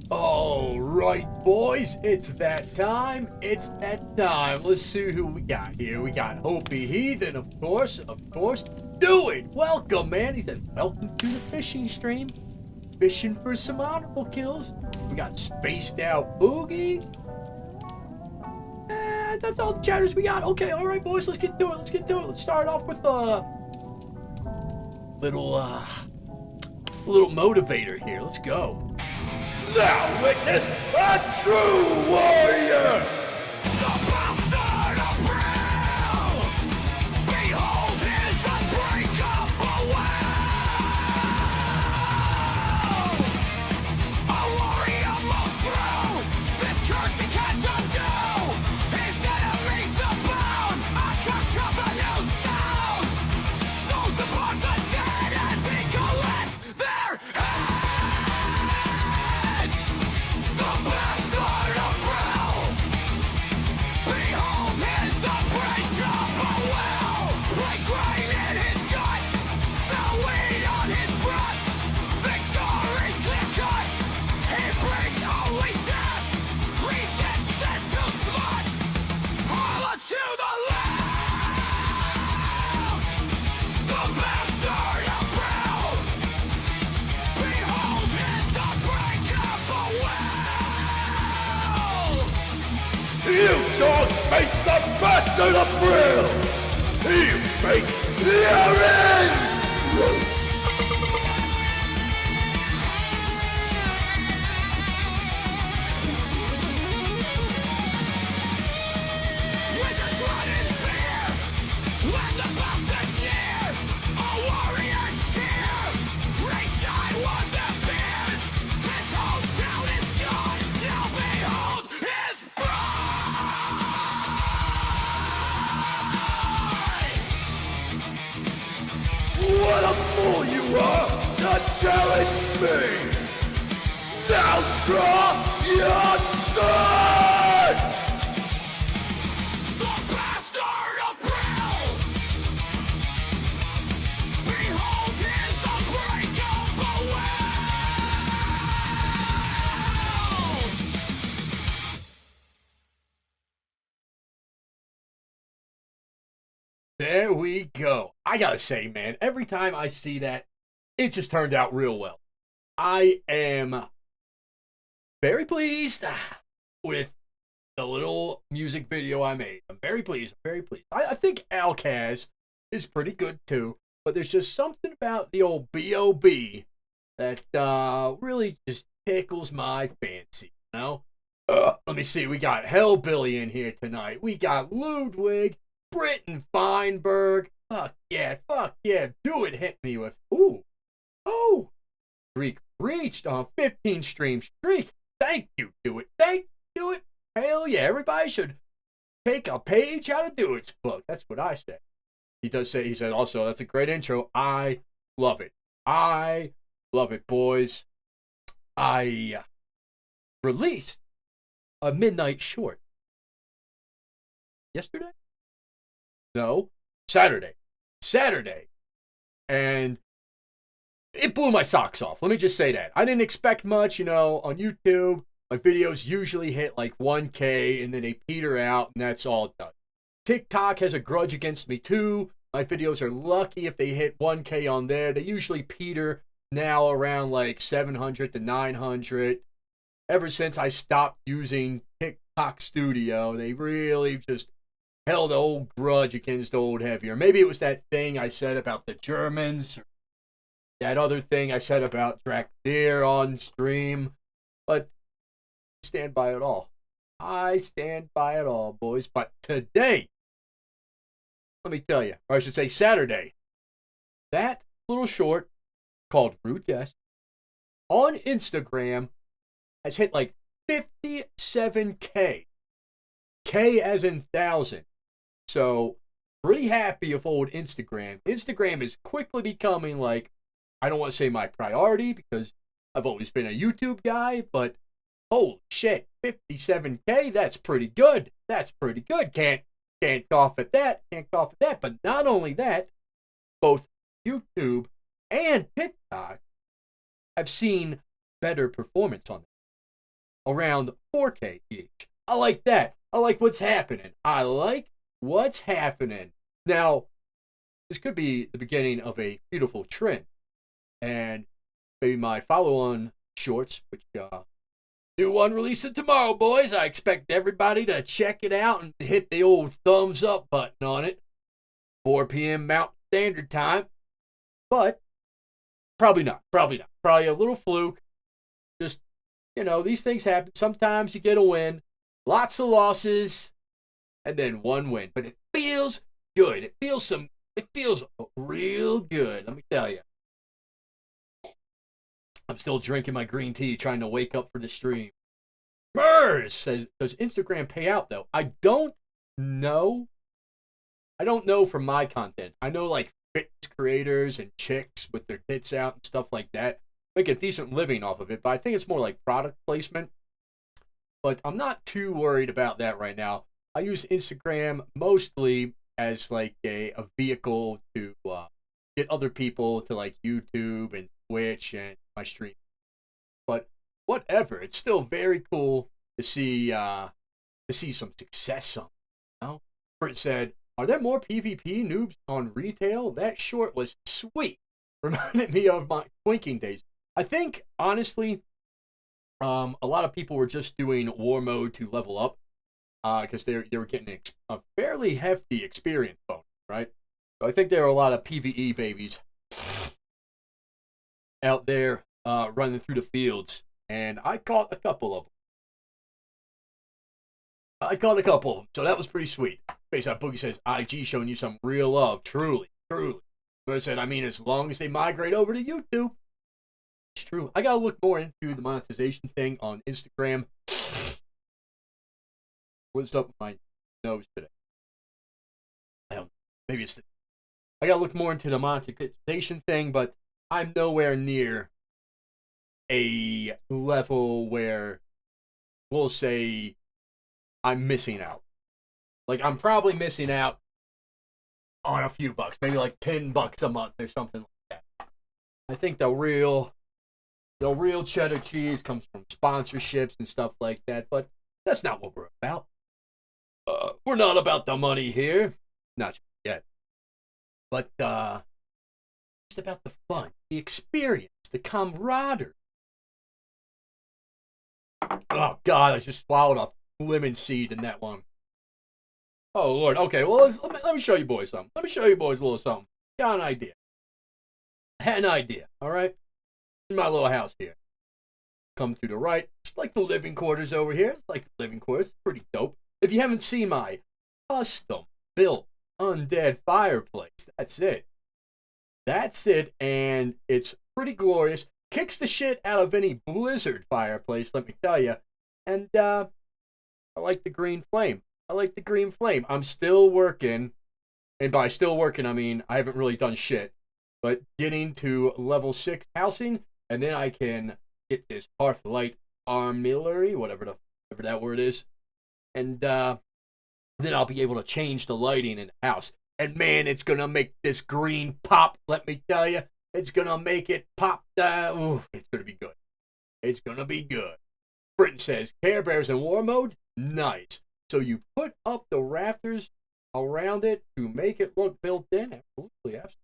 All right, boys, it's that time. It's that time. Let's see who we got here. We got Hopi Heathen, of course. Do it. Welcome, man. He said, welcome to the fishing stream. Fishing for some honorable kills. We got Spaced Out Boogie. That's all the chatters we got. Okay, all right, boys, let's get to it. Let's start off with a little motivator here. Let's go. Now witness a true warrior! The bastard of Brill! Behold his unbreakable will! A warrior most true! This curse he can't undo! His enemies abound! A cock-cover new sound! Souls upon the dead as he collects their heads! The bastard of Brill! Behold his unbreakable will! Like grain in his guts, foul weed on his breath. Victory's clear cut. He brings only death. Resents this who smuts. Harlots to the left. The bastard of Brill! Behold his unbreakable will! You dogs face the bastard of Brill! You face the end! challenge me! Now draw your sword! The bastard of Brill! Behold his unbreakable will! There we go. I gotta say, man, every time I see that, it just turned out real well. I am very pleased with the little music video I made. I'm very pleased. I'm very pleased. I think Alcaz is pretty good too, but there's just something about the old B.O.B. that really just tickles my fancy, you know? Let me see. We got Hellbilly in here tonight. We got Ludwig, Britton Feinberg. Fuck yeah. Do it. Hit me with. Ooh. Oh. Streak reached on 15 stream streak. Thank you, Do It. Do It. Hell yeah. Everybody should take a page out of Do It's book. That's what I say. He said also, that's a great intro. I love it. I love it, boys. I released a midnight short. Yesterday? No. Saturday. And it blew my socks off. Let me just say that. I didn't expect much, on YouTube. My videos usually hit like 1K and then they peter out and that's all done. TikTok has a grudge against me too. My videos are lucky if they hit 1K on there. They usually peter now around like 700 to 900. Ever since I stopped using TikTok Studio, they really just held an old grudge against old Heavie. Or maybe it was that thing I said about the Germans. Or that other thing I said about Drakdir on stream. But I stand by it all. I stand by it all, boys. But today, let me tell you, or I should say Saturday, that little short called Rude Guest on Instagram has hit like 57K. K as in 1,000. So, pretty happy with old Instagram. Instagram is quickly becoming like, I don't want to say my priority because I've always been a YouTube guy, but holy shit, 57K, that's pretty good. Can't cough at that. But not only that, both YouTube and TikTok have seen better performance on them. Around 4K each. I like that. I like what's happening. Now, this could be the beginning of a beautiful trend. And maybe my follow-on shorts, which new one releasing tomorrow, boys. I expect everybody to check it out and hit the old thumbs up button on it. 4 p.m. Mountain Standard Time. But probably not. Probably a little fluke. Just, these things happen. Sometimes you get a win. Lots of losses. And then one win. But it feels good. It feels real good. Let me tell you. I'm still drinking my green tea, trying to wake up for the stream. Murs says, does Instagram pay out, though? I don't know. For my content. I know, like, fitness creators and chicks with their tits out and stuff like that make a decent living off of it, but I think it's more like product placement. But I'm not too worried about that right now. I use Instagram mostly as, like, a vehicle to get other people to, like, YouTube and Twitch and my stream. But whatever, it's still very cool to see some success on it. Britt said, are there more PvP noobs on retail? That short was sweet. Reminded me of my twinking days. I think, honestly, a lot of people were just doing war mode to level up because they were getting a fairly hefty experience bonus, right? So I think there are a lot of PvE babies out there running through the fields, and I caught a couple of them. So that was pretty sweet. Face out Boogie says, IG showing you some real love. Truly. But I said, as long as they migrate over to YouTube, it's true. I gotta look more into the monetization thing on Instagram. What's up with my nose today? I don't know. Maybe I gotta look more into the monetization thing, but I'm nowhere near a level where we'll say I'm missing out. Like, I'm probably missing out on a few bucks, maybe like $10 a month or something like that. I think the real cheddar cheese comes from sponsorships and stuff like that, but that's not what we're about. We're not about the money here. Not yet. But, just about the fun, the experience, the camaraderie. Oh, God, I just swallowed a lemon seed in that one. Oh, Lord. Okay, well, let me show you boys something. Let me show you boys a little something. Got an idea. I had an idea, all right? In my little house here. Come to the right. It's like the living quarters over here. It's like the living quarters. It's pretty dope. If you haven't seen my custom built undead fireplace, that's it. That's it, and it's pretty glorious. Kicks the shit out of any Blizzard fireplace, let me tell you. And I like the green flame. I like the green flame. I'm still working, and by still working, I mean I haven't really done shit, but getting to level 6 housing, and then I can get this Hearthlight Armillary, whatever that word is, and then I'll be able to change the lighting in the house. And man, it's gonna make this green pop, let me tell you. It's gonna make it pop. It's gonna be good. It's gonna be good. Britain says, Care Bears in war mode? Nice. So you put up the rafters around it to make it look built in? Absolutely, absolutely.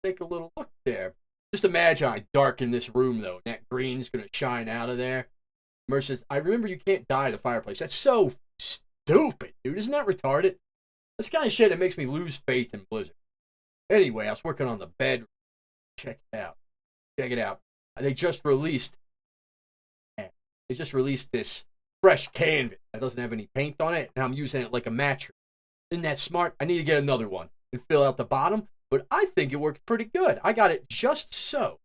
Take a little look there. Just imagine I darken this room, though, and that green's gonna shine out of there. Mercer, I remember you can't dye the fireplace. That's so stupid, dude. Isn't that retarded? This kind of shit, it makes me lose faith in Blizzard. Anyway, I was working on the bed. Check it out. Check it out. They just released this fresh canvas that doesn't have any paint on it, and I'm using it like a mattress. Isn't that smart? I need to get another one and fill out the bottom, but I think it worked pretty good. I got it just so,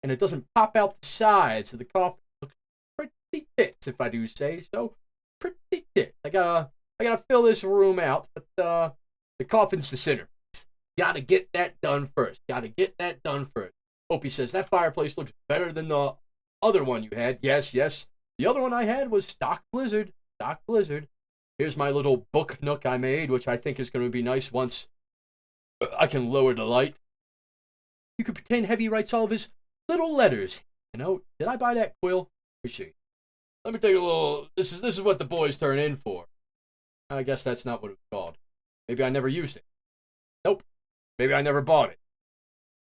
and it doesn't pop out the sides of the coffin. It looks pretty thick, if I do say so. Pretty thick. I gotta fill this room out, but the coffin's the center. Gotta get that done first. Opie says, that fireplace looks better than the other one you had. Yes. The other one I had was stock Blizzard. Here's my little book nook I made, which I think is going to be nice once I can lower the light. You could pretend Heavie writes all of his little letters. You know, did I buy that quill? Let me see. Let me take a little. This is what the boys turn in for. I guess that's not what it was called. Maybe I never used it. Nope. Maybe I never bought it.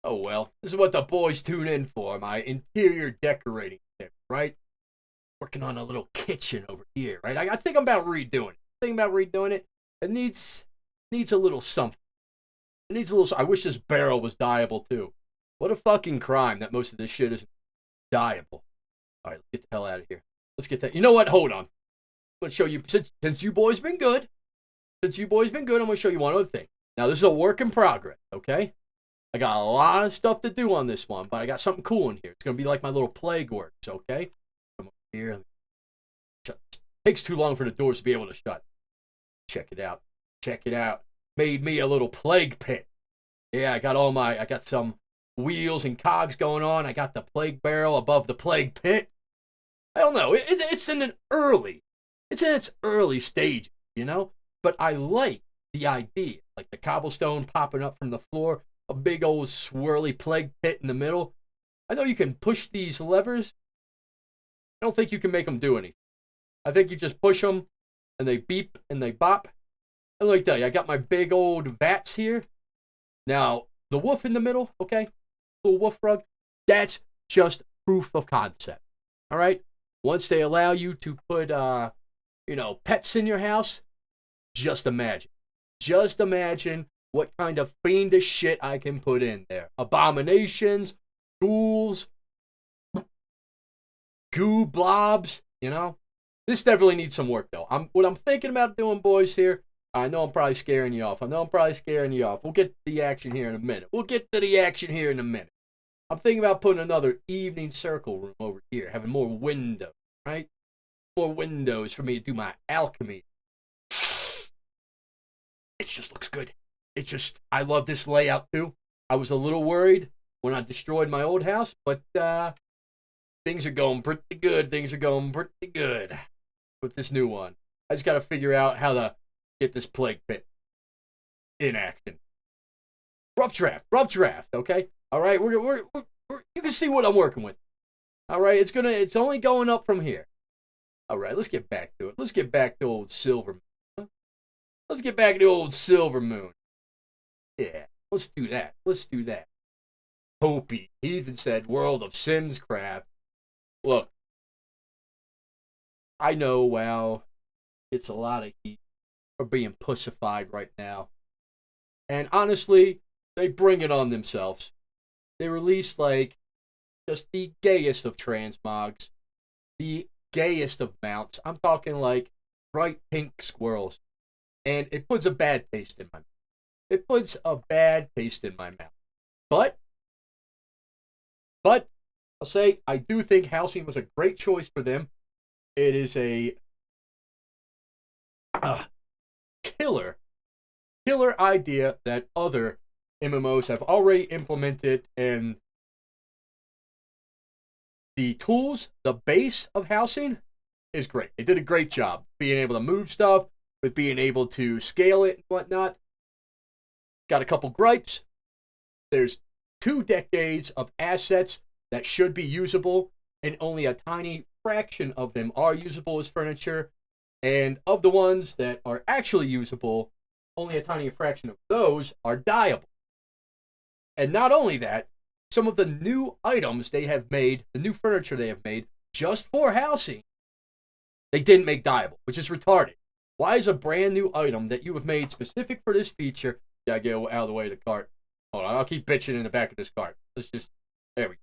Oh well. This is what the boys tune in for. My interior decorating tip, right? Working on a little kitchen over here, right? I think I'm about redoing it. It needs a little something. I wish this barrel was dyeable too. What a fucking crime that most of this shit isn't dyeable. All right, let's get the hell out of here. Let's get that. You know what? Hold on. I'm going to show you, since you boys been good, I'm going to show you one other thing. Now, this is a work in progress, okay? I got a lot of stuff to do on this one, but I got something cool in here. It's going to be like my little plague works, okay? Come over here. It takes too long for the doors to be able to shut. Check it out. Made me a little plague pit. Yeah, I got some wheels and cogs going on. I got the plague barrel above the plague pit. I don't know. It's in its early stage, you know? But I like the idea. Like the cobblestone popping up from the floor, a big old swirly plague pit in the middle. I know you can push these levers. I don't think you can make them do anything. I think you just push them, and they beep and they bop. And let me tell you, I got my big old vats here. Now, the wolf in the middle, okay? Little wolf rug. That's just proof of concept. All right? Once they allow you to put, pets in your house, just imagine. Just imagine what kind of fiendish shit I can put in there. Abominations, ghouls, goo blobs, you know? This definitely needs some work, though. What I'm thinking about doing, boys, here, I know I'm probably scaring you off. We'll get to the action here in a minute. I'm thinking about putting another evening circle room over here, having more windows, right? More windows for me to do my alchemy. It just looks good. I love this layout too. I was a little worried when I destroyed my old house, but things are going pretty good. Things are going pretty good with this new one. I just got to figure out how to get this plague pit in action. Rough draft, okay? All right, we're you can see what I'm working with. All right, it's only going up from here. All right, let's get back to it. Let's get back to old Silver Moon. Let's get back to old Silver Moon. Yeah, let's do that. Let's do that. Hopi Heathen said, World of Sims Craft. Look, I know WoW gets a lot of heat for being pussified right now. And honestly, they bring it on themselves. They release, like, just the gayest of transmogs. The gayest of mounts. I'm talking, like, bright pink squirrels. And it puts a bad taste in my mouth. It puts a bad taste in my mouth. But, I'll say, I do think Halcyon was a great choice for them. It is a killer idea that other MMOs have already implemented, and the tools, the base of Halcyon is great. They did a great job being able to move stuff, with being able to scale it and whatnot. Got a couple gripes. There's 2 decades of assets that should be usable, and only a tiny fraction of them are usable as furniture. And of the ones that are actually usable, only a tiny fraction of those are dyeable. And not only that, some of the new items they have made, the new furniture they have made, just for housing, they didn't make dyeable, which is retarded. Why is a brand new item that you have made specific for this feature? Yeah, get out of the way of the cart. Hold on, I'll keep bitching in the back of this cart. There we go.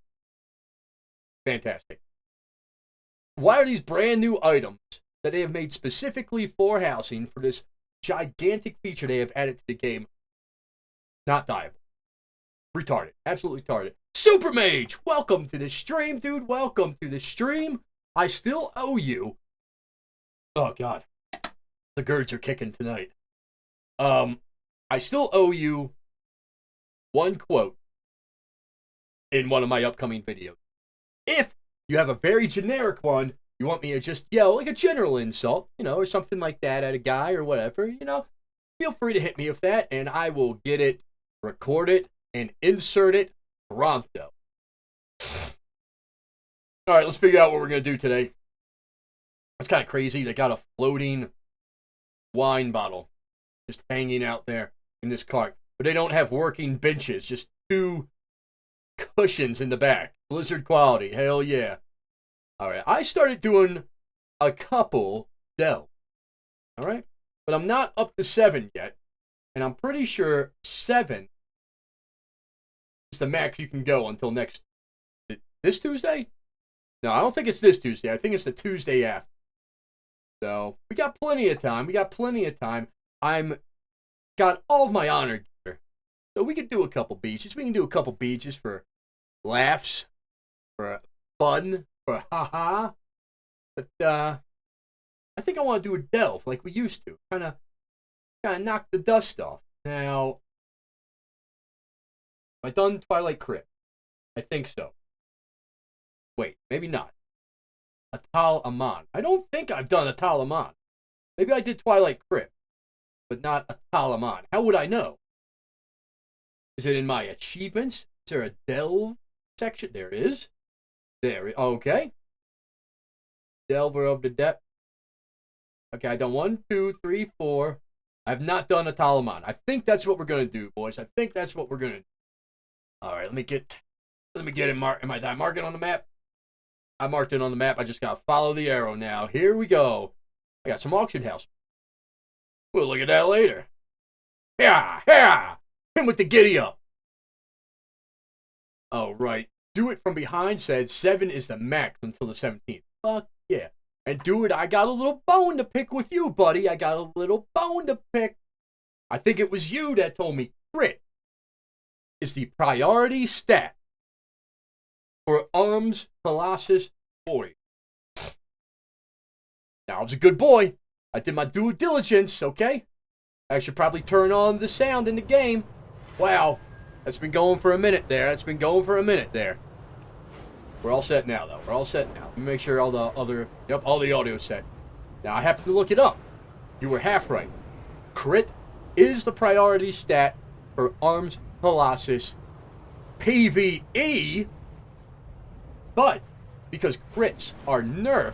Fantastic. Why are these brand new items that they have made specifically for housing, for this gigantic feature they have added to the game, not dyeable? Retarded. Absolutely retarded. Super Mage, welcome to the stream, dude. Welcome to the stream. I still owe you. Oh, God. The girds are kicking tonight. I still owe you one quote in one of my upcoming videos. If you have a very generic one, you want me to just yell like a general insult, or something like that at a guy or whatever, feel free to hit me with that, and I will get it, record it, and insert it pronto. All right, let's figure out what we're going to do today. It's kind of crazy. They got a floating wine bottle just hanging out there in this cart, but they don't have working benches, just 2 cushions in the back. Blizzard quality, hell yeah. All right, I started doing a couple delve, all right? But I'm not up to 7 yet, and I'm pretty sure 7 is the max you can go until this Tuesday? No, I don't think it's this Tuesday. I think it's the Tuesday after. So, we got plenty of time. I'm got all of my honor gear. So we could do a couple beaches. We can do a couple beaches for laughs, for fun, for haha. But I think I want to do a delve like we used to. Kind of knock the dust off. Now, have I done Twilight Crypt? I think so. Wait, maybe not. Atal Aman. I don't think I've done Atal Aman. Maybe I did Twilight Crypt, but not Atal Aman. How would I know? Is it in my achievements? Is there a delve section? There is. Okay. Delver of the Depth. Okay, I've done 1, 2, 3, 4. I've not done Atal Aman. I think that's what we're going to do, boys. I think that's what we're going to do. All right, let me get it marked. Am I marking on the map? I marked it on the map. I just got to follow the arrow now. Here we go. I got some auction house. We'll look at that later. Yeah. Him with the giddy up. Oh, right. Do it from behind said 7 is the max until the 17th. Fuck yeah. And dude, I got a little bone to pick with you, buddy. I got a little bone to pick. I think it was you that told me crit is the priority stat for Arms Colossus 40. Now, I was a good boy. I did my due diligence, okay? I should probably turn on the sound in the game. Wow. That's been going for a minute there. We're all set now, though. We're all set now. Let me make sure all the audio's set. Now, I happened to look it up. You were half right. Crit is the priority stat for Arms Colossus PvE, but because crits are nerfed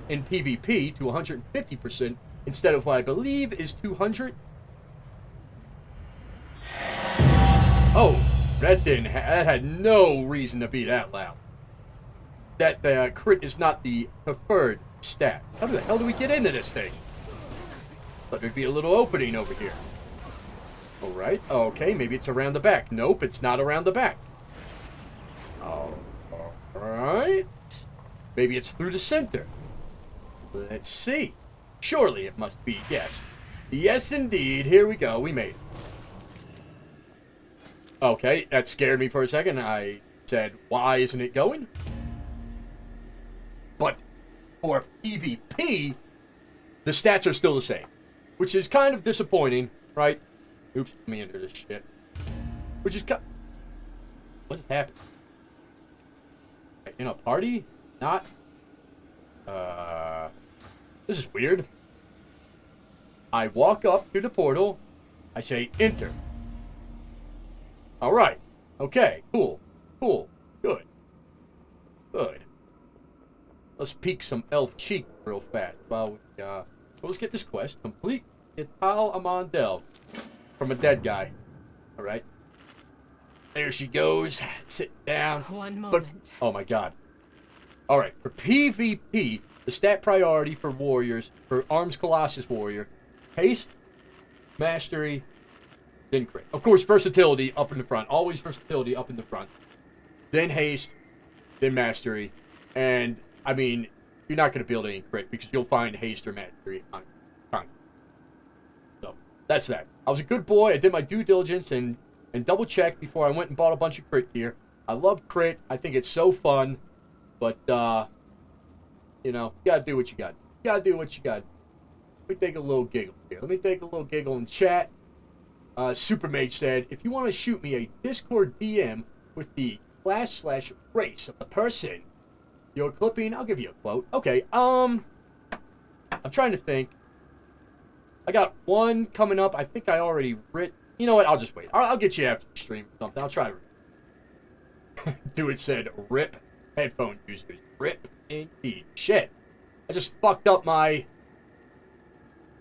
in PvP to 150% instead of what I believe is 200. Oh, that had no reason to be that loud. That crit is not the preferred stat. How the hell do we get into this thing? Thought there'd be a little opening over here. All right. Okay, maybe it's around the back. Nope, it's not around the back. All right. Maybe it's through the center. Let's see. Surely it must be. Yes. Yes, indeed. Here we go. We made it. Okay, that scared me for a second. I said, why isn't it going? But for PvP, the stats are still the same, which is kind of disappointing, right? Oops, let me enter this shit. Which is what is happening? In a party? Not? This is weird. I walk up to the portal. I say, enter. Alright. Okay, cool. Cool. Good. Good. Let's peek some elf cheek real fast while we, well, let's get this quest. Complete Ital Amandel from a dead guy. Alright. There she goes. Sit down. One moment. But, oh my god. Alright, for PvP, the stat priority for warriors, for Arms Colossus warrior, haste, mastery, then crit. Of course, versatility up in the front. Always versatility up in the front. Then haste, then mastery. And, I mean, you're not going to build any crit because you'll find haste or mastery on conquest. So, that's that. I was a good boy. I did my due diligence and double checked before I went and bought a bunch of crit gear. I love crit. I think it's so fun. But, you know, you gotta do what you got. You gotta do what you got. Let me take a little giggle here. Let me take a little giggle in chat. Supermage said, if you want to shoot me a Discord DM with the class/race of the person you're clipping, I'll give you a quote. Okay, I'm trying to think. I got one coming up. I think I already writ. You know what? I'll just wait. I'll get you after the stream or something. I'll try to. Dude said, rip headphone users. Rip indeed. Shit. I just fucked up my...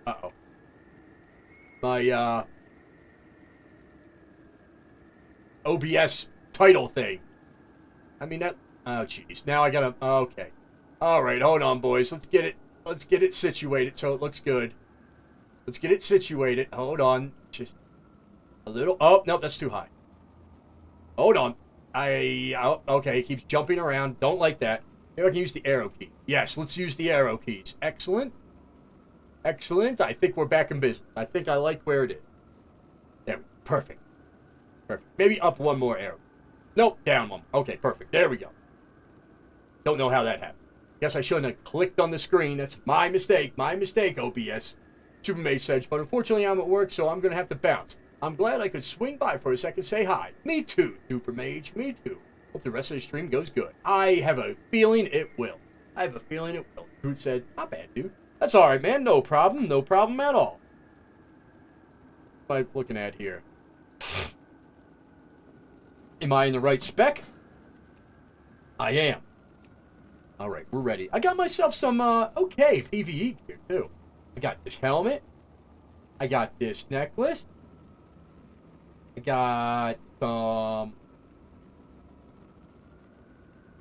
Uh-oh. My, OBS title thing. I mean, that... Oh, jeez. Now I gotta... Okay. Alright, hold on, boys. Let's get it situated so it looks good. Let's get it situated. Hold on. Just a little... Oh, no, that's too high. Hold on. Okay, it keeps jumping around. Don't like that. Maybe I can use the arrow key. Yes, let's use the arrow keys. Excellent. Excellent. I think we're back in business. I think I like where it is. There we go. Perfect. Perfect. Maybe up one more arrow. Nope, down one. Okay, perfect. There we go. Don't know how that happened. Guess I shouldn't have clicked on the screen. That's my mistake. My mistake, OBS. Supermage said, but unfortunately I'm at work, so I'm going to have to bounce. I'm glad I could swing by for a second, say hi. Me too, Supermage. Me too. Hope the rest of the stream goes good. I have a feeling it will. I have a feeling it will. Dude said, not bad, dude. That's all right, man. No problem. No problem at all. What am I looking at here? Am I in the right spec? I am. All right, we're ready. I got myself some, okay, PvE gear, too. I got this helmet. I got this necklace. I got some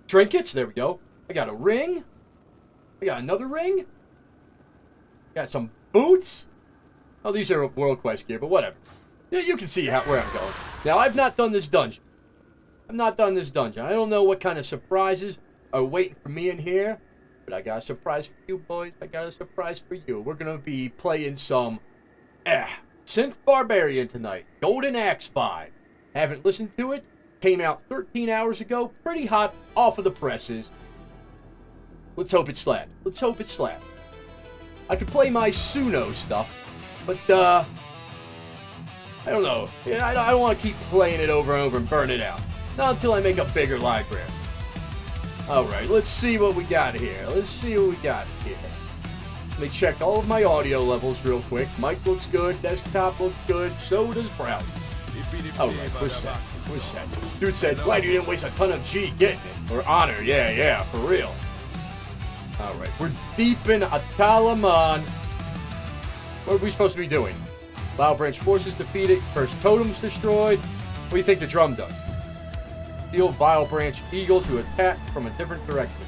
trinkets. There we go. I got a ring. I got another ring. I got some boots. Oh, these are World Quest gear, but whatever. Yeah, you can see where I'm going. Now, I've not done this dungeon. I've not done this dungeon. I don't know what kind of surprises are waiting for me in here, but I got a surprise for you, boys. I got a surprise for you. We're going to be playing some Synth Barbarian tonight. Golden Axe 5. Haven't listened to it. Came out 13 hours ago. Pretty hot off of the presses. Let's hope it slaps. Let's hope it slaps. I could play my Suno stuff, but, I don't know. Yeah, I don't want to keep playing it over and over and burn it out. Not until I make a bigger library. Alright, let's see what we got here. Let me check all of my audio levels real quick. Mic looks good, desktop looks good, so does browser. Alright, we're set. Dude said, glad you didn't waste a ton of G getting it. Or honor, yeah, for real. Alright, we're deep in Atalaman. What are we supposed to be doing? Vile Branch forces defeated, first totems destroyed. What do you think the drum does? Steal Vile Branch Eagle to attack from a different direction.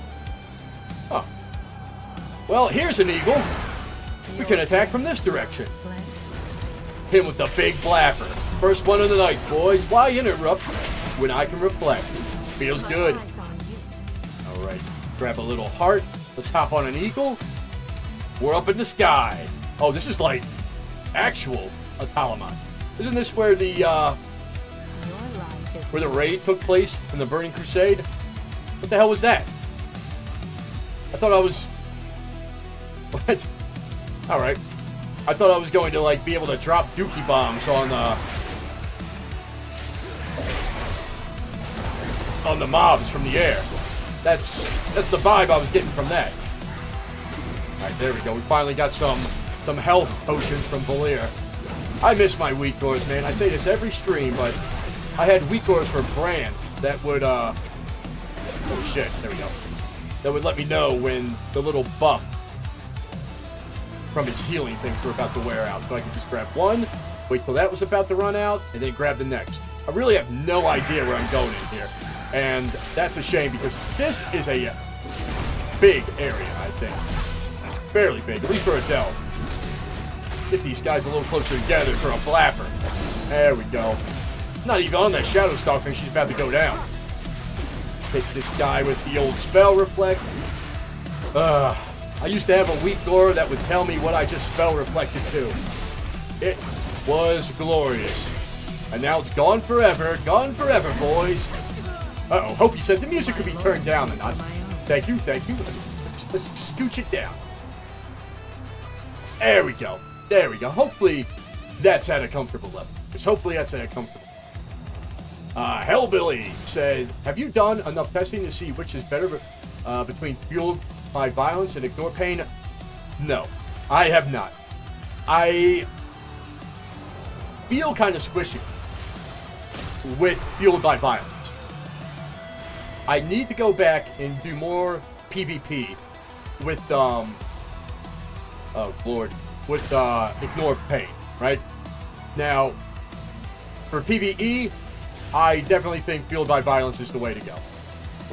Oh. Well, here's an eagle. We can attack from this direction. Him with the big blapper. First one of the night, boys. Why interrupt when I can reflect? Feels good. Alright, grab a little heart. Let's hop on an eagle. We're up in the sky. Oh, this is like actual Atalaman. Isn't this where the raid took place in the Burning Crusade? What the hell was that? I thought I was... What? Alright. I thought I was going to, like, be able to drop dookie bombs on the mobs from the air. That's the vibe I was getting from that. Alright, there we go. We finally got some health potions from Valir. I miss my weak cores, man. I say this every stream, but I had weak cores for Bran that would, oh shit, there we go. That would let me know when the little buff from his healing things were about to wear out. So I could just grab one, wait till that was about to run out, and then grab the next. I really have no idea where I'm going in here. And that's a shame because this is a big area, I think. Fairly big, at least for a delve. Get these guys a little closer together for a flapper. There we go. Not even on that Shadow Stalker, she's about to go down. Hit this guy with the old spell reflect. I used to have a weak core that would tell me what I just spell reflected to. It was glorious. And now it's gone forever, boys. Uh-oh, hope you said the music could be turned down a notch. Thank you. Let's scooch it down. There we go. Hopefully that's at a comfortable level. Hellbilly says, have you done enough testing to see which is better between fueled by violence and ignore pain? No, I have not. I feel kind of squishy with fueled by violence. I need to go back and do more PvP with, ignore pain, right? Now, for PvE, I definitely think fueled by violence is the way to go.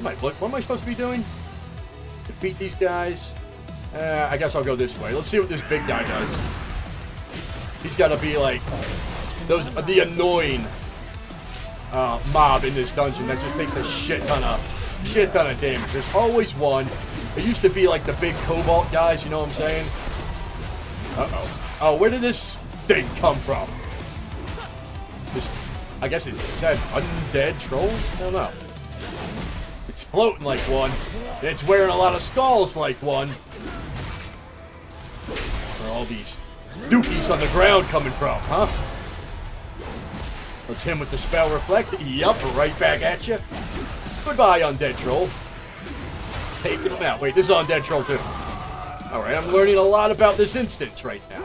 What am I supposed to be doing? Defeat these guys? I guess I'll go this way. Let's see what this big guy does. He's got to be like the annoying mob in this dungeon that just takes a shit ton of damage. There's always one. It used to be like the big cobalt guys, you know what I'm saying? Uh-oh. Oh, where did this thing come from? I guess it said undead troll? I don't know. It's floating like one. It's wearing a lot of skulls like one. Where are all these dookies on the ground coming from, huh? That's him with the spell reflect. Yup, right back at you. Goodbye, undead troll. Taking him out. Wait, this is undead troll too. Alright, I'm learning a lot about this instance right now.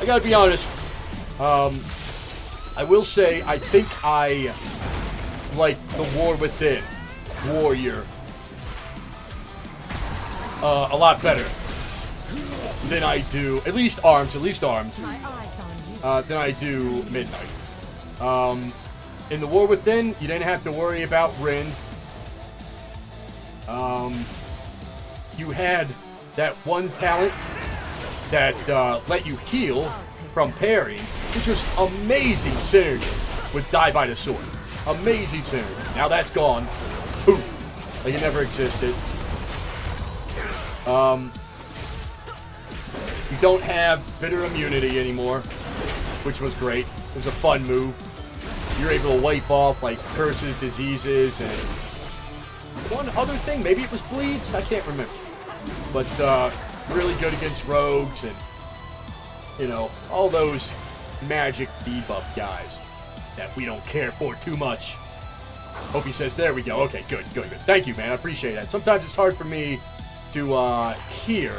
I gotta be honest. I will say, I think I like the War Within warrior a lot better than I do, at least arms, than I do Midnight. In the War Within, you didn't have to worry about Rin. You had that one talent that let you heal from parrying, which was amazing synergy with Die by the Sword. Amazing synergy. Now that's gone. Boom. Like it never existed. You don't have bitter immunity anymore, which was great. It was a fun move. You're able to wipe off like curses, diseases, and one other thing. Maybe it was bleeds. I can't remember. But really good against rogues and, you know, all those magic debuff guys that we don't care for too much. Hope he says, there we go. Okay, good. Thank you, man. I appreciate that. Sometimes it's hard for me to hear,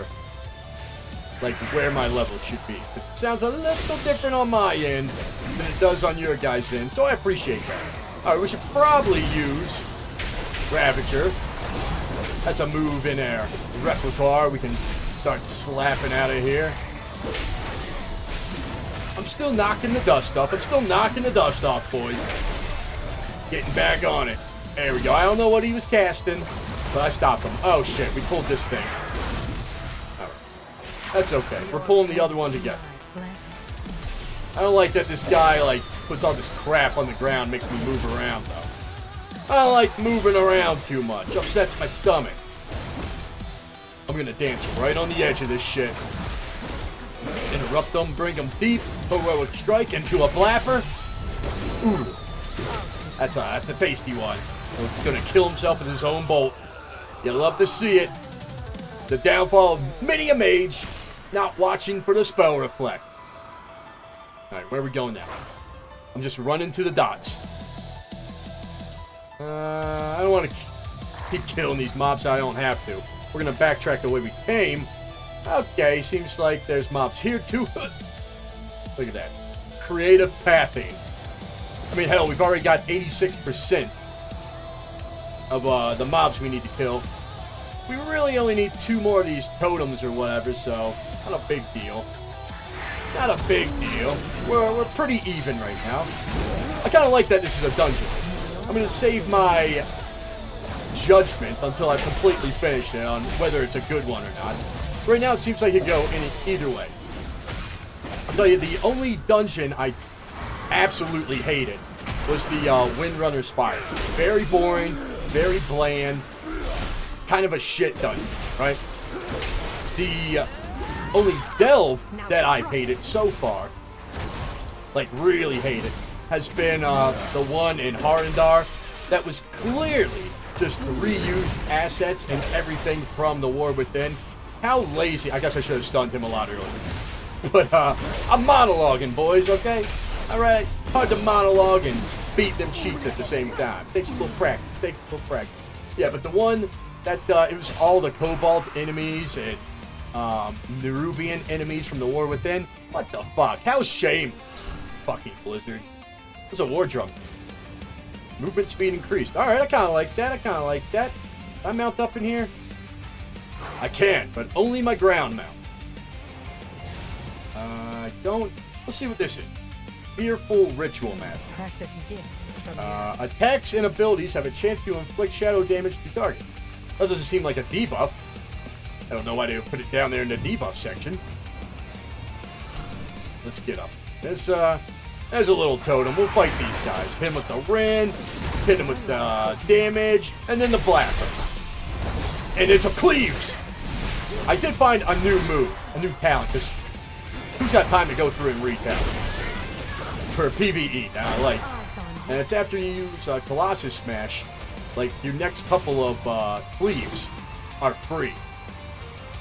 like, where my level should be. It sounds a little different on my end than it does on your guys' end, so I appreciate that. All right, we should probably use Ravager. That's a move in our repertoire. We can start slapping out of here. I'm still knocking the dust off. Boys. Getting back on it. There we go. I don't know what he was casting, but I stopped him. Oh, shit. We pulled this thing. All right. That's okay. We're pulling the other one together. I don't like that this guy, like, puts all this crap on the ground, makes me move around, though. I don't like moving around too much. Upsets my stomach. I'm gonna dance right on the edge of this shit. Interrupt them, bring them deep. Heroic strike into a blapper. Ooh. That's a tasty one. He's gonna kill himself with his own bolt. You love to see it. The downfall of many a mage not watching for the spell reflect. Alright, where are we going now? I'm just running to the dots. I don't want to keep killing these mobs. I don't have to. We're going to backtrack the way we came. Okay, seems like there's mobs here too. Look at that. Creative pathing. I mean, hell, we've already got 86% of the mobs we need to kill. We really only need 2 more of these totems or whatever, so not a big deal. Not a big deal. We're pretty even right now. I kind of like that this is a dungeon. I'm going to save my judgment until I've completely finished it on whether it's a good one or not. Right now, it seems like it could go either way. I'll tell you, the only dungeon I absolutely hated was the Windrunner Spire. Very boring, very bland, kind of a shit dungeon, right? The only delve that I've hated so far, like really hated, has been the one in Harendar that was clearly just reused assets and everything from the War Within. How lazy. I guess I should have stunned him a lot earlier. But I'm monologuing, boys, okay? Alright, hard to monologue and beat them cheats at the same time. Takes a little practice, Yeah, but the one that, it was all the Cobalt enemies and Nerubian enemies from the War Within. What the fuck? How shameless. Fucking Blizzard. It was a war drum. Movement speed increased. Alright, I kinda like that. Can I mount up in here? I can, but only my ground mount. I don't... Let's see what this is. Fearful Ritual Map. Attacks and abilities have a chance to inflict shadow damage to target. That doesn't seem like a debuff. I don't know why they would put it down there in the debuff section. Let's get up. There's a little totem. We'll fight these guys. Hit him with the Ren, hit him with the damage, and then the Blapper. And it's a Cleaves! I did find a new move, a new talent, because who's got time to go through and read talent? For PvE, that I like. And it's after you use Colossus Smash, like, your next couple of Cleaves are free.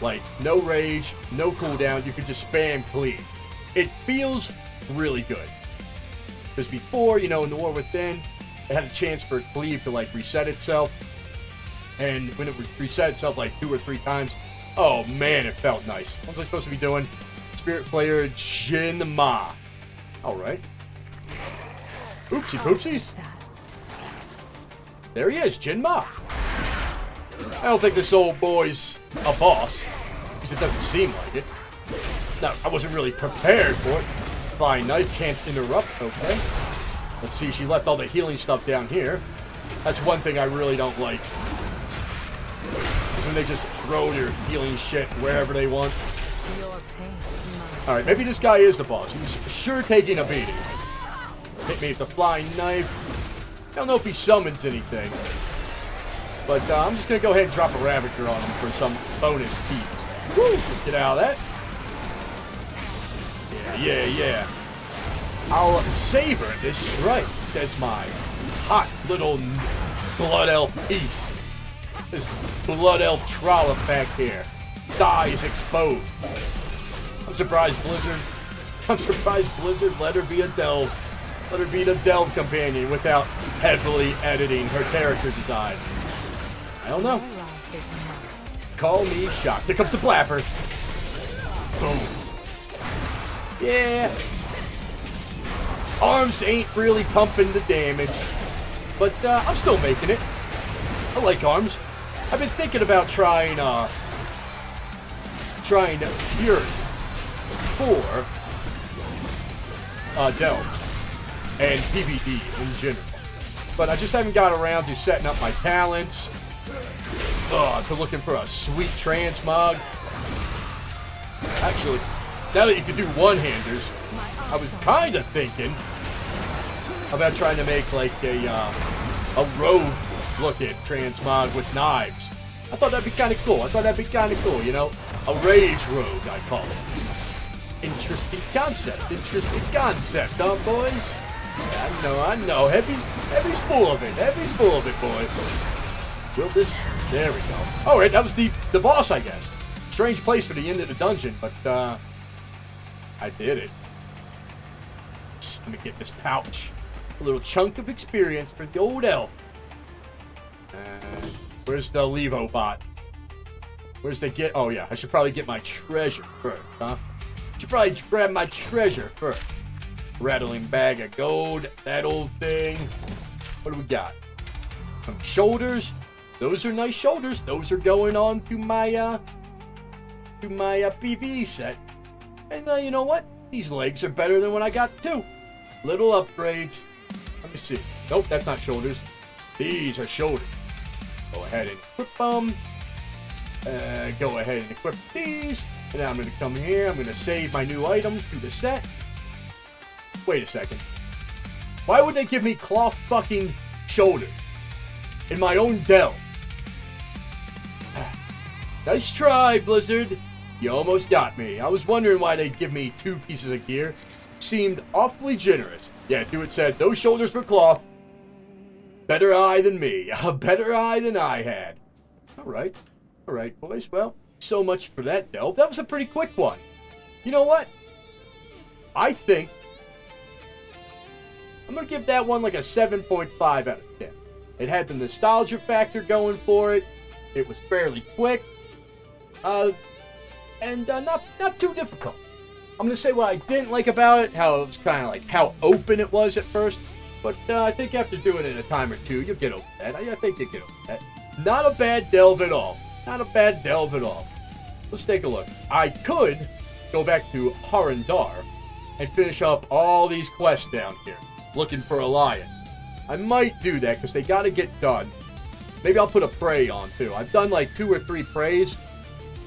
Like, no rage, no cooldown, you can just spam Cleave. It feels really good. Because before, you know, in the War Within, it had a chance for Cleave to, like, reset itself. And when it would reset itself, like, 2 or 3 times, oh, man, it felt nice. What was I supposed to be doing? Spirit Flare Jin Ma. Alright. Oopsie poopsies. There he is, Jin Ma. I don't think this old boy's a boss, because it doesn't seem like it. No, I wasn't really prepared for it. Fine knife, can't interrupt, okay. Let's see, she left all the healing stuff down here. That's one thing I really don't like. Is when they just throw their healing shit wherever they want. Alright, maybe this guy is the boss. He's sure taking a beating. Hit me with the flying knife. I don't know if he summons anything. But I'm just going to go ahead and drop a Ravager on him for some bonus heat. Woo! Let's get out of that. Yeah. I'll savor this strike, says my hot little Blood Elf piece. This Blood Elf trollop back here. Dies exposed. I'm surprised Blizzard let her be a delve. Let her be the delve companion without heavily editing her character design. I don't know. Call me shocked. Here comes the blapper. Boom. Yeah. Arms ain't really pumping the damage, but I'm still making it. I like arms. I've been thinking about trying Fury for Delve and PvD in general. But I just haven't got around to setting up my talents, to looking for a sweet transmog. Actually, now that you can do one-handers, I was kind of thinking about trying to make like a rogue-looking transmog with knives. I thought that'd be kind of cool. You know? A rage rogue, I call it. Interesting concept, huh, boys? Yeah, I know. Heavie's full of it, boy. Will this... There we go. All right, that was the boss, I guess. Strange place for the end of the dungeon, but, I did it. Just let me get this pouch. A little chunk of experience for the old elf. And where's the Levo bot? Where's the get? Oh, yeah. I should probably get my treasure first, huh? Should probably grab my treasure first. Rattling bag of gold. That old thing. What do we got? Some shoulders. Those are nice shoulders. Those are going on to my PvE set. And you know what? These legs are better than when I got two. Little upgrades. Let me see. Nope, that's not shoulders. These are shoulders. Go ahead and equip them. Go ahead and equip these. And now I'm going to come here. I'm going to save my new items to the set. Wait a second. Why would they give me cloth fucking shoulders in my own delve? Nice try, Blizzard. You almost got me. I was wondering why they'd give me 2 pieces of gear. Seemed awfully generous. Yeah, Dude said those shoulders were cloth. Better eye than me. A better eye than I had. Alright, boys. Well, so much for that delve. That was a pretty quick one. You know what? I think I'm going to give that one like a 7.5 out of 10. It had the nostalgia factor going for it. It was fairly quick. And not too difficult. I'm going to say what I didn't like about it, how it was kind of like how open it was at first. But I think after doing it a time or two, you'll get over that. I think you'll get over that. Not a bad delve at all. Let's take a look. I could go back to Harandar and finish up all these quests down here, looking for a lion. I might do that because they got to get done. Maybe I'll put a prey on too. I've done like 2 or 3 preys.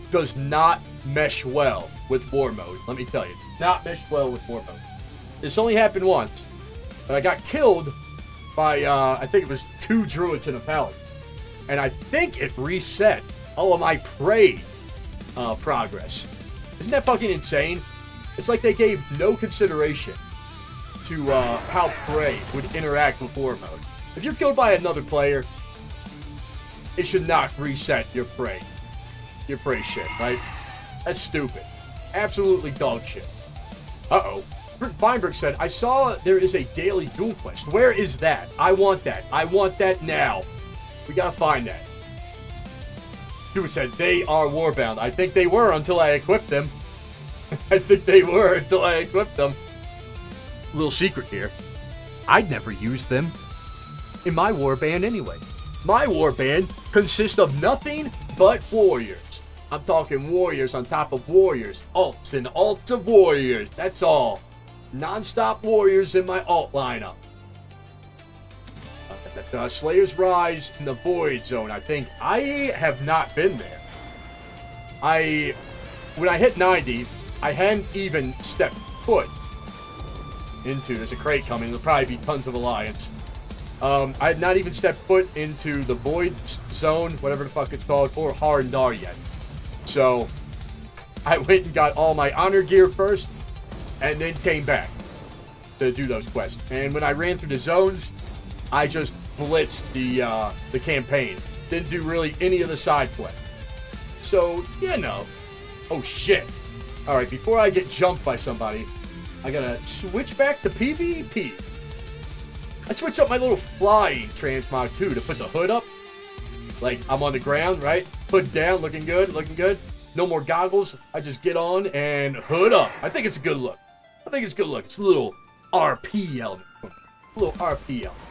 Does not mesh well with war mode. Let me tell you, not mesh well with war mode. This only happened once, but I got killed by I think it was 2 druids and a paladin, and I think it reset all of my prey progress. Isn't that fucking insane? It's like they gave no consideration to how prey would interact with war mode. If you're killed by another player, it should not reset your prey shit, right? That's stupid. Absolutely dog shit. Uh-oh. Feinberg said, I saw there is a daily duel quest. Where is that? I want that. I want that now. We gotta find that. Dude said, they are warbound. I think they were until I equipped them. Little secret here. I'd never use them in my warband anyway. My warband consists of nothing but warriors. I'm talking warriors on top of warriors. Alts and alts of warriors. That's all. Non-stop warriors in my alt lineup. Slayer's Rise in the Void Zone. I think I have not been there. When I hit 90, I hadn't even stepped foot into. There's a crate coming. There'll probably be tons of Alliance. I had not even stepped foot into the Void Zone, whatever the fuck it's called, or Harandar yet. So, I went and got all my honor gear first, and then came back to do those quests. And when I ran through the zones, I just blitzed the campaign. Didn't do really any of the side quests. So, you know. Oh, shit. Alright, before I get jumped by somebody, I gotta switch back to PvP. I switched up my little flying transmog too to put the hood up. Like, I'm on the ground, right? Hood down, looking good, looking good. No more goggles. I just get on and hood up. I think it's a good look. I think it's a good look. It's a little RP element. A little RP element.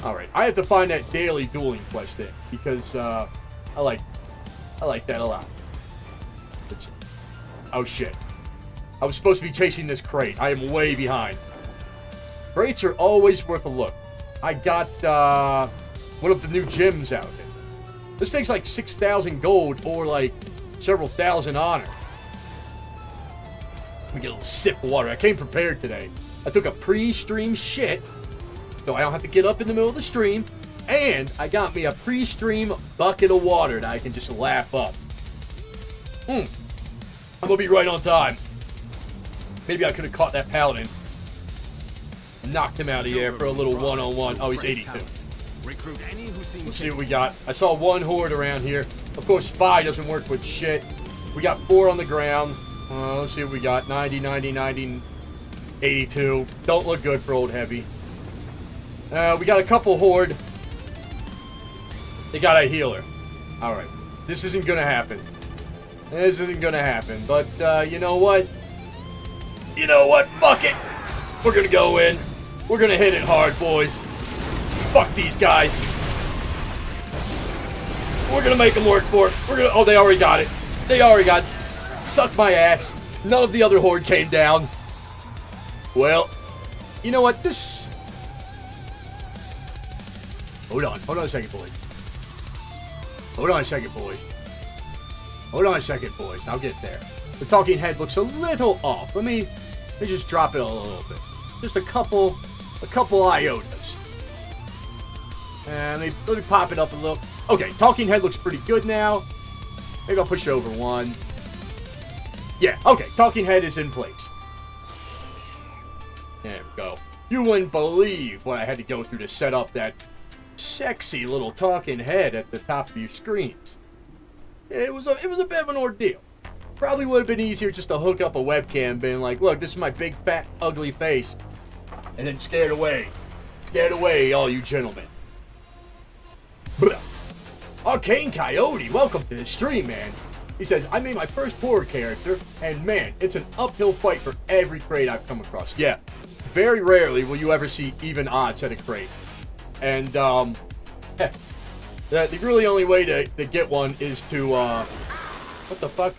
Alright, I have to find that daily dueling quest in because I like that a lot. Oh shit. I was supposed to be chasing this crate. I am way behind. Crates are always worth a look. I got one of the new gems out of it. This thing's like 6,000 gold or like several thousand honor. Let me get a little sip of water. I came prepared today. I took a pre-stream shit, so I don't have to get up in the middle of the stream. And I got me a pre-stream bucket of water that I can just laugh up. I'm gonna be right on time. Maybe I could have caught that paladin. Knocked him out of the air for a little one-on-one. Oh, he's 82. Let's see what we got. I saw one horde around here. Of course, spy doesn't work with shit. We got 4 on the ground. Let's see what we got. 90, 90, 90, 82. Don't look good for old Heavie. We got a couple horde. They got a healer. Alright. This isn't gonna happen. This isn't gonna happen. But, you know what? You know what? Fuck it! We're gonna go in. We're gonna hit it hard, boys. Fuck these guys. We're gonna make them work for it. We're gonna... Oh, they already got it. They already got it. Suck my ass. None of the other horde came down. Well, you know what? This... Hold on. Hold on a second, boys. Hold on a second, boys. Hold on a second, boys. I'll get there. The talking head looks a little off. Let me just drop it a little bit. Just a couple iotas. And let me pop it up a little. Okay, talking head looks pretty good now. Maybe I'll push over one. Yeah, okay, talking head is in place. There we go. You wouldn't believe what I had to go through to set up that sexy little talking head at the top of your screens. It was a bit of an ordeal. Probably would have been easier just to hook up a webcam, being like, look, this is my big, fat, ugly face. And then scared away. Scared away, all you gentlemen. Blah. Arcane Coyote, welcome to the stream, man. He says, I made my first horror character, and man, it's an uphill fight for every crate I've come across. Yeah, very rarely will you ever see even odds at a crate. And, the really only way to get one is to, what the fuck?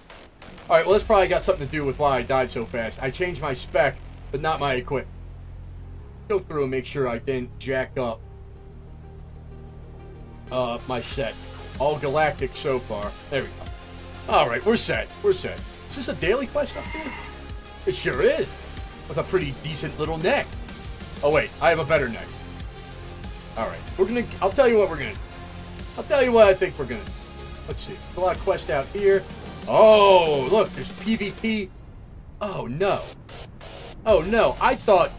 Alright, well, that's probably got something to do with why I died so fast. I changed my spec, but not my equipment. Go through and make sure I didn't jack up my set. All galactic so far. There we go. Alright, we're set. We're set. Is this a daily quest up here? It sure is. With a pretty decent little neck. Oh, wait. I have a better neck. Alright. I'll tell you what we're gonna do. I'll tell you what I think we're gonna do. Let's see. There's a lot of quests out here. Oh, look. There's PvP. Oh, no. Oh, no. I thought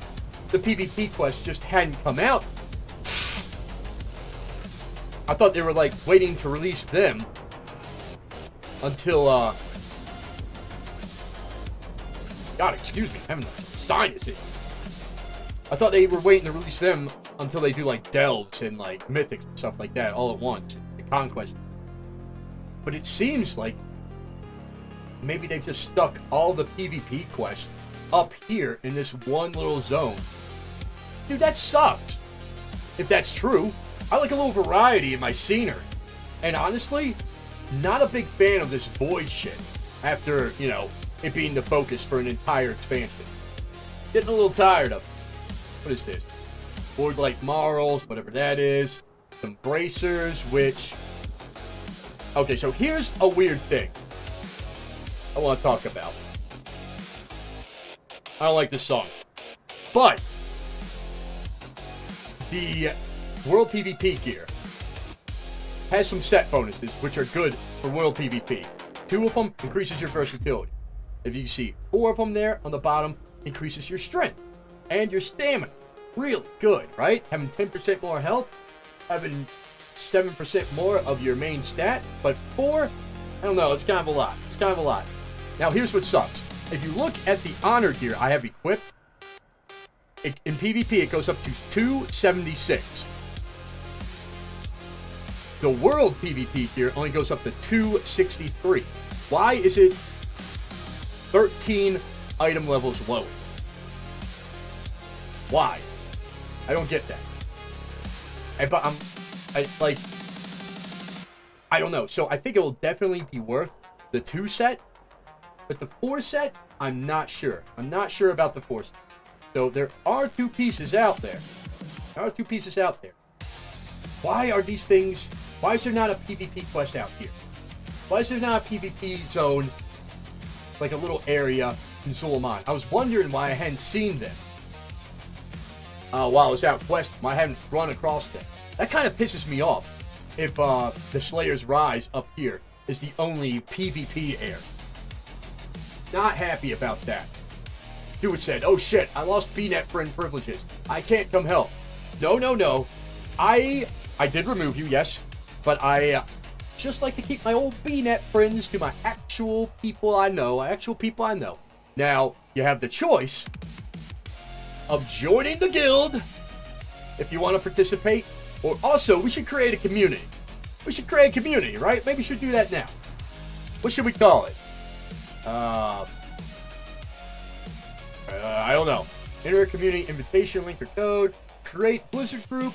the PvP quests just hadn't come out. I thought they were, like, waiting to release them until, God, excuse me, I'm having a sinus issue. I thought they were waiting to release them until they do, like, delves and, like, mythics and stuff like that all at once. The conquest. But it seems like maybe they've just stuck all the PvP quests up here in this one little zone. Dude, that sucks. If that's true, I like a little variety in my scenery. And honestly, not a big fan of this void shit after, you know, it being the focus for an entire expansion. Getting a little tired of it. What is this? Void like Marls, whatever that is. Some bracers, which... Okay, so here's a weird thing I want to talk about. I don't like this song. But the World PvP gear has some set bonuses, which are good for World PvP. 2 of them increases your versatility. If you see 4 of them there on the bottom, increases your strength and your stamina. Really good, right? Having 10% more health, having 7% more of your main stat, but 4, I don't know, it's kind of a lot. It's kind of a lot. Now, here's what sucks. If you look at the honor gear I have equipped, in PvP, it goes up to 276. The world PvP tier only goes up to 263. Why is it 13 item levels lower? Why? I don't get that. But I don't know. So I think it will definitely be worth the 2 set. But the 4 set, I'm not sure. I'm not sure about the 4 set. So there are 2 pieces out there. Why are these things... Why is there not a PvP quest out here? Why is there not a PvP zone, like a little area in Suleiman? I was wondering why I hadn't seen them. While I was out west, I hadn't run across them. That kind of pisses me off if the Slayer's Rise up here is the only PvP area. Not happy about that. Dude said, oh shit, I lost BNet friend privileges. I can't come help. No. I did remove you, yes. But I just like to keep my old BNet friends to my actual people I know. Now, you have the choice of joining the guild if you want to participate. Or also, we should create a community. Right? Maybe we should do that now. What should we call it? I don't know. Enter a community invitation link or code. Create Blizzard group.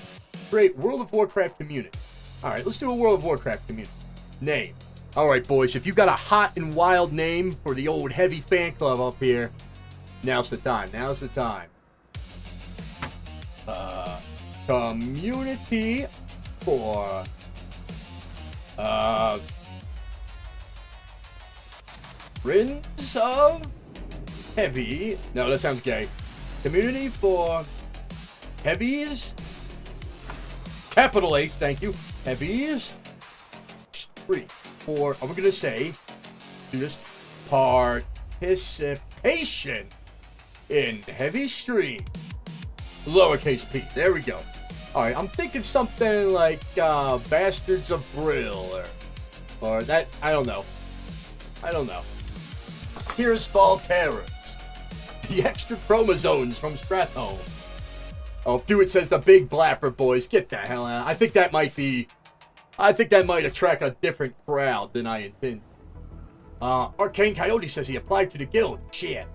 Create World of Warcraft community. Alright, let's do a World of Warcraft community. Name. Alright, boys, if you've got a hot and wild name for the old Heavie fan club up here, now's the time. Community for... Friends of Heavie. No, that sounds gay. Community for Heavies. Capital H, thank you. Heavies. Street. For, are we going to say, do this, participation in Heavie Stream. Lowercase p. There we go. Alright, I'm thinking something like Bastards of Brill or that, I don't know. Here's Fall Terrors. The extra chromosomes from Stratholme. Oh, dude, it says the big blapper boys. Get the hell out. I think that might attract a different crowd than I intend. Arcane Coyote says he applied to the guild. Shit.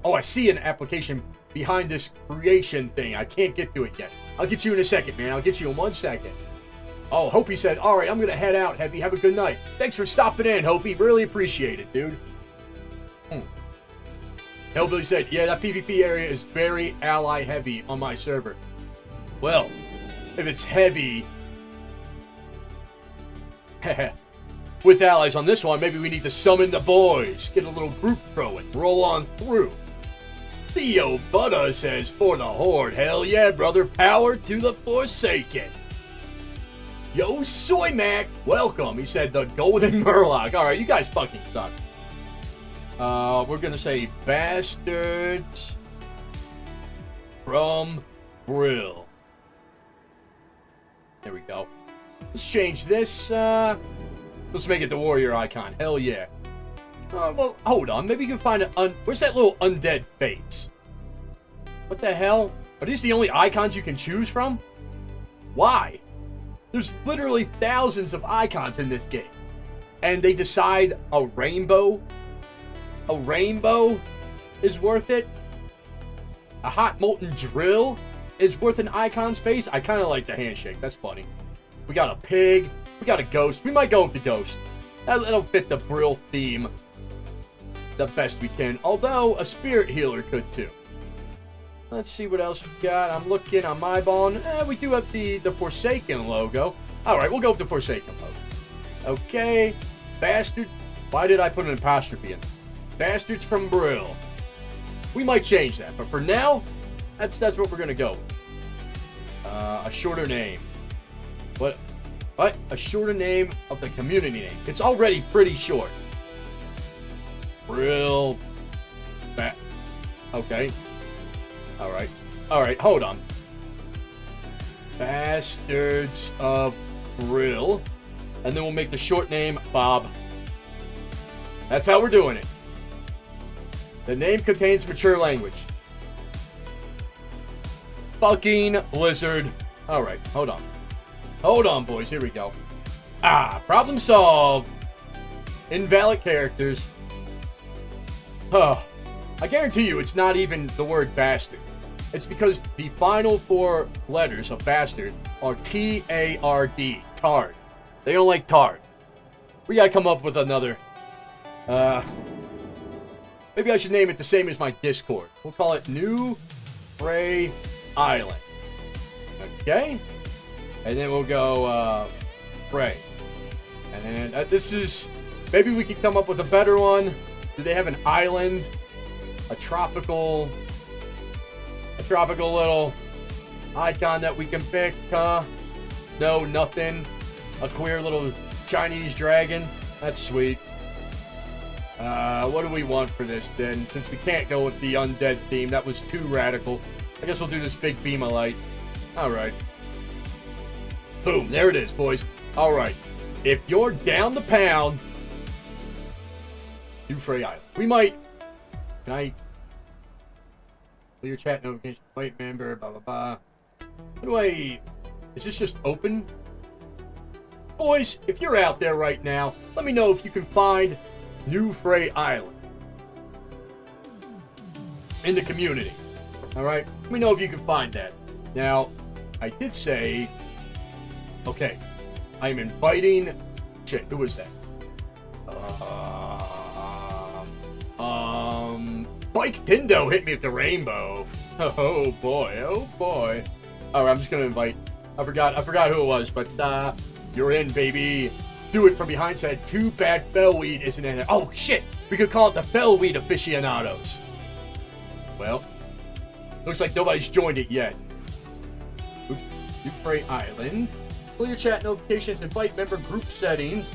Oh, I see an application behind this creation thing. I can't get to it yet. I'll get you in a second, man. I'll get you in 1 second. Oh, Hopi said, alright, I'm gonna head out, Heavie. Have a good night. Thanks for stopping in, Hopi. Really appreciate it, dude. Hellbilly said, yeah, that PvP area is very ally heavy on my server. Well, if it's heavy with allies on this one, maybe we need to summon the boys. Get a little group going. Roll on through. Theo Butter says, for the Horde. Hell yeah, brother. Power to the Forsaken. Yo, Soy Mac. Welcome. He said the Golden Murloc. Alright, you guys fucking suck. We're gonna say Bastards from Brill. There we go. Let's change this. Let's make it the warrior icon. Hell yeah. Well, hold on. Maybe you can find where's that little undead face? What the hell? Are these the only icons you can choose from? Why? There's literally thousands of icons in this game. And they decide a rainbow is worth it? A hot molten drill is worth an icon space? I kind of like the handshake. That's funny. We got a pig. We got a ghost. We might go with the ghost. That'll fit the Brill theme the best we can. Although, a spirit healer could too. Let's see what else we got. I'm looking on my bone. We do have the Forsaken logo. Alright, we'll go with the Forsaken logo. Okay. Bastards. Why did I put an apostrophe in? Bastards from Brill. We might change that, but for now, that's what we're gonna go with. A shorter name. What? A shorter name of the community name. It's already pretty short. Brill. Okay. Alright, hold on. Bastards of Brill. And then we'll make the short name Bob. That's how we're doing it. The name contains mature language. fucking Blizzard. All right, hold on. Hold on, boys. Here we go. Problem solved. Invalid characters. I guarantee you it's not even the word bastard. It's because the final 4 letters of bastard are T-A-R-D. Tard. They don't like tard. We gotta come up with another. Maybe I should name it the same as my Discord. We'll call it New Frey Island. Okay? And then we'll go, Frey. And then, this is... Maybe we could come up with a better one. Do they have an island? A tropical little icon that we can pick, huh? No, nothing. A queer little Chinese dragon. That's sweet. What do we want for this then? Since we can't go with the undead theme, that was too radical. I guess we'll do this big beam of light. Alright. Boom, there it is, boys. Alright. If you're down the pound, New Frey Island. We might... Can I... Clear chat notification, white member, blah, blah, blah. How do I... Is this just open? Boys, if you're out there right now, let me know if you can find New Frey Island in the community. Alright? Let me know if you can find that. Now, I did say... Okay. I am inviting... Shit, who was that? Mike Tindo hit me with the rainbow. Oh boy, oh boy. Alright, I'm just gonna invite. I forgot who it was, but you're in, baby. Do it from behind. Said too bad Fellweed isn't in there. Oh shit! We could call it the Fellweed aficionados. Well, looks like nobody's joined it yet. New Frey Island. Clear chat notifications, invite member group settings.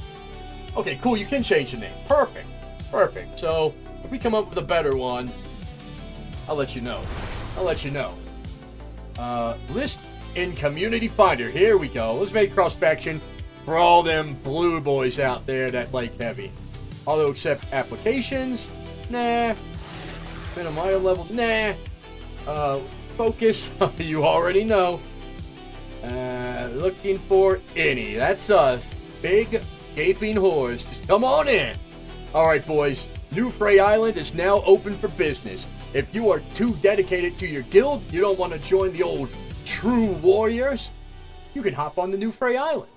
Okay, cool, you can change the name. Perfect. Perfect. So, if we come up with a better one, I'll let you know. List in Community Finder. Here we go. Let's make cross-faction for all them blue boys out there that like Heavie. Although accept applications? Nah. Minimum level? Nah. Focus? You already know. Looking for any. That's us. Big, gaping whores. Just come on in. Alright, boys. New Frey Island is now open for business. If you are too dedicated to your guild, you don't want to join the old true warriors, you can hop on the New Frey Island.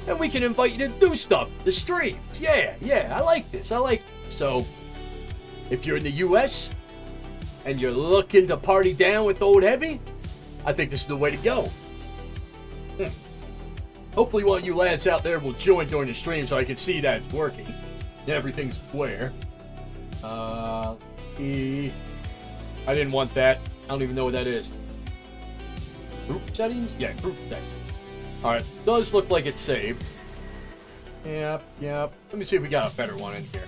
And we can invite you to do stuff. The streams. Yeah. I like this. So, if you're in the US and you're looking to party down with old Heavie, I think this is the way to go. Hopefully one of you lads out there will join during the stream so I can see that it's working. And everything's square. I didn't want that. I don't even know what that is. Group settings? Yeah, group settings. Alright, does look like it's saved. Yep. Let me see if we got a better one in here.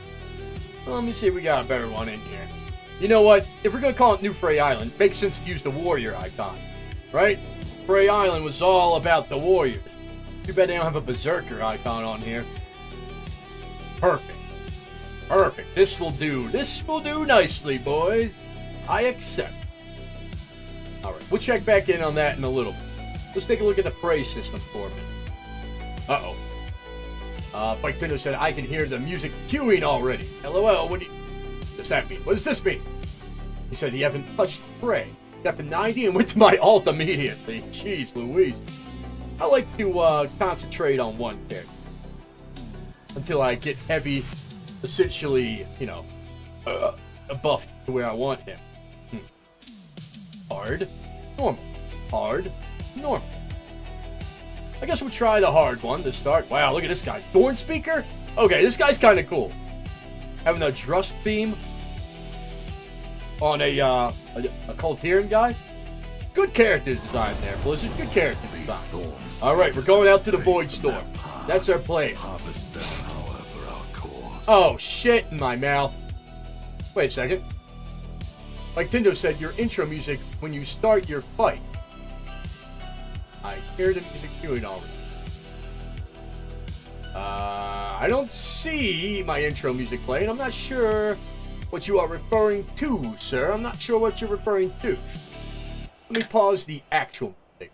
You know what? If we're gonna call it New Frey Island, it makes sense to use the warrior icon. Right? Frey Island was all about the warriors. Too bad they don't have a berserker icon on here. Perfect. This will do nicely, boys. I accept. Alright, we'll check back in on that in a little bit. Let's take a look at the praise system for a minute. Mike Tindo said, I can hear the music queuing already. LOL, what does that mean? What does this mean? He said he haven't touched Frey. Got to 90 and went to my alt immediately. Jeez Louise. I like to concentrate on one character. Until I get Heavie, essentially, buffed to where I want him. Hard, normal. Hard, normal. I guess we'll try the hard one to start. Wow, look at this guy. Thorn Speaker? Okay, this guy's kind of cool. Having a Drust theme on a Cultirian guy. Good character design there, Blizzard. Good character design. Alright, we're going out to the Void Storm. That's our plan. Oh, shit in my mouth. Wait a second. Like Tindo said, your intro music when you start your fight. I hear the music queuing already. I don't see my intro music playing. I'm not sure what you are referring to, sir. I'm not sure what you're referring to. Let me pause the actual music.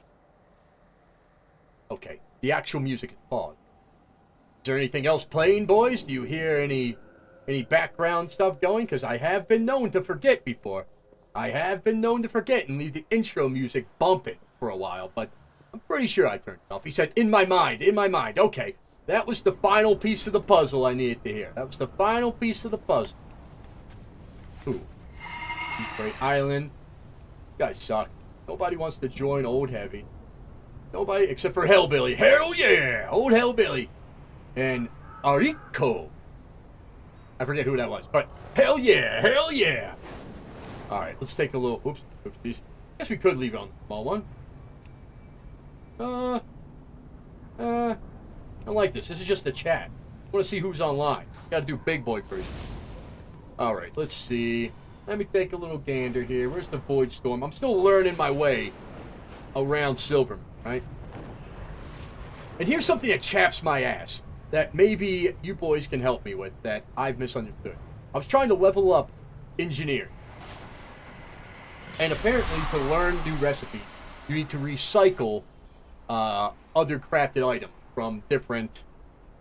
Okay, the actual music is paused. Is there anything else playing, boys? Do you hear any background stuff going? Because I have been known to forget before. I have been known to forget and leave the intro music bumping for a while, but I'm pretty sure I turned it off. He said, in my mind, in my mind. Okay, that was the final piece of the puzzle I needed to hear. That was the final piece of the puzzle. Ooh. Great Island. You guys suck. Nobody wants to join Old Heavie. Nobody except for Hellbilly. Hell yeah! Old Hellbilly. And Ariko. I forget who that was, but hell yeah! Hell yeah! Alright, let's take a little... Oops. Oopsies. Guess we could leave it on the small one. I don't like this. This is just the chat. I want to see who's online. Gotta do big boy first. Alright, let's see. Let me take a little gander here. Where's the Void Storm? I'm still learning my way around Silverman, right? And here's something that chaps my ass that maybe you boys can help me with that I've misunderstood. I was trying to level up engineering. And apparently to learn new recipes, you need to recycle other crafted items from different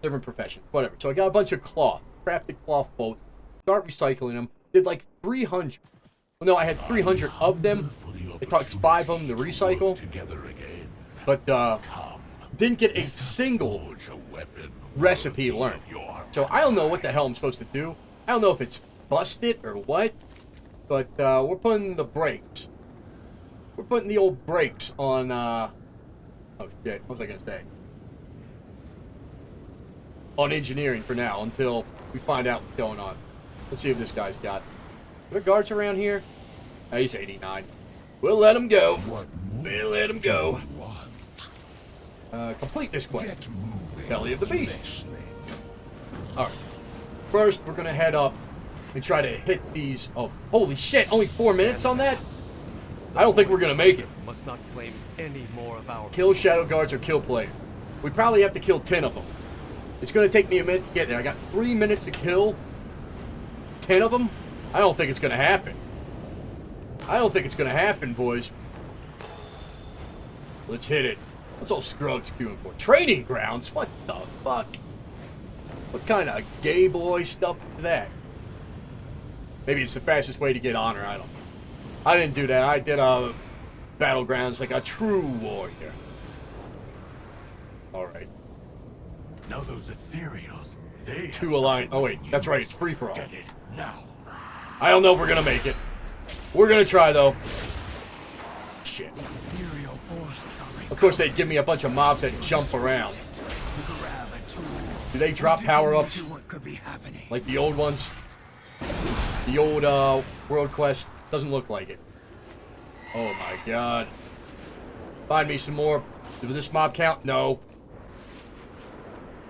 professions, whatever. So I got a bunch of cloth, crafted cloth bolts, start recycling them, did like 300. Well, no, I had 300 of them. It takes 5 of them to recycle. But didn't get a single recipe learned. So I don't know what the hell I'm supposed to do. I don't know if it's busted or what. But we're putting the brakes. We're putting the old brakes on, oh shit, what was I gonna say? On engineering for now, until we find out what's going on. Let's see if this guy's got... Are there guards around here? Oh, he's 89. We'll let him go. We'll let him go. Complete this quest. Belly of the Beast. Alright. First, we're gonna head up and try to hit these... Oh, holy shit! Only 4 minutes on that? I don't think we're gonna make it. Must not claim any more of our... Kill shadow guards or kill players. We probably have to kill 10 of them. It's gonna take me a minute to get there. I got 3 minutes to kill 10 of them? I don't think it's gonna happen. I don't think it's gonna happen, boys. Let's hit it. What's all Scruggs queuing for? Training grounds? What the fuck? What kind of gay boy stuff is that? Maybe it's the fastest way to get honor, I don't know. I didn't do that. I did battlegrounds like a true warrior. Alright. Now those ethereals, they 2 aligned. Oh wait, that's right, it's free for all. get it now. I don't know if we're gonna make it. We're gonna try though. Shit. Ethereal forces are Of course they'd give me a bunch of mobs that jump around. grab a tool. Do they drop power-ups What could be happening? like the old ones? The old World Quest doesn't look like it. Oh my god. Find me some more. Does this mob count? No.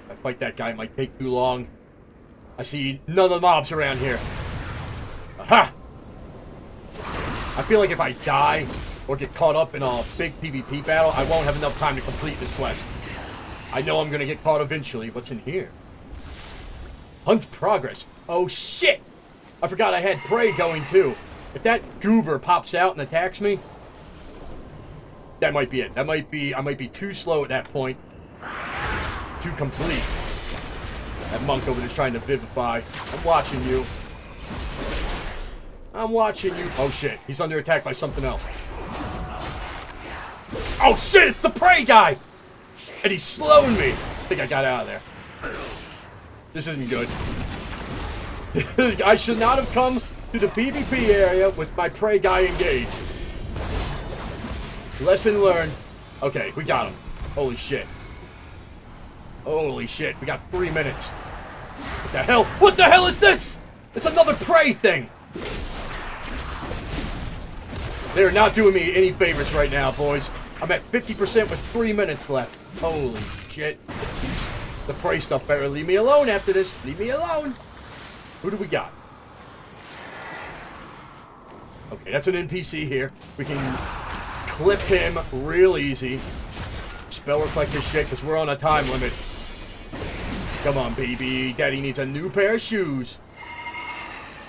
If I fight that guy, it might take too long. I see none of the mobs around here. Aha! I feel like if I die or get caught up in a big PvP battle, I won't have enough time to complete this quest. I know I'm gonna get caught eventually. What's in here? Hunt progress. Oh shit! I forgot I had prey going too. If that goober pops out and attacks me, that might be it. I might be too slow at that point to complete. That monk over there's trying to vivify. I'm watching you. I'm watching you. Oh shit, he's under attack by something else. Oh shit, it's the prey guy! And he's slowing me. I think I got out of there. This isn't good. I should not have come to the PvP area with my prey guy engaged. Lesson learned. Okay, we got him. Holy shit. Holy shit, we got 3 minutes. What the hell? What the hell is this? It's another prey thing. They're not doing me any favors right now, boys. I'm at 50% with 3 minutes left. Holy shit. The prey stuff better leave me alone after this. Leave me alone. Who do we got? Okay, that's an NPC here. We can clip him real easy. Spell reflect his shit because we're on a time limit. Come on, baby. Daddy needs a new pair of shoes.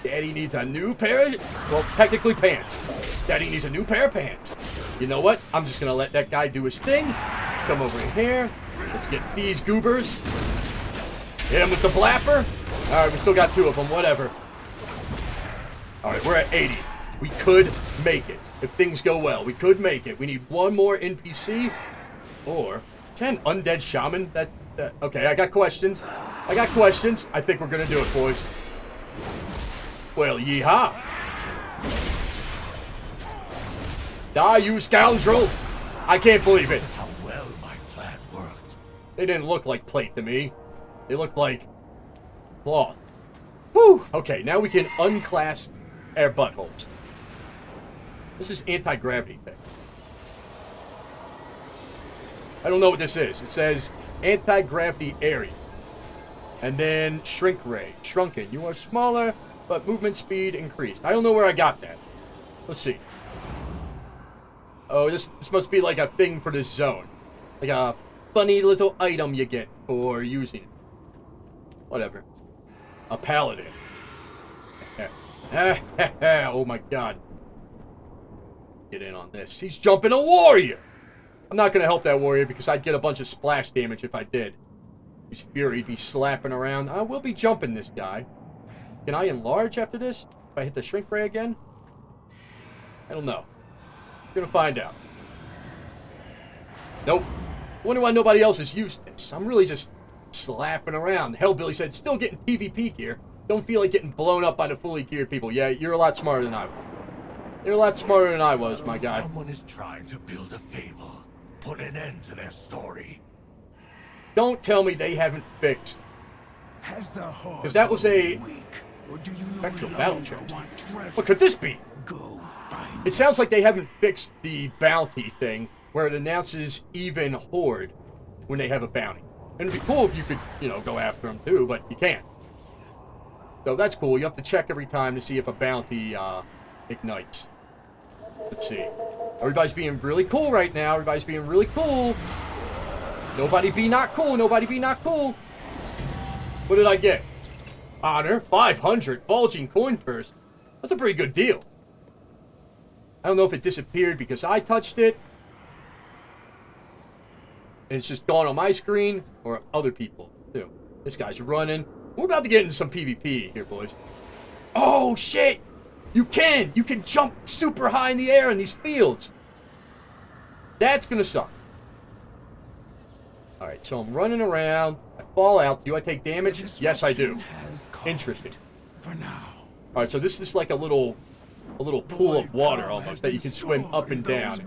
Daddy needs a new pair of... Well, technically pants. Daddy needs a new pair of pants. You know what? I'm just gonna let that guy do his thing. Come over here. Let's get these goobers. Hit him with the blapper. Alright, we still got 2 of them. Whatever. Alright, we're at 80. We could make it. If things go well, we could make it. We need 1 more NPC. Or... Is that an undead shaman? Okay, I got questions. I think we're gonna do it, boys. Well, yeehaw. Die, you scoundrel! I can't believe it. How well my plan worked. They didn't look like plate to me. They looked like cloth. Whew! Okay, now we can unclasp our buttholes. This is anti-gravity thing. I don't know what this is. It says anti-gravity area. And then shrink ray. Shrunken. You are smaller, but movement speed increased. I don't know where I got that. Let's see. Oh, this must be like a thing for this zone. Like a funny little item you get for using it. Whatever. A paladin. Oh my god. Get in on this. He's jumping a warrior! I'm not going to help that warrior because I'd get a bunch of splash damage if I did. His fury'd be slapping around. I will be jumping this guy. Can I enlarge after this? If I hit the shrink ray again? I don't know. Gonna find out. Nope. Wonder why nobody else has used this. I'm really just slapping around. Hellbilly said, still getting PvP gear. Don't feel like getting blown up by the fully geared people. Yeah, you're a lot smarter than I was. You're a lot smarter than I was, my guy. Someone is trying to build a fable. Put an end to their story. Don't tell me they haven't fixed. Because that was a spectral battle chest. What could this be? It sounds like they haven't fixed the bounty thing where it announces even horde when they have a bounty. And it'd be cool if you could, you know, go after them too, but you can't. So that's cool. You have to check every time to see if a bounty ignites. Let's see. Everybody's being really cool right now. Everybody's being really cool. Nobody be not cool. Nobody be not cool. What did I get? Honor. 500. Bulging coin purse. That's a pretty good deal. I don't know if it disappeared because I touched it. And it's just gone on my screen. Or other people, too. This guy's running. We're about to get into some PvP here, boys. Oh, shit! You can jump super high in the air in these fields. That's gonna suck. Alright, so I'm running around. I fall out. Do I take damage? Yes, I do. Interesting. For now. Alright, so this is like a little pool of water almost that you can swim up and down.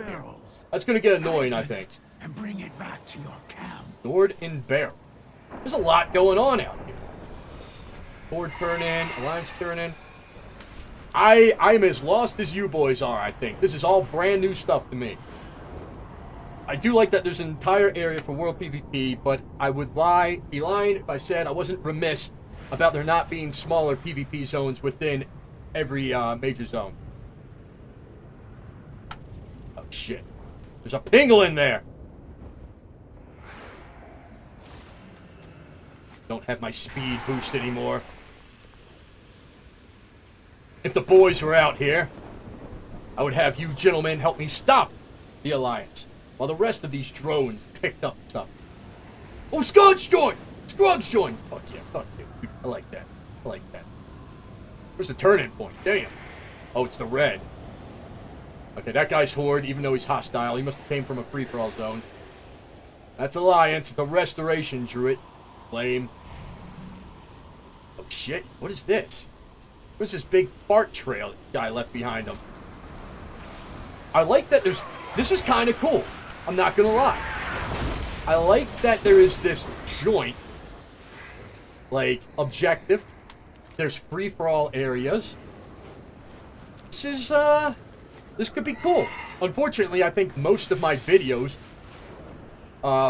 That's gonna get annoying, I think. And bring it back to your camp. Sword in barrel. There's a lot going on out here. Horde turn in, alliance turn in. I'm as lost as you boys are, I think. This is all brand new stuff to me. I do like that there's an entire area for world PvP, but I would be lying if I said I wasn't remiss about there not being smaller PvP zones within every major zone. Oh shit. There's a pingle in there! Don't have my speed boost anymore. If the boys were out here, I would have you gentlemen help me stop the Alliance, while the rest of these drones picked up stuff. Oh, Scruggs joined! Scruggs joined! Fuck yeah, fuck yeah. Dude, I like that. I like that. Where's the turn-in point? Damn. Oh, it's the red. Okay, that guy's Horde, even though he's hostile. He must have came from a free-for-all zone. That's Alliance. It's a restoration druid. Lame. Oh, shit. What is this? What's this big fart trail that guy left behind him? I like that there's... This is kind of cool. I'm not gonna lie. I like that there is this joint, like, objective. There's free-for-all areas. This is, this could be cool. Unfortunately, I think most of my videos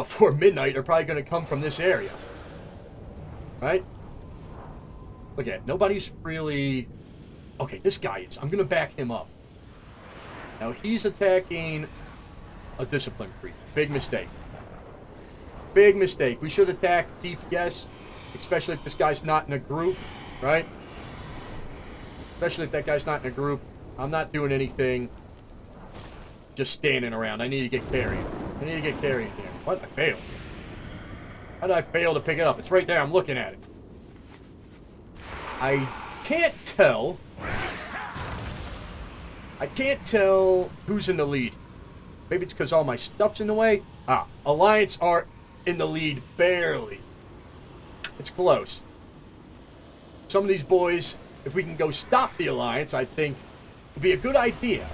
for Midnight are probably going to come from this area. Right? Look at it. Nobody's really... Okay, this guy is. I'm going to back him up. Now, he's attacking a discipline creep. Big mistake. Big mistake. We should attack DPS, especially if this guy's not in a group, right? Especially if that guy's not in a group. I'm not doing anything just standing around. I need to get carried. I need to get carried here. What? I failed. How did I fail to pick it up? It's right there. I'm looking at it. I can't tell. I can't tell who's in the lead. Maybe it's because all my stuff's in the way. Alliance are in the lead barely. It's close. Some of these boys, if we can go stop the Alliance, I think would be a good idea.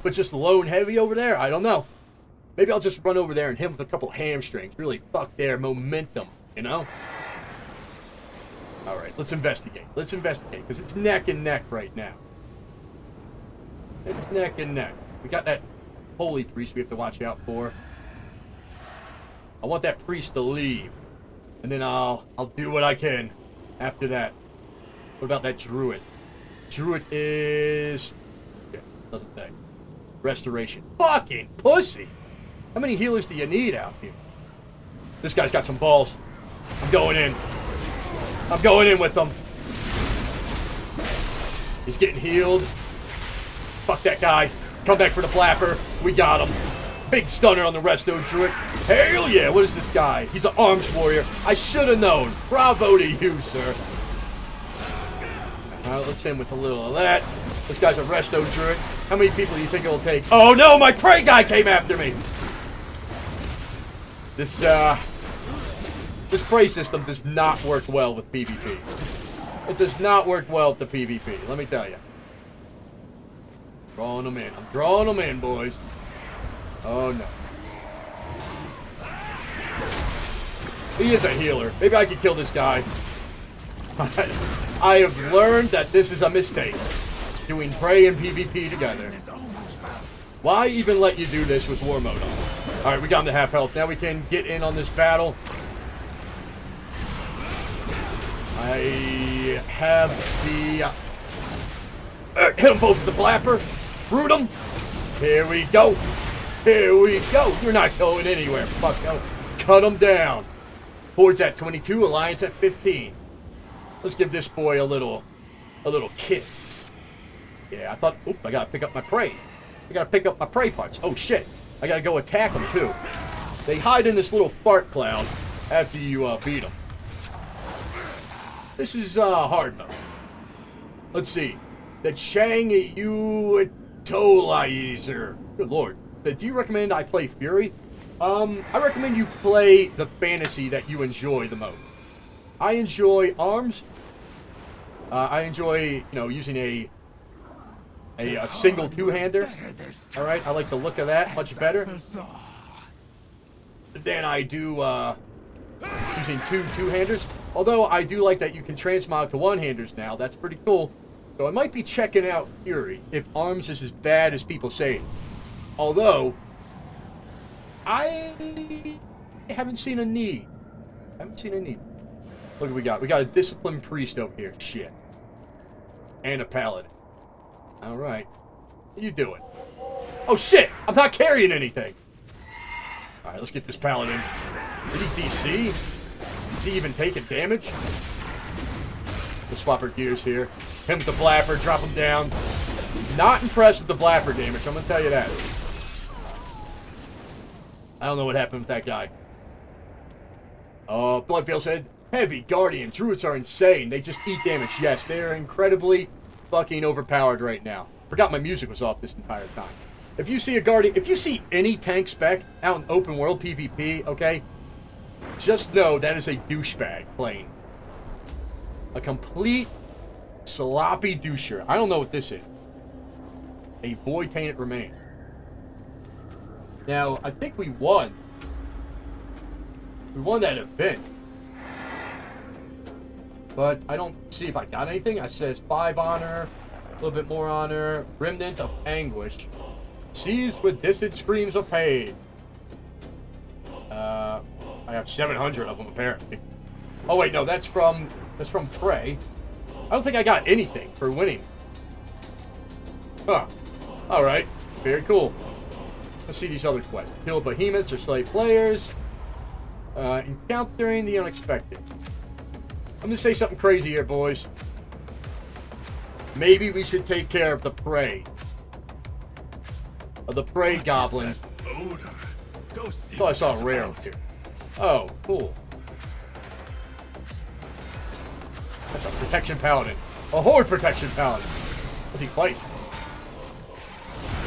But just lone Heavie over there, I don't know. Maybe I'll just run over there and hit him with a couple hamstrings. Really fuck their momentum, you know? Alright, let's investigate. Let's investigate, because it's neck and neck right now. It's neck and neck. We got that holy priest we have to watch out for. I want that priest to leave. And then I'll do what I can after that. What about that druid? Druid is... yeah, doesn't say. Restoration. Fucking pussy! How many healers do you need out here? This guy's got some balls. I'm going in. I'm going in with him. He's getting healed. Fuck that guy. Come back for the flapper. We got him. Big stunner on the resto druid. Hell yeah, what is this guy? He's an arms warrior. I should have known. Bravo to you, sir. Alright, let's hit him with a little of that. This guy's a resto druid. How many people do you think it'll take? Oh no, my prey guy came after me! This prey system does not work well with PvP. It does not work well with the PvP, let me tell you. Drawing them in. I'm drawing them in, boys. Oh no. He is a healer. Maybe I could kill this guy. I have learned that this is a mistake. Doing prey and PvP together. Why even let you do this with war mode on? Alright, we got him to half health. Now we can get in on this battle. I have the... hit them both with the flapper. Root them. Here we go. Here we go. You're not going anywhere. Fuck no. Cut them down. Horde's at 22. Alliance at 15. Let's give this boy a little kiss. Yeah, I thought... oop, I gotta pick up my prey. I gotta pick up my prey parts. Oh, shit. I gotta go attack them, too. They hide in this little fart cloud after you beat them. This is hard mode. Let's see. The Chang Utolizer. Good lord. Do you recommend I play Fury? I recommend you play the fantasy that you enjoy the most. I enjoy arms. I enjoy, you know, using a single two-hander. Alright, I like the look of that much better than I do using two-handers. Although I do like that you can transmog to one-handers now. That's pretty cool. So I might be checking out Fury if arms is as bad as people say. Although I haven't seen a need. Look what we got. We got a disciplined priest over here. Shit. And a paladin. Alright. What are you doing? Oh shit! I'm not carrying anything! Alright, let's get this paladin. Did he DC? Is he even taking damage? Let's swap our gears here. Him with the flapper, drop him down. Not impressed with the flapper damage, I'm gonna tell you that. I don't know what happened with that guy. Bloodfield said, Heavy, Guardian, Druids are insane. They just eat damage. Yes, they are incredibly fucking overpowered right now. Forgot my music was off this entire time. If you see a Guardian, if you see any tank spec out in open world PvP, okay, just know that is a douchebag playing. A complete sloppy doucher. I don't know what this is. A void tainted remain. Now, I think we won. We won that event. But I don't see if I got anything. I says 5 honor, a little bit more honor, remnant of anguish, seized with distant screams of pain. I have 700 of them apparently. Oh wait, no, that's from Prey. I don't think I got anything for winning. Huh. All right. Very cool. Let's see these other quests. Kill behemoths or slay players. Encountering the unexpected. I'm gonna say something crazy here, boys. Maybe we should take care of the prey. of the prey goblin. Odor. Go see. Thought I saw a rare too. Oh, cool. That's a protection paladin. A horde protection paladin. What's he fighting?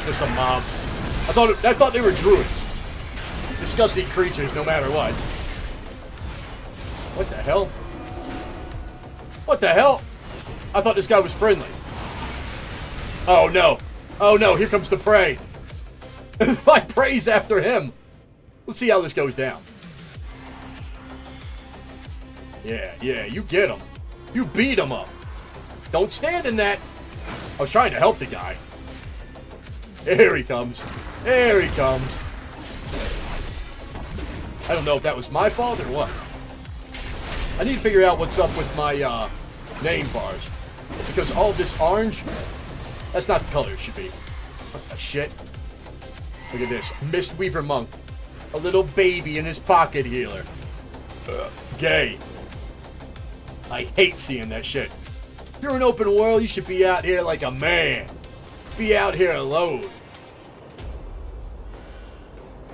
Just some mob. I thought they were druids. Disgusting creatures, no matter what. What the hell? What the hell? I thought this guy was friendly. Oh no. Oh no, here comes the prey. My prey's after him. Let's see how this goes down. Yeah, you get him. You beat him up. Don't stand in that. I was trying to help the guy. Here he comes. Here he comes. I don't know if that was my fault or what. I need to figure out what's up with my name bars. Because all this orange, that's not the color it should be. What the shit? Look at this. Mistweaver Monk. A little baby in his pocket healer. Gay. I hate seeing that shit. If you're in open world, you should be out here like a man. Be out here alone.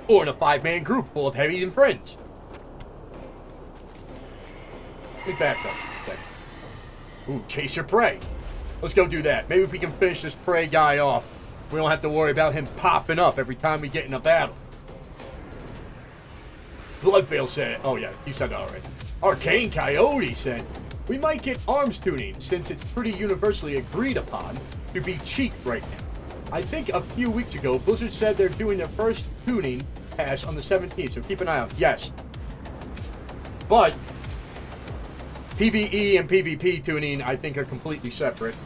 Or in a 5-man group full of Heavie and friends. Let me back up. Okay. Ooh, chase your prey. Let's go do that. Maybe if we can finish this prey guy off, we don't have to worry about him popping up every time we get in a battle. Bloodveil said, oh yeah, you said that already. Arcane Coyote said, we might get arms tuning since it's pretty universally agreed upon to be cheap right now. I think a few weeks ago, Blizzard said they're doing their first tuning pass on the 17th, so keep an eye out. Yes. But PvE and PvP tuning, I think, are completely separate.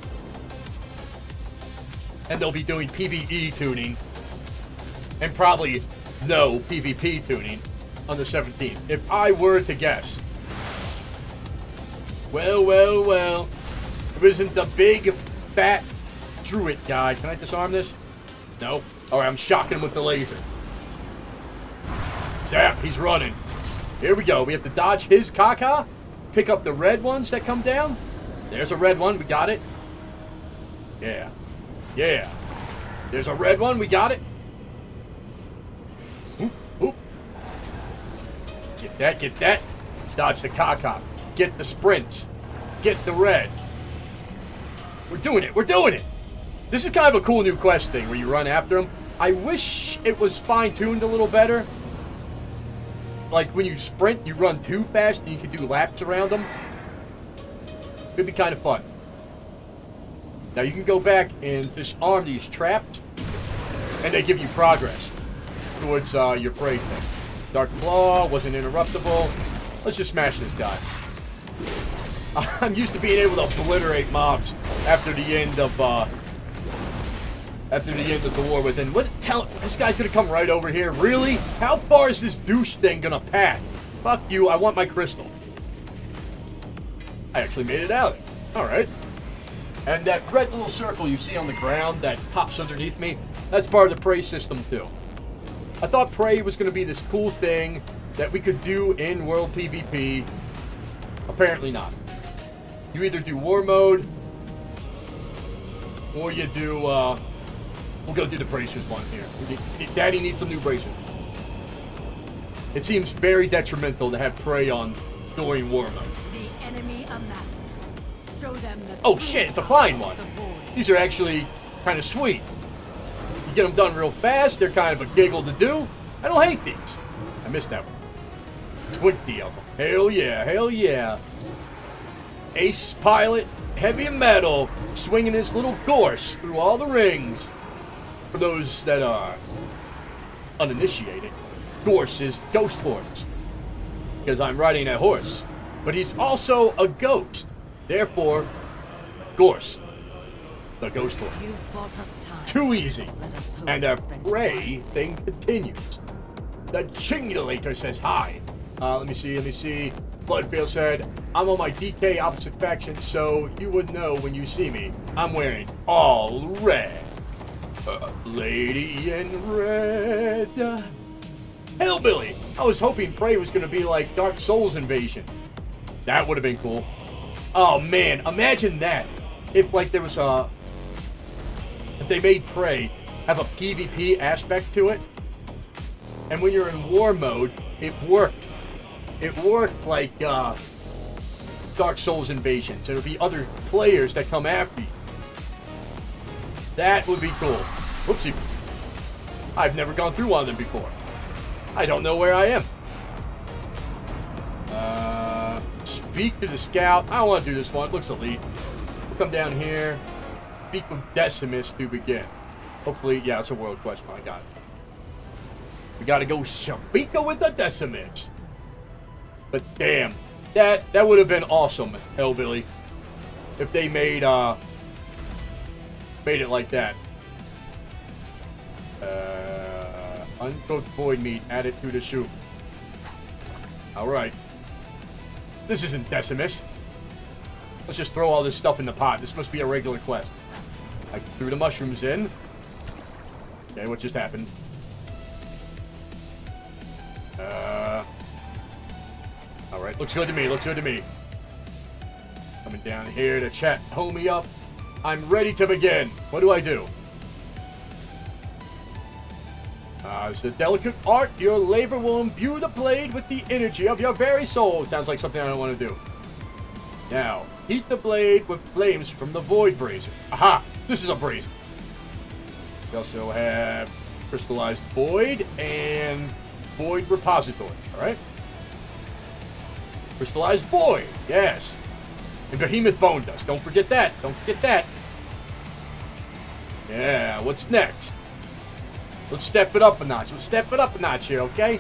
And they'll be doing PvE tuning and probably no PvP tuning on the 17th. If I were to guess. Well. It isn't the big, fat druid guy. Can I disarm this? No. Alright, I'm shocking him with the laser. Zap, he's running. Here we go. We have to dodge his caca. Pick up the red ones that come down. There's a red one. We got it. Yeah. There's a red one. We got it. Oop. Get that. Dodge the caca. Get the sprints. Get the red. We're doing it. This is kind of a cool new quest thing where you run after them. I wish it was fine-tuned a little better. Like when you sprint, you run too fast and you can do laps around them. Could be kind of fun. Now you can go back and disarm these traps, and they give you progress towards your prey thing. Dark Claw wasn't interruptible. Let's just smash this guy. I'm used to being able to obliterate mobs after the end of the war within. This guy's gonna come right over here. Really? How far is this douche thing gonna pack? Fuck you, I want my crystal. I actually made it out. Alright. And that red little circle you see on the ground that pops underneath me, that's part of the prey system too. I thought prey was gonna be this cool thing that we could do in World PvP. Apparently not. You either do war mode, or you do, we'll go do the bracers one here. Daddy needs some new bracers. It seems very detrimental to have prey on during war mode. The enemy amasses. Show them the Oh shit, it's a flying one. These are actually kind of sweet. You get them done real fast, they're kind of a giggle to do. I don't hate these. I missed that one. 20 of them. Hell yeah. Ace pilot, heavy metal, swinging his little gorse through all the rings. For those that are uninitiated, Gorse is ghost horse. Because I'm riding a horse. But he's also a ghost. Therefore, Gorse, the ghost horse. You bought us time. Too easy. Let us hope And we the spend prey thing continues. The Chingulator says hi. Let me see. Bloodveil said, I'm on my DK opposite faction, so you would know when you see me. I'm wearing all red. Lady in red. Hellbilly. I was hoping prey was going to be like Dark Souls Invasion. That would have been cool. Oh man, imagine that. If like there was if they made prey have a PvP aspect to it. And when you're in war mode, it worked. It worked like Dark Souls invasions. There'll be other players that come after you. That would be cool. Whoopsie. I've never gone through one of them before. I don't know where I am. Speak to the scout. I don't want to do this one. It looks elite. We'll come down here. Speak with Decimus to begin. Hopefully, yeah, it's a world quest. I got it. We gotta go speak with the Decimus. But damn, that would have been awesome, Hellbilly, if they made it like that. Uncooked void meat added to the soup. All right. This isn't Decimus. Let's just throw all this stuff in the pot. This must be a regular quest. I threw the mushrooms in. Okay, what just happened? All right, looks good to me. Looks good to me. Coming down here to chat homie up. I'm ready to begin. What do I do? It's a delicate art. Your labor will imbue the blade with the energy of your very soul. Sounds like something I don't want to do. Now, heat the blade with flames from the void brazier. Aha! This is a brazier. We also have crystallized void and void repository. All right. Crystallized void. Yes. And behemoth bone dust. Don't forget that. Don't forget that. Yeah. What's next? Let's step it up a notch. Let's step it up a notch here, okay?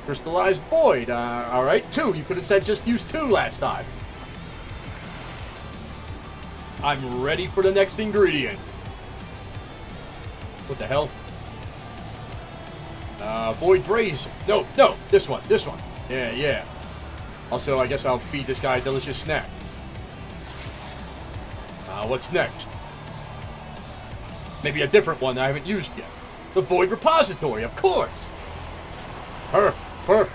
Crystallized void. All right. 2. You could have said just use 2 last time. I'm ready for the next ingredient. What the hell? Void brazier. No, this one. Yeah. Also, I guess I'll feed this guy a delicious snack. What's next? Maybe a different one that I haven't used yet. The void repository, of course. Perfect.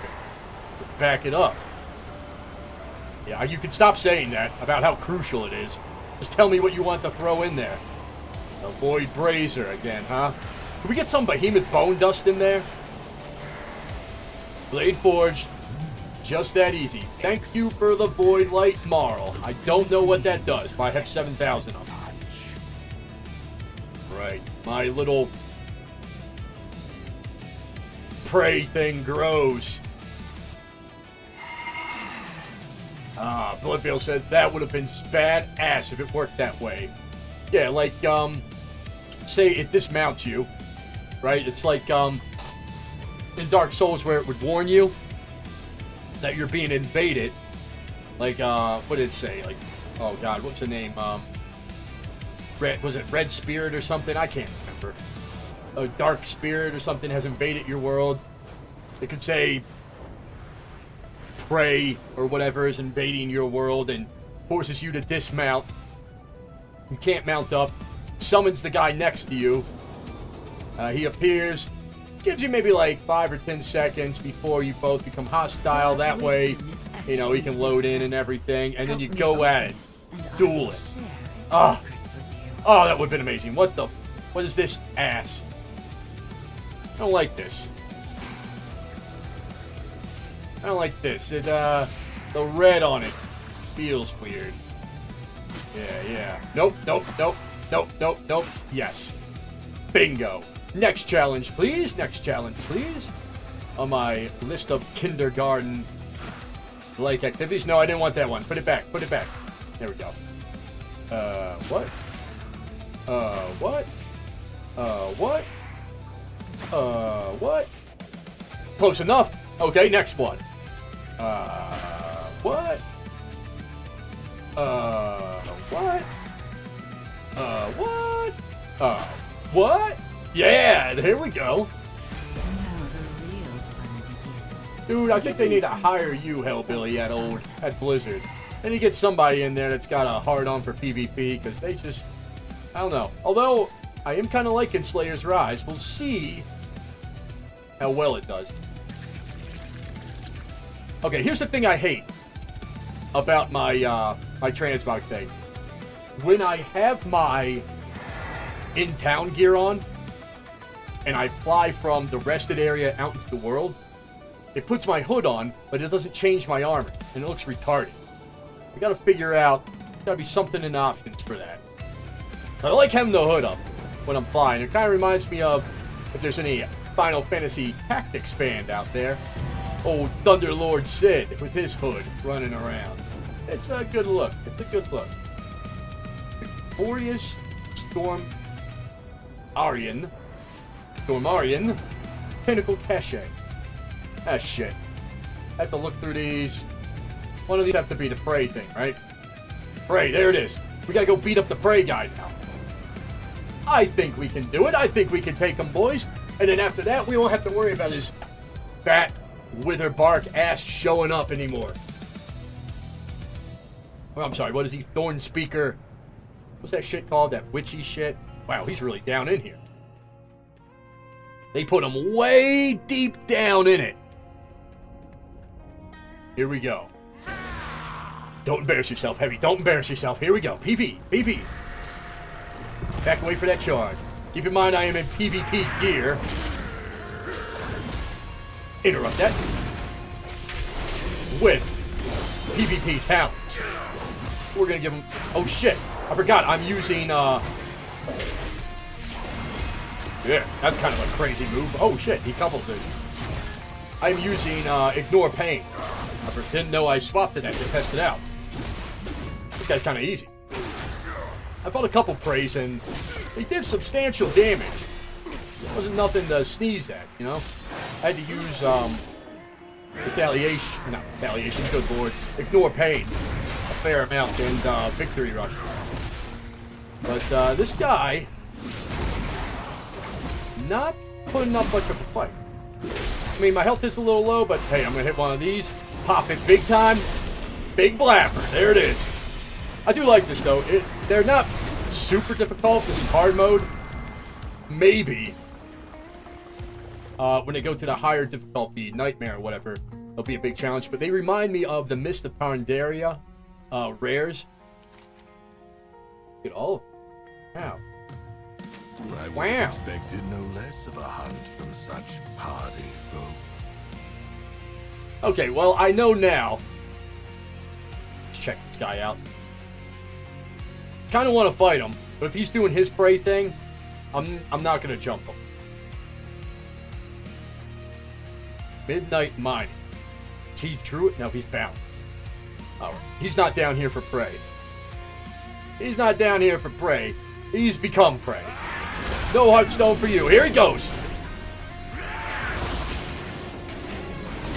Let's back it up. Yeah, you can stop saying that about how crucial it is. Just tell me what you want to throw in there. The void brazier again, huh? Can we get some behemoth bone dust in there? Blade forged. Just that easy. Thank you for the void light marl. I don't know what that does, but I have 7,000 of them. Right. My little prey thing grows. Bloodvale says that would have been badass if it worked that way. Yeah, like, say it dismounts you, right? It's like, in Dark Souls where it would warn you that you're being invaded. Like, what did it say? Like, oh god, what's the name? Was it Red Spirit or something? I can't remember. A dark spirit or something has invaded your world. It could say prey or whatever is invading your world and forces you to dismount. You can't mount up. Summons the guy next to you. He appears. Gives you maybe like 5 or 10 seconds before you both become hostile. That way, you know, he can load in and everything. And then you go at it. Duel it. Oh, that would have been amazing. What is this ass? I don't like this. I don't like this. It, the red on it feels weird. Yeah. Nope. Yes. Bingo. Next challenge, please. On my list of kindergarten-like activities. No, I didn't want that one. Put it back. There we go. What? What? Close enough. Okay, next one. What? What? Yeah, there we go. Dude, I think they need to hire you, Hellbilly, at Blizzard. Then you get somebody in there that's got a hard-on for PvP, because they just... I don't know. Although, I am kind of liking Slayer's Rise. We'll see how well it does. Okay, here's the thing I hate about my my transmog thing. When I have my in-town gear on, and I fly from the rested area out into the world, it puts my hood on, but it doesn't change my armor, and it looks retarded. I gotta figure out, gotta be something in the options for that. I like having the hood up when I'm flying. It kind of reminds me of if there's any Final Fantasy Tactics fan out there. Old Thunderlord Sid with his hood running around. It's a good look. It's a good look. Victorious Stormarian, Pinnacle Cache. Ah, shit. I have to look through these. One of these have to be the Prey thing, right? Prey, there it is. We gotta go beat up the Prey guy now. I think we can do it. I think we can take him, boys. And then after that, we won't have to worry about his fat, witherbark ass showing up anymore. Oh, I'm sorry, what is he? Thorn Speaker. What's that shit called? That witchy shit? Wow, he's really down in here. They put him way deep down in it. Here we go. Don't embarrass yourself, Heavie. Don't embarrass yourself. Here we go. PV. PV. Back away for that charge. Keep in mind I am in PvP gear. Interrupt that. With PvP talents. We're gonna give him... Oh shit. I forgot I'm using yeah, that's kind of a crazy move. Oh shit, he coupled it. I'm using Ignore Pain. I didn't know I swapped it to test it out. This guy's kind of easy. I fought a couple Preys and they did substantial damage. Wasn't nothing to sneeze at, you know? I had to use retaliation, good lord. Ignore Pain a fair amount and Victory Rush. But this guy, not putting up much of a fight. I mean, my health is a little low, but hey, I'm gonna hit one of these, pop it big time, big blaffer. There it is. I do like this though. They're not super difficult. This is hard mode. Maybe when they go to the higher difficulty, Nightmare or whatever, it'll be a big challenge. But they remind me of the Mist of Pandaria rares. Get all of them. Wow. I would Wow. have expected no less of a hunt from such hardy folk. Okay, well, I know now. Let's check this guy out. Kind of want to fight him, but if he's doing his prey thing, I'm not going to jump him. Midnight Mining. Is he Druid? No, he's bound. Alright, he's not down here for prey. He's not down here for prey. He's become prey. No Hearthstone for you. Here he goes.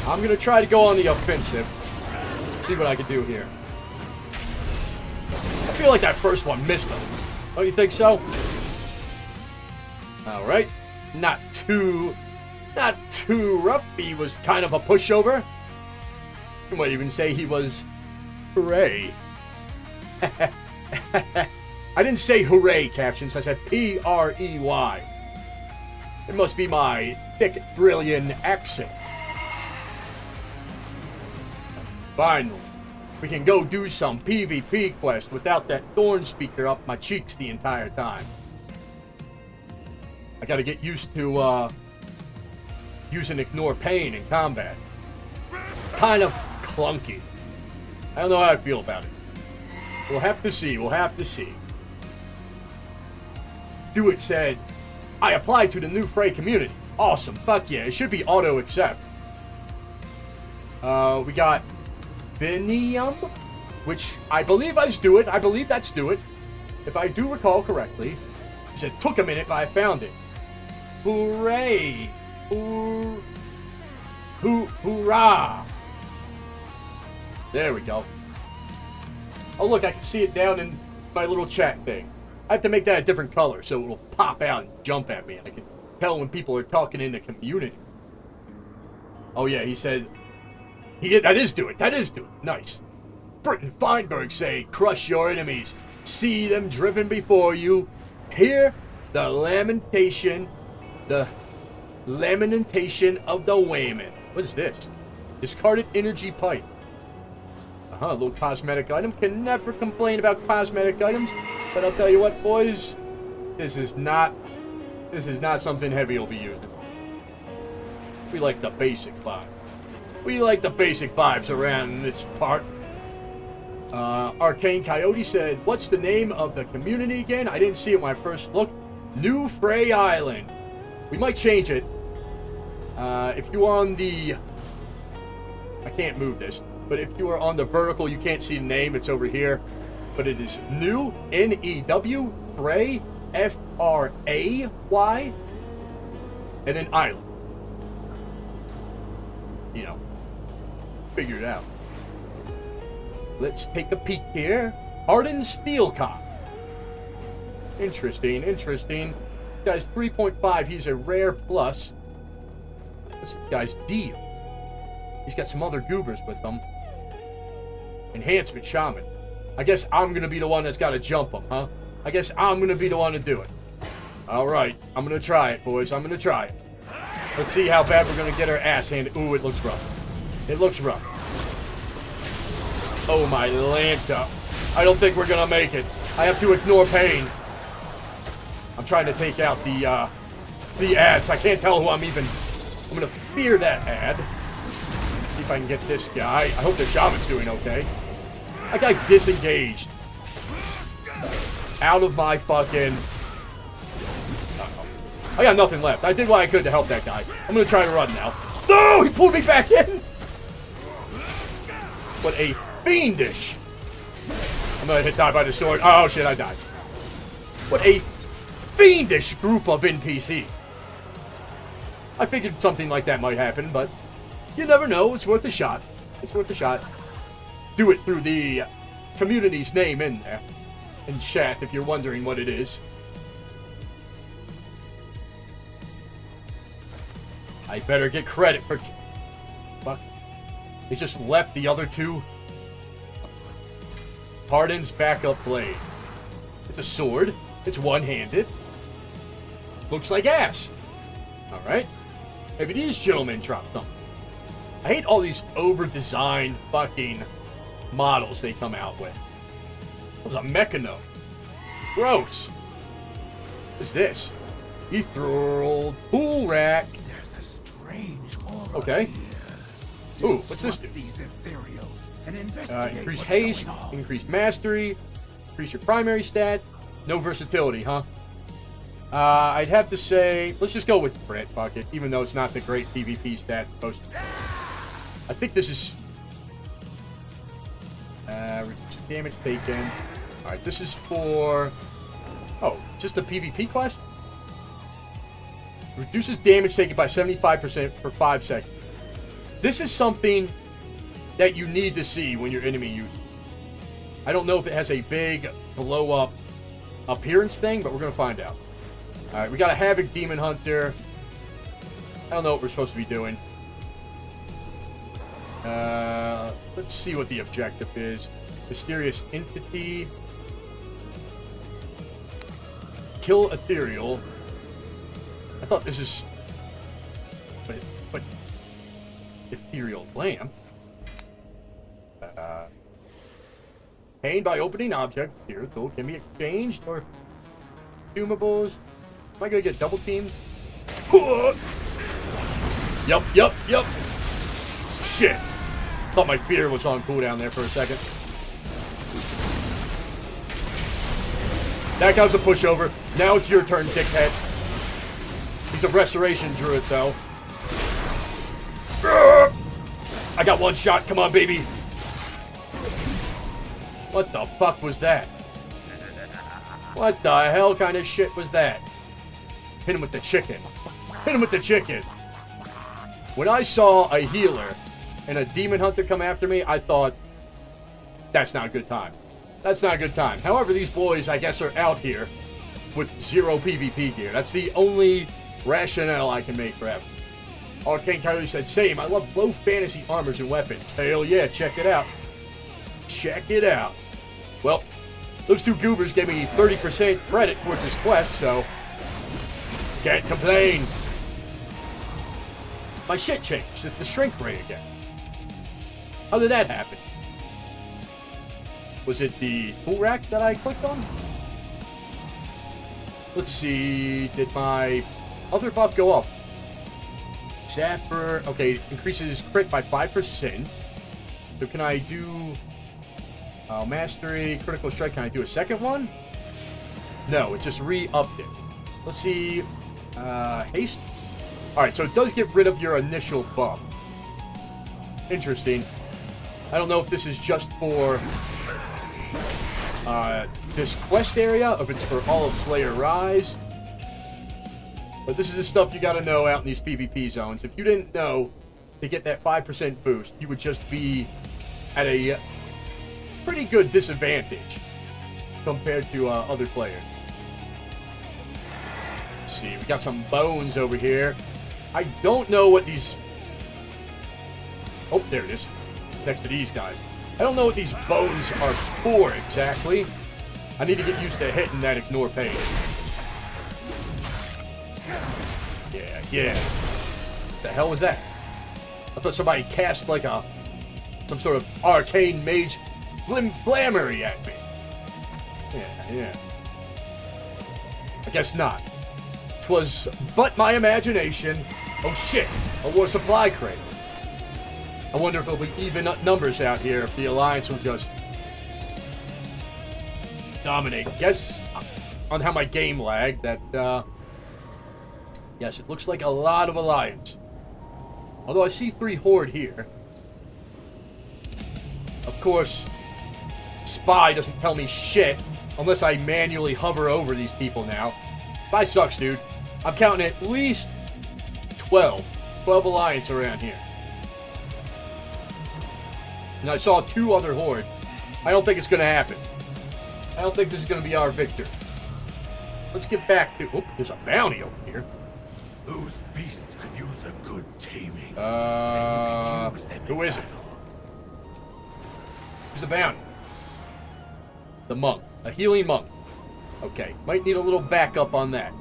I'm going to try to go on the offensive. See what I can do here. I feel like that first one missed him. Don't you think so? Alright. Not too rough. He was kind of a pushover. You might even say he was prey. I didn't say hooray, captions. I said P-R-E-Y. It must be my thick, brilliant accent. Finally, we can go do some PvP quest without that thorn speaker up my cheeks the entire time. I gotta get used to using Ignore Pain in combat. Kind of clunky. I don't know how I feel about it. We'll have to see. We'll have to see. Dewitt said, I applied to the new Frey community. Awesome. Fuck yeah. It should be auto accept. We got Binium, which I believe is Do It. I believe that's Do It. If I do recall correctly. He said, took a minute, but I found it. Hooray. Hoorah. There we go. Oh, look, I can see it down in my little chat thing. I have to make that a different color so it'll pop out and jump at me. I can tell when people are talking in the community. Oh, yeah, he said... that is Do It. That is Do It. Nice. Britton Feinberg say, crush your enemies. See them driven before you. Hear the lamentation of the Wayman. What is this? Discarded energy pipe. A little cosmetic item. Can never complain about cosmetic items. But I'll tell you what, boys. This is not This is not something Heavie will be using. We like the basic vibe. We like the basic vibes around this part. Arcane Coyote said, what's the name of the community again? I didn't see it when I first looked. New Frey Island. We might change it. If you are on the... I can't move this. But if you are on the vertical, you can't see the name. It's over here. But it is New, N-E-W, Frey, F-R-A-Y, and then Island. You know, figure it out. Let's take a peek here. Hardened Steelcock. Interesting, interesting. This guy's 3.5. He's a rare plus. This guy's deal. He's got some other goobers with him. Enhancement Shaman. I guess I'm going to be the one that's got to jump him, huh? I guess I'm going to be the one to do it. Alright, I'm going to try it, boys. I'm going to try it. Let's see how bad we're going to get our ass handed. Ooh, it looks rough. It looks rough. Oh, my Lanta. I don't think we're going to make it. I have to ignore pain. I'm trying to take out the ads. I can't tell who I'm going to fear that ad. See if I can get this guy. I hope the shaman's doing okay. That guy disengaged. Out of my fucking... I got nothing left. I did what I could to help that guy. I'm going to try to run now. No! He pulled me back in! What a fiendish... I'm going to die by the sword. Oh, shit, I died. What a fiendish group of NPC. I figured something like that might happen, but you never know. It's worth a shot. It's worth a shot. Do it through the community's name in there. In chat, if you're wondering what it is. I better get credit for... Fuck. They just left the other two. Harden's backup blade. It's a sword. It's one-handed. Looks like ass. Alright. Maybe these gentlemen dropped them. I hate all these over-designed fucking models they come out with. That was a mechano. Gross. What is this? Ethereal pool rack. There's a strange aura. Okay. Here. Ooh, what's this do? These ethereals and investigate Increase what's haste, going on. increase mastery, increase your primary stat. No versatility, huh? I'd have to say, let's just go with Brit, fuck it, even though it's not the great PvP stat it's supposed to be. I think this is... reduce damage taken. Alright, this is for... Oh, just a PvP quest? Reduces damage taken by 75% for 5 seconds. This is something that you need to see when your enemy uses it. I don't know if it has a big blow-up appearance thing, but we're going to find out. Alright, we got a Havoc Demon Hunter. I don't know what we're supposed to be doing. Let's see what the objective is. Mysterious Entity. Kill Ethereal. I thought this is... But... Ethereal Lamp. Pain by opening object. Here, tool can be exchanged or... Consumables. Am I gonna get double teamed? Yup. Shit. Thought my fear was on cooldown there for a second. That guy's a pushover. Now it's your turn, dickhead. He's a restoration druid, though. I got one shot. Come on, baby. What the fuck was that? What the hell kind of shit was that? Hit him with the chicken. Hit him with the chicken. When I saw a healer and a demon hunter come after me, I thought, that's not a good time. That's not a good time. However, these boys, I guess, are out here with 0 PvP gear. That's the only rationale I can make for that. Arcane Coyote said, same. I love low fantasy armors and weapons. Hell yeah, check it out. Check it out. Well, those two goobers gave me 30% credit towards this quest, so can't complain. My shit changed. It's the shrink ray again. How did that happen? Was it the pool rack that I clicked on? Let's see. Did my other buff go up? Zapper. Okay, increases crit by 5%. So can I do mastery, critical strike? Can I do a second one? No, it just re-upped it. Let's see. Haste. Alright, so it does get rid of your initial buff. Interesting. I don't know if this is just for this quest area, or if it's for all of Slayer Rise. But this is the stuff you gotta know out in these PvP zones. If you didn't know, to get that 5% boost, you would just be at a pretty good disadvantage compared to other players. Let's see, we got some bones over here. I don't know what these... Oh, there it is. Next to these guys. I don't know what these bones are for exactly. I need to get used to hitting that ignore pain. Yeah. What the hell was that? I thought somebody cast like some sort of arcane mage flammery at me. Yeah. I guess not. 'Twas but my imagination. Oh shit, a war supply crate. I wonder if it'll be even numbers out here, if the Alliance will just dominate. Guess on how my game lagged that, yes, it looks like a lot of Alliance. Although I see 3 Horde here. Of course, Spy doesn't tell me shit unless I manually hover over these people now. Spy sucks, dude. I'm counting at least 12 Alliance around here. And I saw 2 other Horde. I don't think it's going to happen. I don't think this is going to be our victor. Let's get back to... Oh, there's a bounty over here. Those beasts could use a good taming. Who is it? Who's the bounty? The monk. A healing monk. Okay, might need a little backup on that.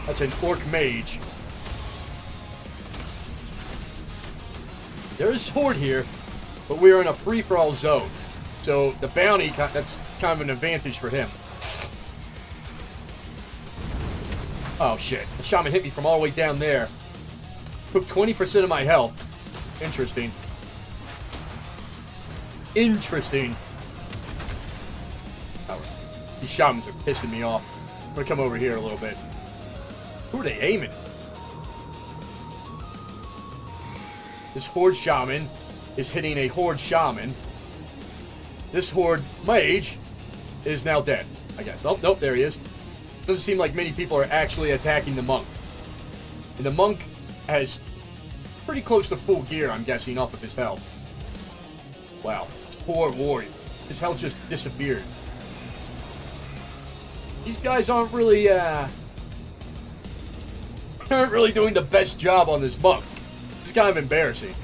That's an orc mage. There is Horde here, but we're in a free-for-all zone. So the bounty, that's kind of an advantage for him. Oh shit, the shaman hit me from all the way down there. Took 20% of my health. Interesting. Alright. These shamans are pissing me off. I'm gonna come over here a little bit. Who are they aiming at? This Horde shaman is hitting a Horde shaman. This Horde mage is now dead, I guess. Oh, nope, there he is. Doesn't seem like many people are actually attacking the monk. And the monk has pretty close to full gear, I'm guessing, off of his health. Wow. Poor warrior. His health just disappeared. These guys aren't really doing the best job on this monk. It's kind of embarrassing.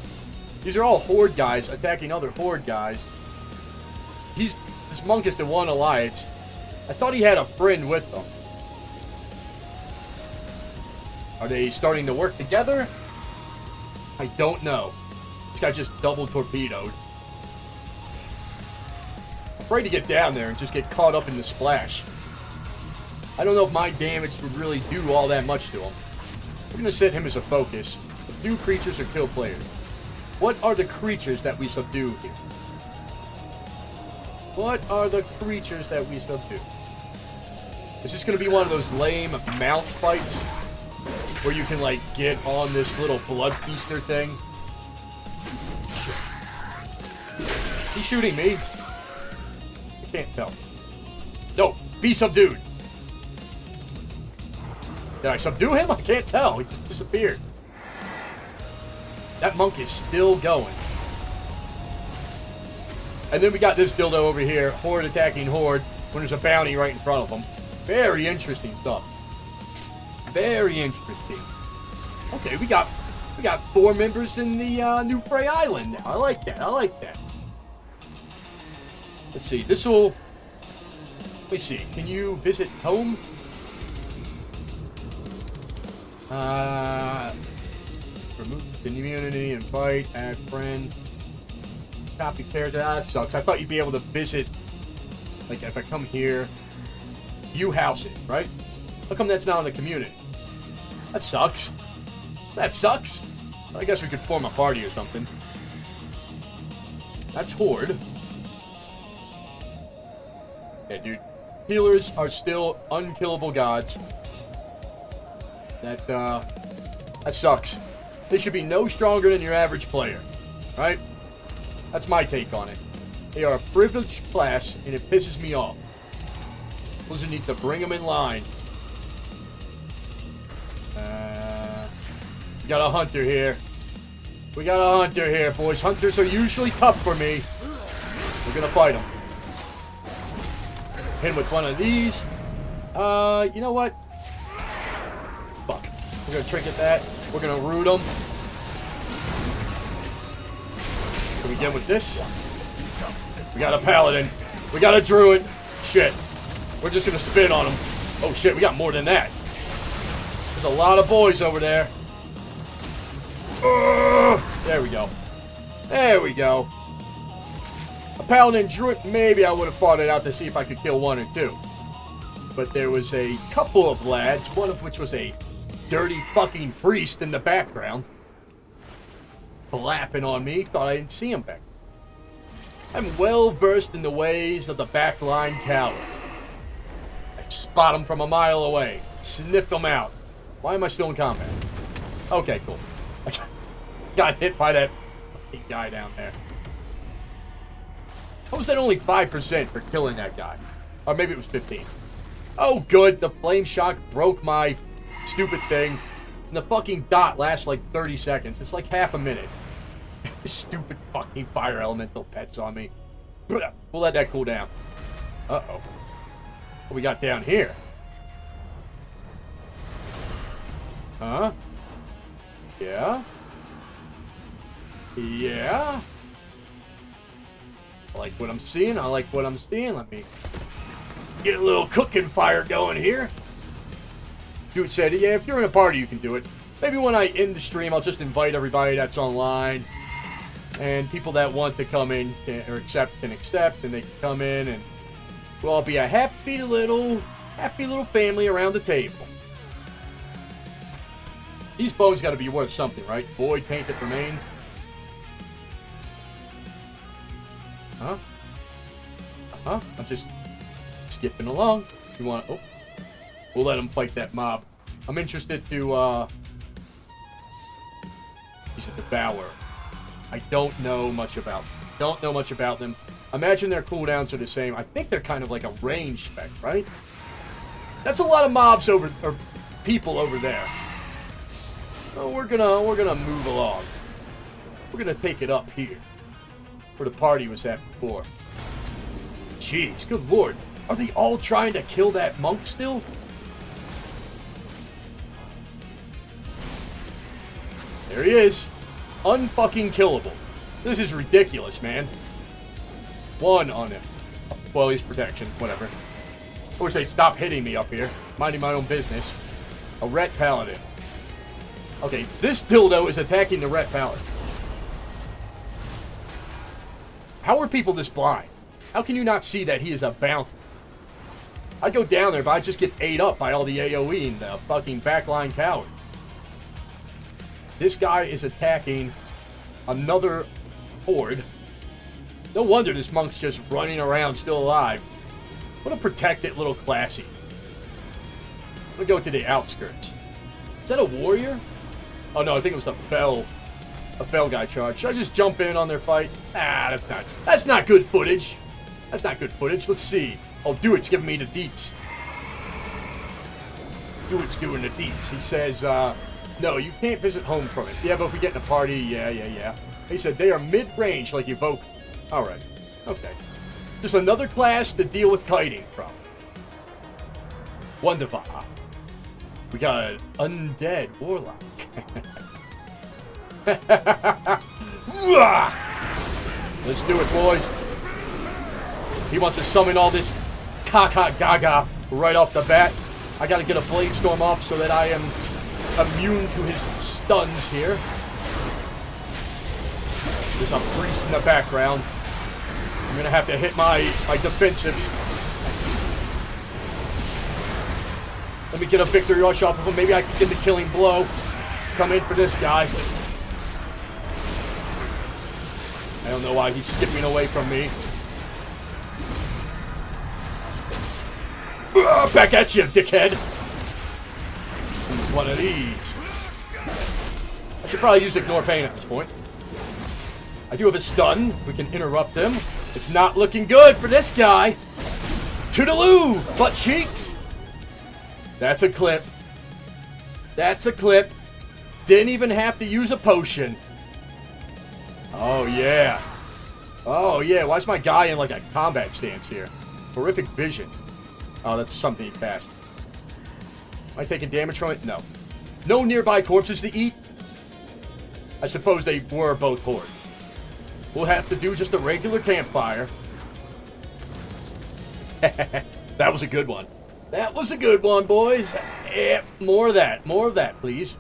These are all Horde guys attacking other Horde guys. This monk is the one Alliance. I thought he had a friend with them. Are they starting to work together? I don't know. This guy just double torpedoed. I'm afraid to get down there and just get caught up in the splash. I don't know if my damage would really do all that much to him. We're going to set him as a focus. Subdue creatures or kill players. What are the creatures that we subdue here? What are the creatures that we subdue? Is this going to be one of those lame mount fights? Where you can, like, get on this little blood feaster thing? Is he shooting me? I can't tell. No, be subdued. Did I subdue him? I can't tell. He just disappeared. That monk is still going. And then we got this dildo over here. Horde attacking Horde when there's a bounty right in front of them. Very interesting stuff. Very interesting. Okay, we got 4 members in the New Frey Island now. I like that. Let's see. This will... Let me see. Can you visit home? Remove immunity and fight. Add friend. Copy pair. That sucks. I thought you'd be able to visit. Like if I come here. view houses, right? How come that's not in the community? That sucks. That sucks. I guess we could form a party or something. That's Horde. Yeah, dude. Healers are still unkillable gods. That sucks. They should be no stronger than your average player, right? That's my take on it. They are a privileged class, and it pisses me off. Blizzard needs to bring them in line. We got a hunter here. We got a hunter here, boys. Hunters are usually tough for me. We're gonna fight them. Hit him with one of these. You know what? Fuck. We're gonna trinket that. We're gonna root them. Can we get him with this? We got a paladin. We got a druid. Shit. We're just gonna spit on him. Oh shit, we got more than that. There's a lot of boys over there. There we go. There we go. A paladin druid, maybe I would have fought it out to see if I could kill one or two. But there was a couple of lads, one of which was a dirty fucking priest in the background. Flapping on me, thought I didn't see him back. I'm well versed in the ways of the backline coward. I spot him from a mile away, sniff him out. Why am I still in combat? Okay, cool. I got hit by that fucking guy down there. How was that only 5% for killing that guy? Or maybe it was 15. Oh, good. The flame shock broke my stupid thing. And the fucking dot lasts like 30 seconds. It's like half a minute. Stupid fucking fire elemental pets on me. We'll let that cool down. Uh-oh. What we got down here? Huh? Yeah? Yeah? I like what I'm seeing. I like what I'm seeing. Let me get a little cooking fire going here. Dude said, yeah, if you're in a party, you can do it. Maybe when I end the stream, I'll just invite everybody that's online. And people that want to come in or accept, and they can come in, and we'll all be a happy little family around the table. These bows got to be worth something, right? Void painted remains. Huh? Uh-huh. I'm just skipping along. You want? Oh, we'll let them fight that mob. I'm interested to. He's a devourer. I don't know much about them. Don't know much about them. Imagine their cooldowns are the same. I think they're kind of like a range spec, right? That's a lot of mobs over, or people over there. So we're gonna move along. We're gonna take it up here, where the party was at before. Jeez, good lord. Are they all trying to kill that monk still? There he is. Unfucking killable. This is ridiculous, man. One on him. Well, he's protection. Whatever. I wish they'd stop hitting me up here. Minding my own business. A ret paladin. Okay, this dildo is attacking the ret paladin. How are people this blind? How can you not see that he is a bounty? I'd go down there, but I'd just get ate up by all the AoE and the fucking backline coward. This guy is attacking another horde. No wonder this monk's just running around still alive. What a protected little classy. I'm gonna go to the outskirts. Is that a warrior? Oh no, I think it was a fell guy charge. Should I just jump in on their fight? Ah, that's not good footage. That's not good footage. Let's see. Oh, Dewitt's giving me the deets. Dewitt's doing the deets. He says, no, you can't visit home from it. Yeah, but if we get in a party, yeah. He said they are mid-range like Evoke. Alright. Okay. Just another class to deal with kiting from. Wonderful. We got an undead warlock. Let's do it, boys. He wants to summon all this caca gaga right off the bat. I gotta get a blade storm off so that I am immune to his stuns here. There's a priest in the background. I'm gonna have to hit my defensive. Let me get a victory rush off of him. Maybe I can get the killing blow. Come in for this guy. I don't know why he's skipping away from me. Back at you, dickhead. One of these. I should probably use Ignore Pain at this point. I do have a stun. We can interrupt him. It's not looking good for this guy. Toodaloo, butt cheeks. That's a clip. That's a clip. Didn't even have to use a potion. Oh, yeah. Oh, yeah. Why is my guy in like a combat stance here? Horrific vision. Oh, that's something he cast. Am I taking damage from it? No. No nearby corpses to eat? I suppose they were both horde. We'll have to do just a regular campfire. That was a good one. That was a good one, boys. Yeah, more of that. More of that, please.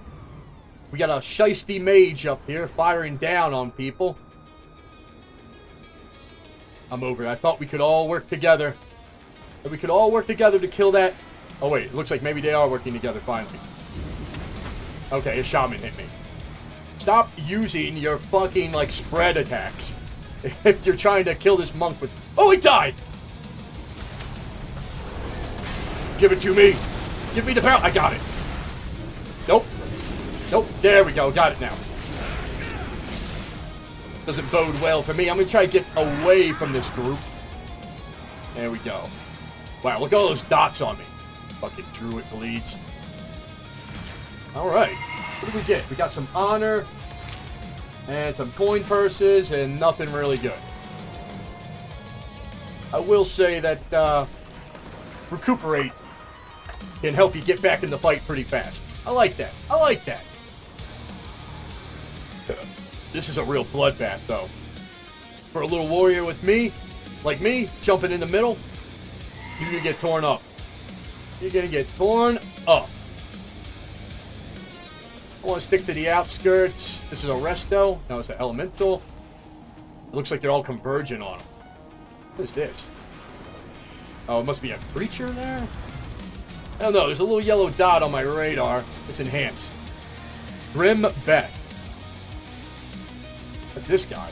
We got a shiesty mage up here firing down on people. I'm over it. I thought we could all work together. That we could all work together to kill that. Oh, wait. It looks like maybe they are working together finally. Okay, a shaman hit me. Stop using your fucking, like, spread attacks. If you're trying to kill this monk with... Oh, he died! Give it to me. Give me the power. I got it. Nope. Nope. There we go. Got it now. Doesn't bode well for me. I'm going to try to get away from this group. There we go. Wow, look at all those dots on me. Fucking druid bleeds. Alright. What did we get? We got some honor. And some coin purses. And nothing really good. I will say that recuperate can help you get back in the fight pretty fast. I like that. I like that. This is a real bloodbath, though. For a little warrior with me, like me, jumping in the middle, you're gonna get torn up. You're gonna get torn up. I want to stick to the outskirts. This is a resto. No, it's an elemental. It looks like they're all converging on him. What is this? Oh, it must be a creature there? I don't know. There's a little yellow dot on my radar. It's enhanced. Grim Beth. That's this guy.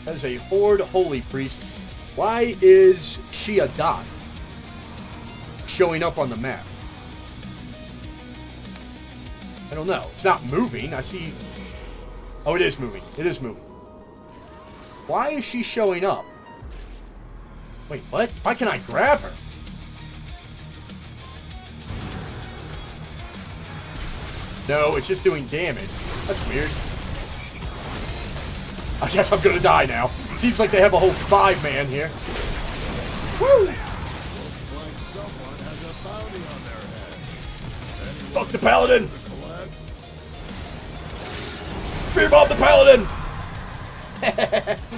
That is a Horde Holy Priest. Why is she a dot showing up on the map? I don't know. It's not moving. I see... Oh, it is moving. It is moving. Why is she showing up? Wait, what? Why can I grab her? No, it's just doing damage. That's weird. I guess I'm gonna die now. Seems like they have a whole 5-man here. Woo! Fuck the paladin! Fear bomb the paladin!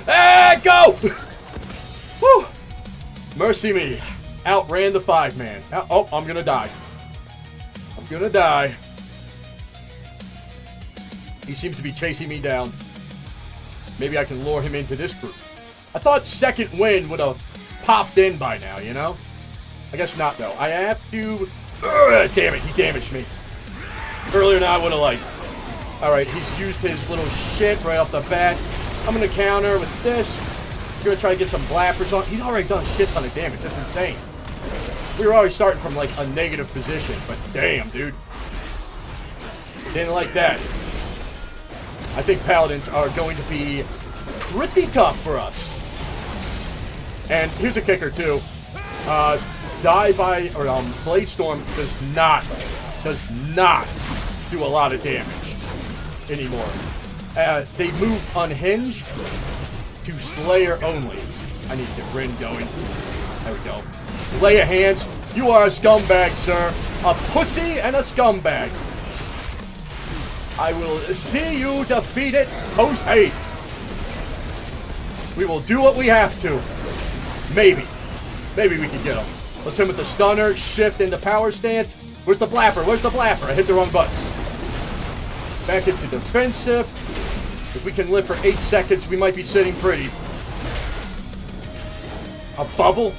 Hey, go! Woo! Mercy me. Outran the 5-man. Oh, I'm gonna die. I'm gonna die. He seems to be chasing me down. Maybe I can lure him into this group. I thought Second Wind would have popped in by now, you know? I guess not, though. I have to... damn it, he damaged me. Earlier than I would have liked. Alright, he's used his little shit right off the bat. I'm going to counter with this. I'm going to try to get some blappers on. He's already done a shit ton of damage. That's insane. We were already starting from, like, a negative position. But damn, dude. Didn't like that. I think paladins are going to be pretty tough for us. And here's a kicker, too. Blade Storm does not do a lot of damage anymore. They move unhinged to Slayer only. I need to get Rin going. There we go. Lay of hands. You are a scumbag, sir. A pussy and a scumbag. I will see you defeat it post haste. We will do what we have to. Maybe. Maybe we can get him. Let's hit him with the stunner, shift into power stance. Where's the blapper? Where's the blapper? I hit the wrong button. Back into defensive. If we can live for 8 seconds, we might be sitting pretty. A bubble?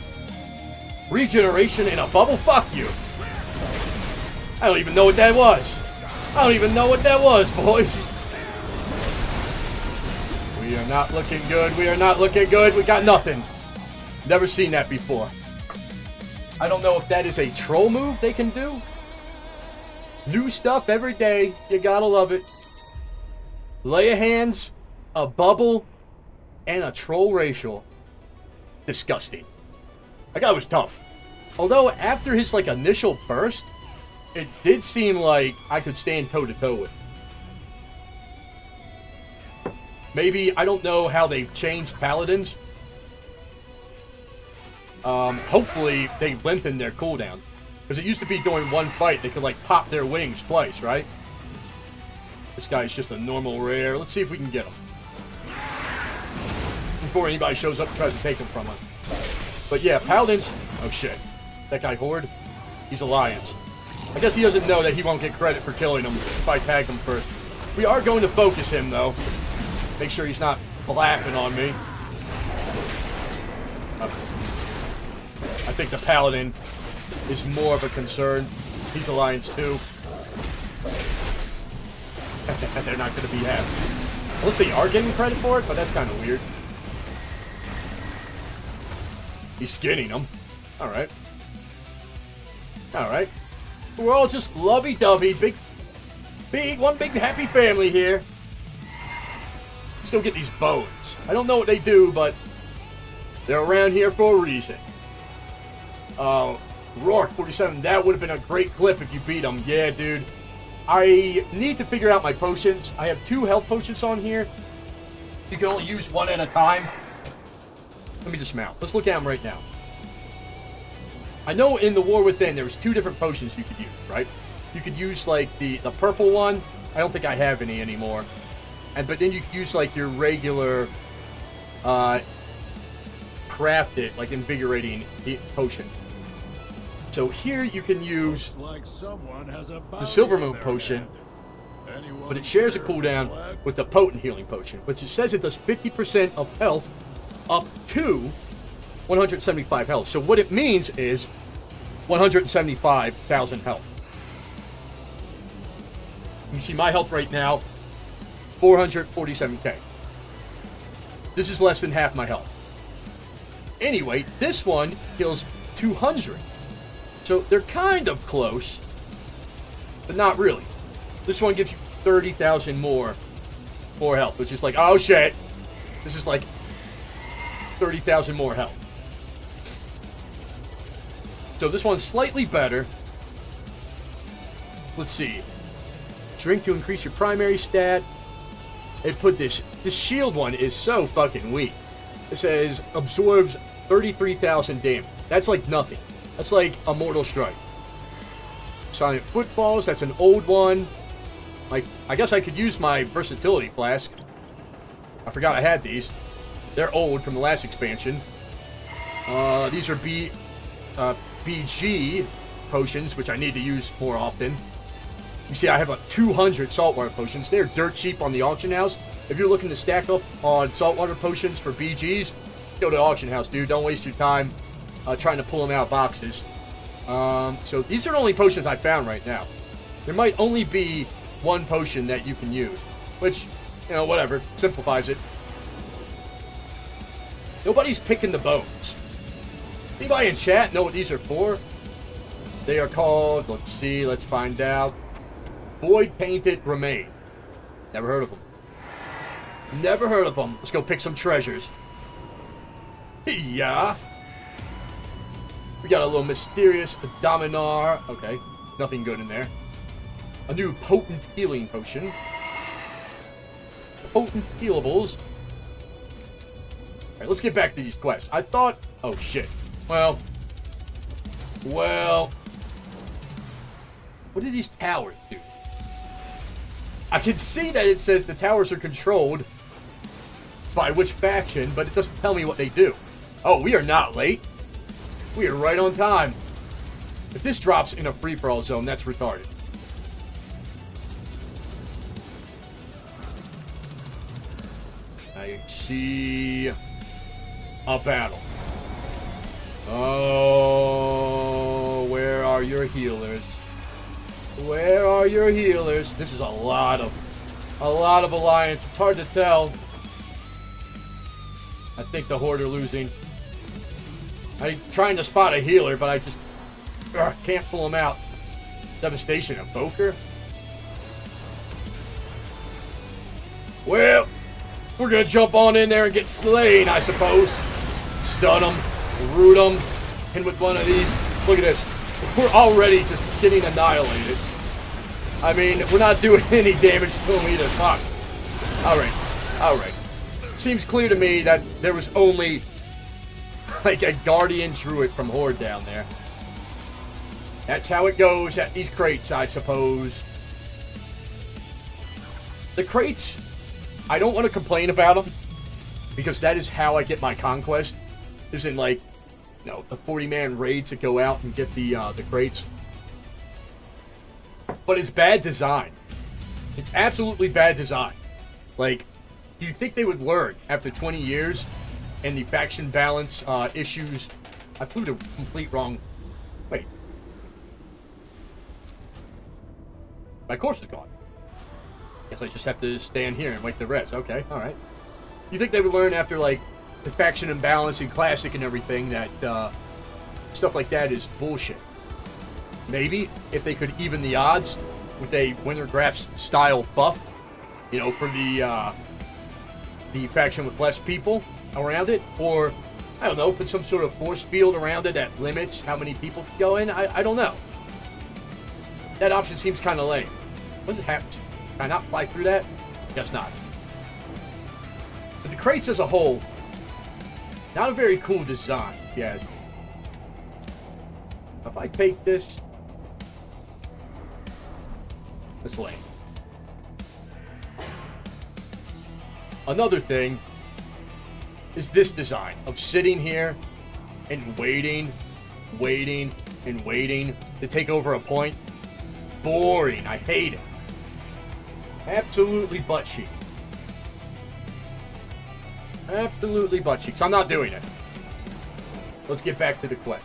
Regeneration in a bubble? Fuck you. I don't even know what that was. I don't even know what that was, boys. We are not looking good. We are not looking good. We got nothing. Never seen that before. I don't know if that is a troll move they can do. New stuff every day. You gotta love it. Lay of hands, a bubble, and a troll racial. Disgusting. That guy was tough. Although after his like initial burst, it did seem like I could stand toe-to-toe with him. Maybe, I don't know how they've changed paladins. Hopefully they lengthened their cooldown. Because it used to be during one fight, they could like pop their wings twice, right? This guy's just a normal rare. Let's see if we can get him. Before anybody shows up and tries to take him from us. But yeah, paladins... Oh shit. That guy Horde? He's Alliance. I guess he doesn't know that he won't get credit for killing him if I tag him first. We are going to focus him though. Make sure he's not laughing on me. I think the Paladin is more of a concern. He's Alliance too. They're not going to be happy. Unless they are getting credit for it, but that's kind of weird. He's skinning them. Alright. Alright. We're all just lovey-dovey. One big happy family here. Let's go get these bones. I don't know what they do, but they're around here for a reason. Rourke 47, that would have been a great clip if you beat him. Yeah, dude. I need to figure out my potions. I have 2 health potions on here. You can only use 1 at a time. Let me dismount. Let's look at them right now. I know in the War Within there was 2 different potions you could use, right? You could use like the purple one. I don't think I have any anymore. But then you could use like your regular crafted, like invigorating potion. So here you can use the Silver Moon potion, but it shares a cooldown with the potent healing potion, which it says it does 50% of health up to 175 health. So what it means is 175,000 health. You see my health right now, 447k. This is less than half my health. Anyway, this one heals 200. So they're kind of close, but not really. This one gives you 30,000 more health, which is like, oh shit. This is like 30,000 more health. So this one's slightly better. Let's see. Drink to increase your primary stat. It put this shield one is so fucking weak. It says absorbs 33,000 damage. That's like nothing. That's like a Mortal Strike. Silent Footfalls, that's an old one. Like, I guess I could use my Versatility Flask. I forgot I had these. They're old from the last expansion. These are BG potions, which I need to use more often. You see, I have 200 saltwater potions. They're dirt cheap on the auction house. If you're looking to stack up on saltwater potions for BGs, go to the auction house, dude. Don't waste your time trying to pull them out of boxes. So these are the only potions I found right now. There might only be 1 potion that you can use, which, you know, whatever, simplifies it. Nobody's picking the bones. Anybody in chat know what these are for? They are called, let's see, let's find out. Void Painted Remain. Never heard of them. Never heard of them. Let's go pick some treasures. Yeah. We got a little mysterious Dominar. Okay, nothing good in there. A new potent healing potion. Potent healables. Alright, let's get back to these quests. I thought... Oh, shit. Well... What do these towers do? I can see that it says the towers are controlled by which faction, but it doesn't tell me what they do. Oh, we are not late. We are right on time. If this drops in a free-for-all zone, that's retarded. I see a battle. Oh, where are your healers? Where are your healers? This is a lot of alliance. It's hard to tell. I think the Horde are losing. I'm trying to spot a healer, but I just can't pull him out. Devastation Evoker? Well, we're gonna jump on in there and get slain, I suppose. Stun them, root them, and with one of these, look at this. We're already just getting annihilated. I mean, we're not doing any damage to them either. Fuck. Alright. Seems clear to me that there was only like a Guardian Druid from Horde down there. That's how it goes at these crates, I suppose. The crates, I don't want to complain about them, because that is how I get my conquest. Is in, like, you know, the 40-man raids that go out and get the crates. But it's bad design. It's absolutely bad design. Like, do you think they would learn after 20 years and the faction balance issues? I flew to complete wrong. Wait. My corpse is gone. Guess I just have to stand here and wait the rest. Okay, alright. You think they would learn after, like, the faction imbalance in Classic and everything that stuff like that is bullshit? Maybe if they could even the odds with a Wintergraph style buff, you know, for the faction with less people around it, or I don't know, put some sort of force field around it that limits how many people can go in. I don't know. That option seems kind of lame. What does it happen? Can I not fly through that? Guess not. But the crates as a whole, not a very cool design, yeah. If I take this, it's lame. Another thing is this design of sitting here and waiting to take over a point. Boring. I hate it. Absolutely butt cheek. Absolutely butt cheeks. I'm not doing it. Let's get back to the quest.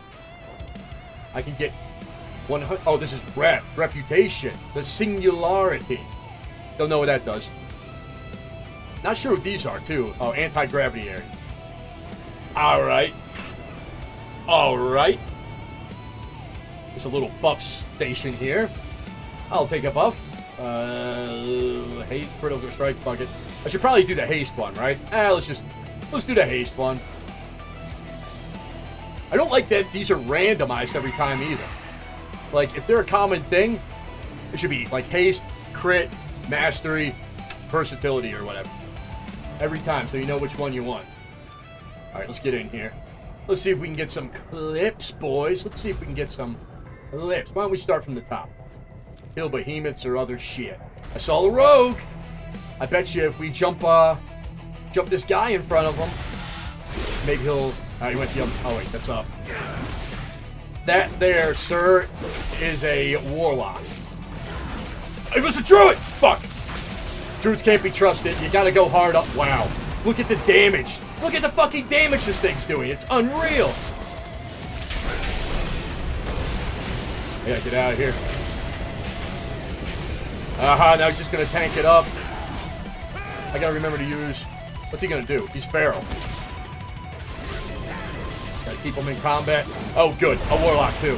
I can get 100. Oh, this is reputation. The singularity. Don't know what that does. Not sure what these are, too. Oh, anti-gravity area. Alright. Alright. There's a little buff station here. I'll take a buff. Haste, critical strike, bucket. I should probably do the haste one, right? Let's do the haste one. I don't like that these are randomized every time either. Like, if they're a common thing, it should be like haste, crit, mastery, versatility, or whatever. Every time, so you know which one you want. Alright, let's get in here. Let's see if we can get some clips, boys. Let's see if we can get some clips. Why don't we start from the top? Kill behemoths or other shit. I saw a rogue. I bet you if we jump this guy in front of him, maybe he'll... he went the other... Oh, wait, that's up. That there, sir, is a warlock. It was a druid! Fuck! Druids can't be trusted. You gotta go hard up. Wow. Look at the damage. Look at the fucking damage this thing's doing. It's unreal. Yeah, get out of here. Aha, now he's just gonna tank it up. I gotta remember to use... What's he gonna do? He's feral. Gotta keep him in combat. Oh, good. A warlock, too.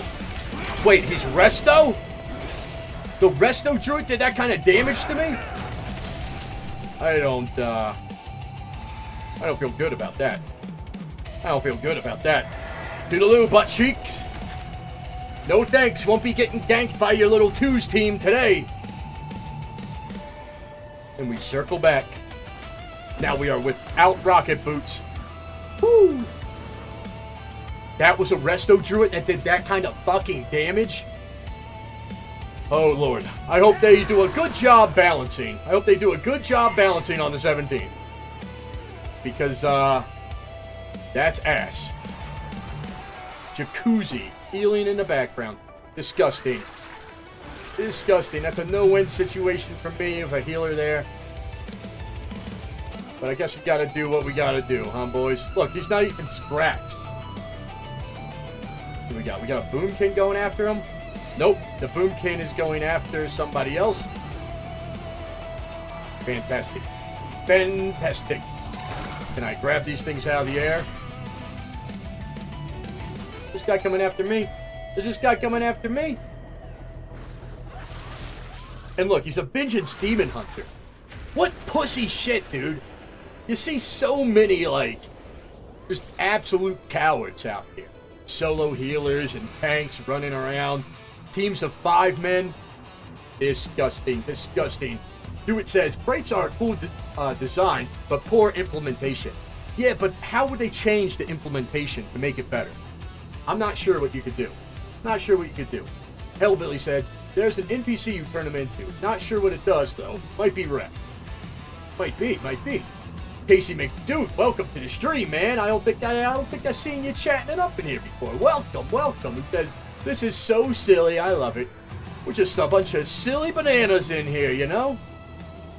Wait, he's resto? The resto druid did that kind of damage to me? I don't feel good about that. I don't feel good about that. Toodaloo, butt cheeks. No thanks. Won't be getting ganked by your little twos team today. And we circle back. Now we are without rocket boots. Woo! That was a resto druid that did that kind of fucking damage? Oh, Lord. I hope they do a good job balancing. I hope they do a good job balancing on the 17th. Because, that's ass. Jacuzzi. Healing in the background. Disgusting. Disgusting. That's a no-win situation for me with a healer there. But I guess we gotta do what we gotta do, huh, boys? Look, he's not even scratched. What do we got? We got a Boomkin going after him? Nope, the boomkin is going after somebody else. Fantastic. Fantastic. Can I grab these things out of the air? This guy coming after me? Is this guy coming after me? And look, he's a vengeance demon hunter. What pussy shit, dude. You see so many, like, just absolute cowards out here. Solo healers and tanks running around. Teams of 5 men. Disgusting, disgusting. Hewitt says, crates are a cool design, but poor implementation. Yeah, but how would they change the implementation to make it better? I'm not sure what you could do. Not sure what you could do. Hellbilly said, there's an NPC you turn them into. Not sure what it does, though. Might be rep. Might be, might be. Casey McDude, welcome to the stream, man. I don't think I've seen you chatting it up in here before. Welcome, welcome. He says, this is so silly. I love it. We're just a bunch of silly bananas in here, you know?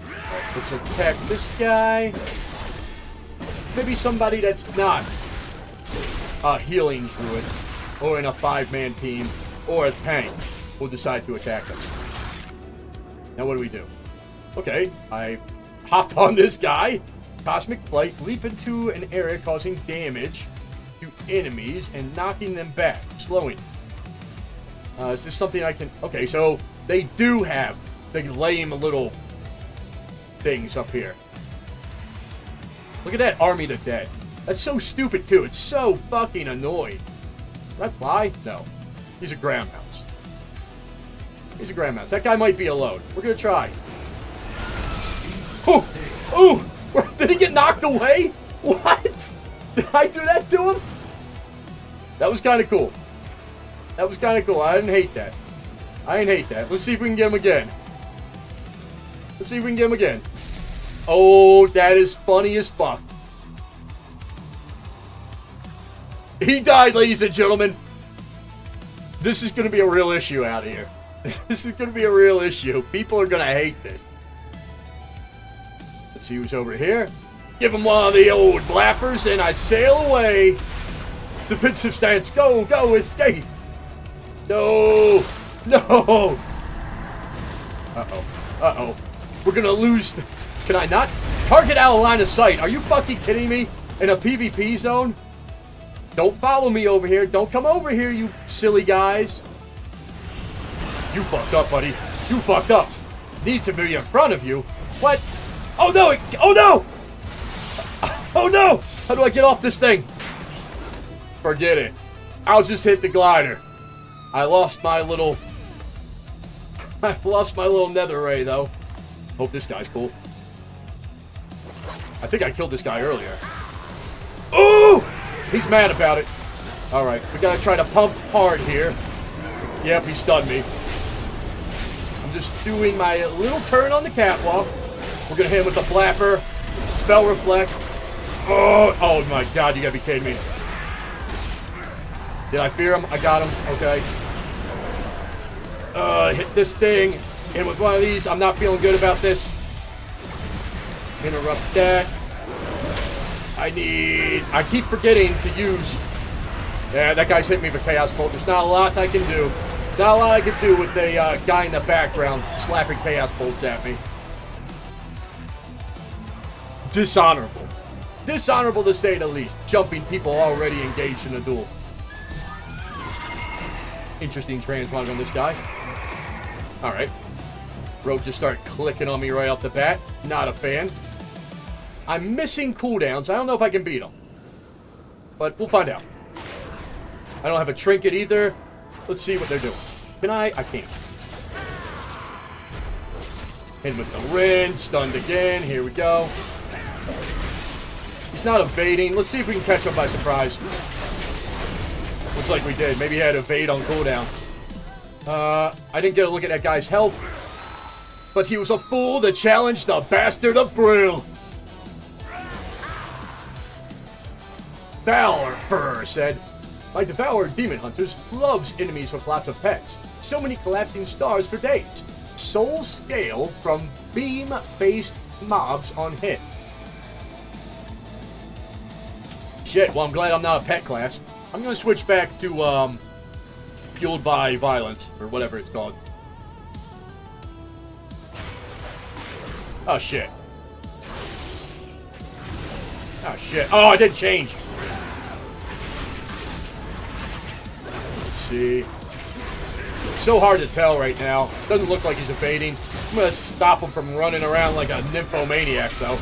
Right, let's attack this guy. Maybe somebody that's not a healing druid, or in a 5-man team, or a tank will decide to attack us. Now what do we do? Okay, I hopped on this guy. Cosmic Flight, leap into an area causing damage to enemies and knocking them back, slowing. Is this something I can... Okay, so they do have the lame little things up here. Look at that army to dead. That's so stupid, too. It's so fucking annoying. Did that fly? No. He's a ground mouse. He's a ground mouse. That guy might be alone. We're gonna try. Ooh! Ooh! Did he get knocked away? What? Did I do that to him? That was kind of cool. That was kind of cool. I didn't hate that. I didn't hate that. Let's see if we can get him again. Let's see if we can get him again. Oh, that is funny as fuck. He died, ladies and gentlemen. This is going to be a real issue out here. This is going to be a real issue. People are going to hate this. Let's see who's over here. Give him one of the old blappers, and I sail away. Defensive stance. Go, go, escape. No. No. Uh-oh. Uh-oh. We're going to lose. Can I not? Target out of line of sight. Are you fucking kidding me? In a PvP zone? Don't follow me over here. Don't come over here, you silly guys. You fucked up, buddy. You fucked up. Needs to be in front of you. What? Oh, no. Oh, no. Oh, no. How do I get off this thing? Forget it. I'll just hit the glider. I lost my little nether ray, though. Hope this guy's cool. I think I killed this guy earlier. Ooh! He's mad about it. Alright, we gotta try to pump hard here. Yep, he stunned me. I'm just doing my little turn on the catwalk. We're gonna hit him with the flapper. Spell reflect. Oh my god, you gotta be kidding me. Did I fear him? I got him. Okay. Hit this thing. Hit with one of these. I'm not feeling good about this. Interrupt that. I keep forgetting to use. Yeah, that guy's hit me with Chaos Bolt. There's not a lot I can do. Not a lot I can do with the guy in the background slapping Chaos Bolts at me. Dishonorable. Dishonorable to say the least. Jumping people already engaged in a duel. Interesting transplant on this guy. Alright. Rogue just started clicking on me right off the bat. Not a fan. I'm missing cooldowns. I don't know if I can beat them. But we'll find out. I don't have a trinket either. Let's see what they're doing. Can I? I can't. Hit him with the Rin. Stunned again. Here we go. He's not evading. Let's see if we can catch him by surprise. Looks like we did. Maybe he had evade on cooldown. I didn't get a look at that guy's health. But he was a fool that challenged the bastard of Brill. Valor said, my devoured demon hunters loves enemies with lots of pets. So many collapsing stars for days. Souls scale from beam-based mobs on hit. Shit, well I'm glad I'm not a pet class. I'm gonna switch back to fueled by violence, or whatever it's called. Oh, shit. Oh, shit. Oh, I didn't change. Let's see. It's so hard to tell right now. Doesn't look like he's evading. I'm gonna stop him from running around like a nymphomaniac, though.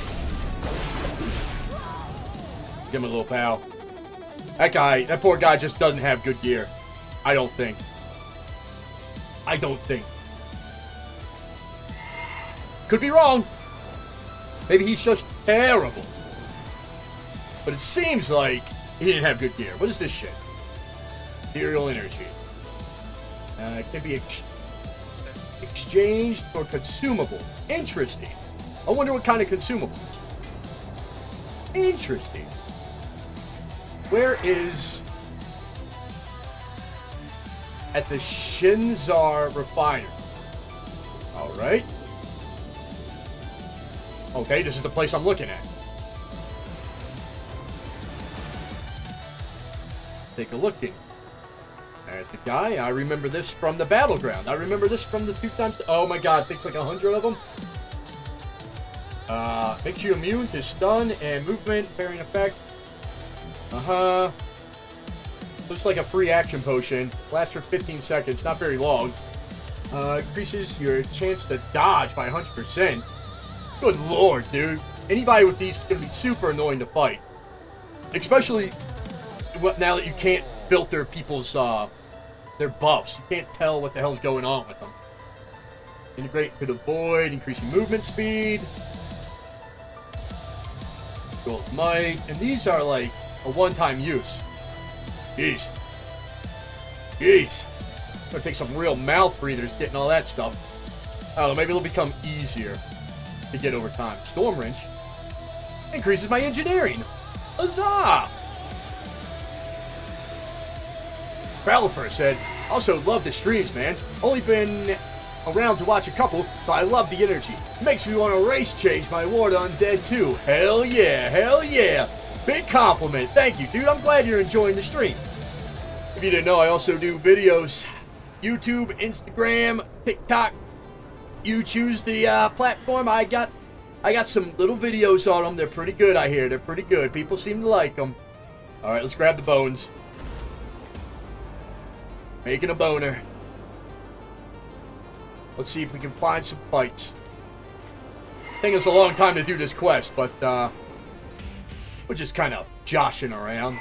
Give him a little pow. That poor guy just doesn't have good gear. I don't think. Could be wrong. Maybe he's just terrible. But it seems like he didn't have good gear. What is this shit? Ethereal energy. It can be exchanged for consumable. Interesting. I wonder what kind of consumables. Interesting. Where is... At the Shinzar Refinery. Alright. Okay, this is the place I'm looking at. Take a look in. There's the guy. I remember this from the battleground. I remember this from the 2 times... Oh my god, takes like 100 of them. Makes you immune to stun and movement, varying effect. Uh-huh. Looks like a free action potion. Lasts for 15 seconds. Not very long. Increases your chance to dodge by 100%. Good lord, dude. Anybody with these is going to be super annoying to fight. Especially now that you can't filter people's, their buffs. You can't tell what the hell's going on with them. Integrate to the void, increasing movement speed. Gold might. And these are like a one-time use. Jeez. Gonna take some real mouth breathers getting all that stuff. I don't know, maybe it'll become easier to get over time. Storm Wrench increases my engineering. Huzzah! Ballifer said, also love the streams, man. Only been around to watch a couple, but I love the energy. Makes me want to race change my war to Undead too. Hell yeah. Big compliment. Thank you, dude. I'm glad you're enjoying the stream. If you didn't know, I also do videos. YouTube, Instagram, TikTok. You choose the platform. I got some little videos on them. They're pretty good, I hear. They're pretty good. People seem to like them. All right, let's grab the bones. Making a boner. Let's see if we can find some fights. Taking us a long time to do this quest, but we're just kind of joshing around.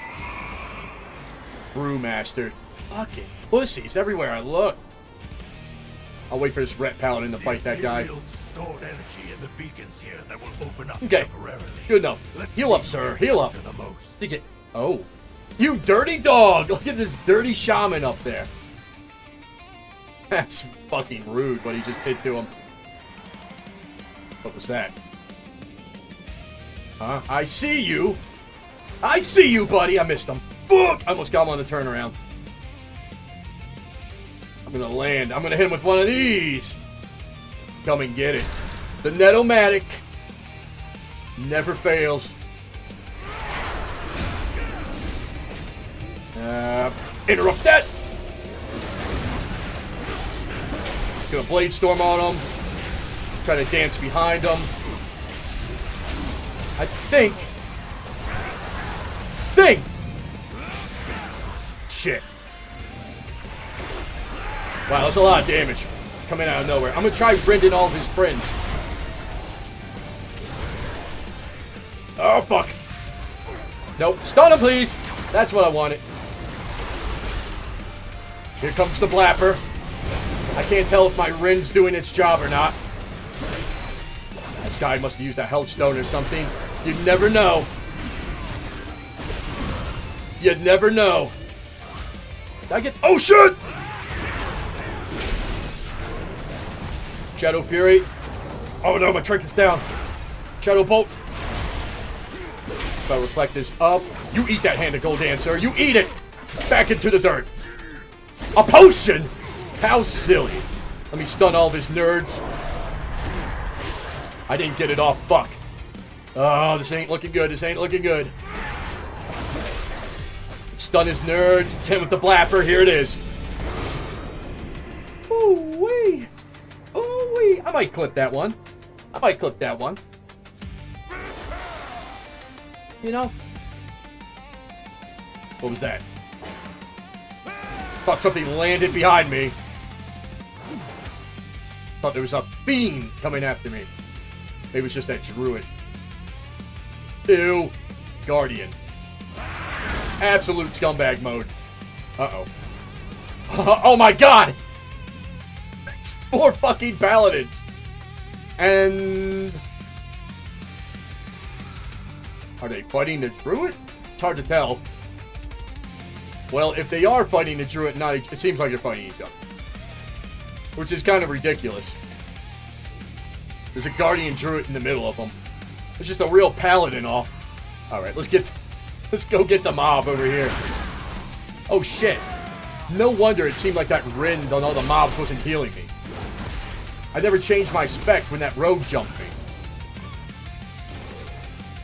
Brewmaster. Fucking pussies everywhere I look. I'll wait for this Ret Paladin to fight that guy. Stored energy in the beacons here that will open up Okay. temporarily. Good enough. Heal up, sir. Heal up. To the most. Dig it. Oh. You dirty dog! Look at this dirty shaman up there. That's fucking rude what he just did to him. What was that? Huh? I see you! I see you, buddy! I missed him. Fuck! I almost got him on the turnaround. I'm gonna land. I'm gonna hit him with one of these. Come and get it. The Nettle-matic never fails. Interrupt that! Gonna Blade Storm on him. Try to dance behind him. I think. Shit. Wow, that's a lot of damage coming out of nowhere. I'm gonna try rending all of his friends. Oh, fuck. Nope. Stun him, please. That's what I wanted. Here comes the Blapper. I can't tell if my Rin's doing its job or not. This guy must have used a Healthstone or something. You never know. You never know. Did I get... Oh, shit! Shadow Fury. Oh, no, my trick is down. Shadow Bolt. If I reflect this up. You eat that hand of gold dancer. You eat it! Back into the dirt. A potion! How silly. Let me stun all of his nerds. I didn't get it off. Fuck. Oh, this ain't looking good. This ain't looking good. Stun his nerds. 10 with the Blapper. Here it is. I might clip that one. I might clip that one. You know? What was that? Thought something landed behind me. Thought there was a fiend coming after me. Maybe it's just that druid. Ew. Guardian. Absolute scumbag mode. Uh-oh. Oh my god! It's 4 fucking paladins. And... are they fighting the druid? It's hard to tell. Well, if they are fighting the druid, it seems like they're fighting each other. Which is kind of ridiculous. There's a guardian druid in the middle of them. It's just a real paladin off. Alright, let's go get the mob over here. Oh shit. No wonder it seemed like that rend on all the mobs wasn't healing me. I never changed my spec when that rogue jumped me.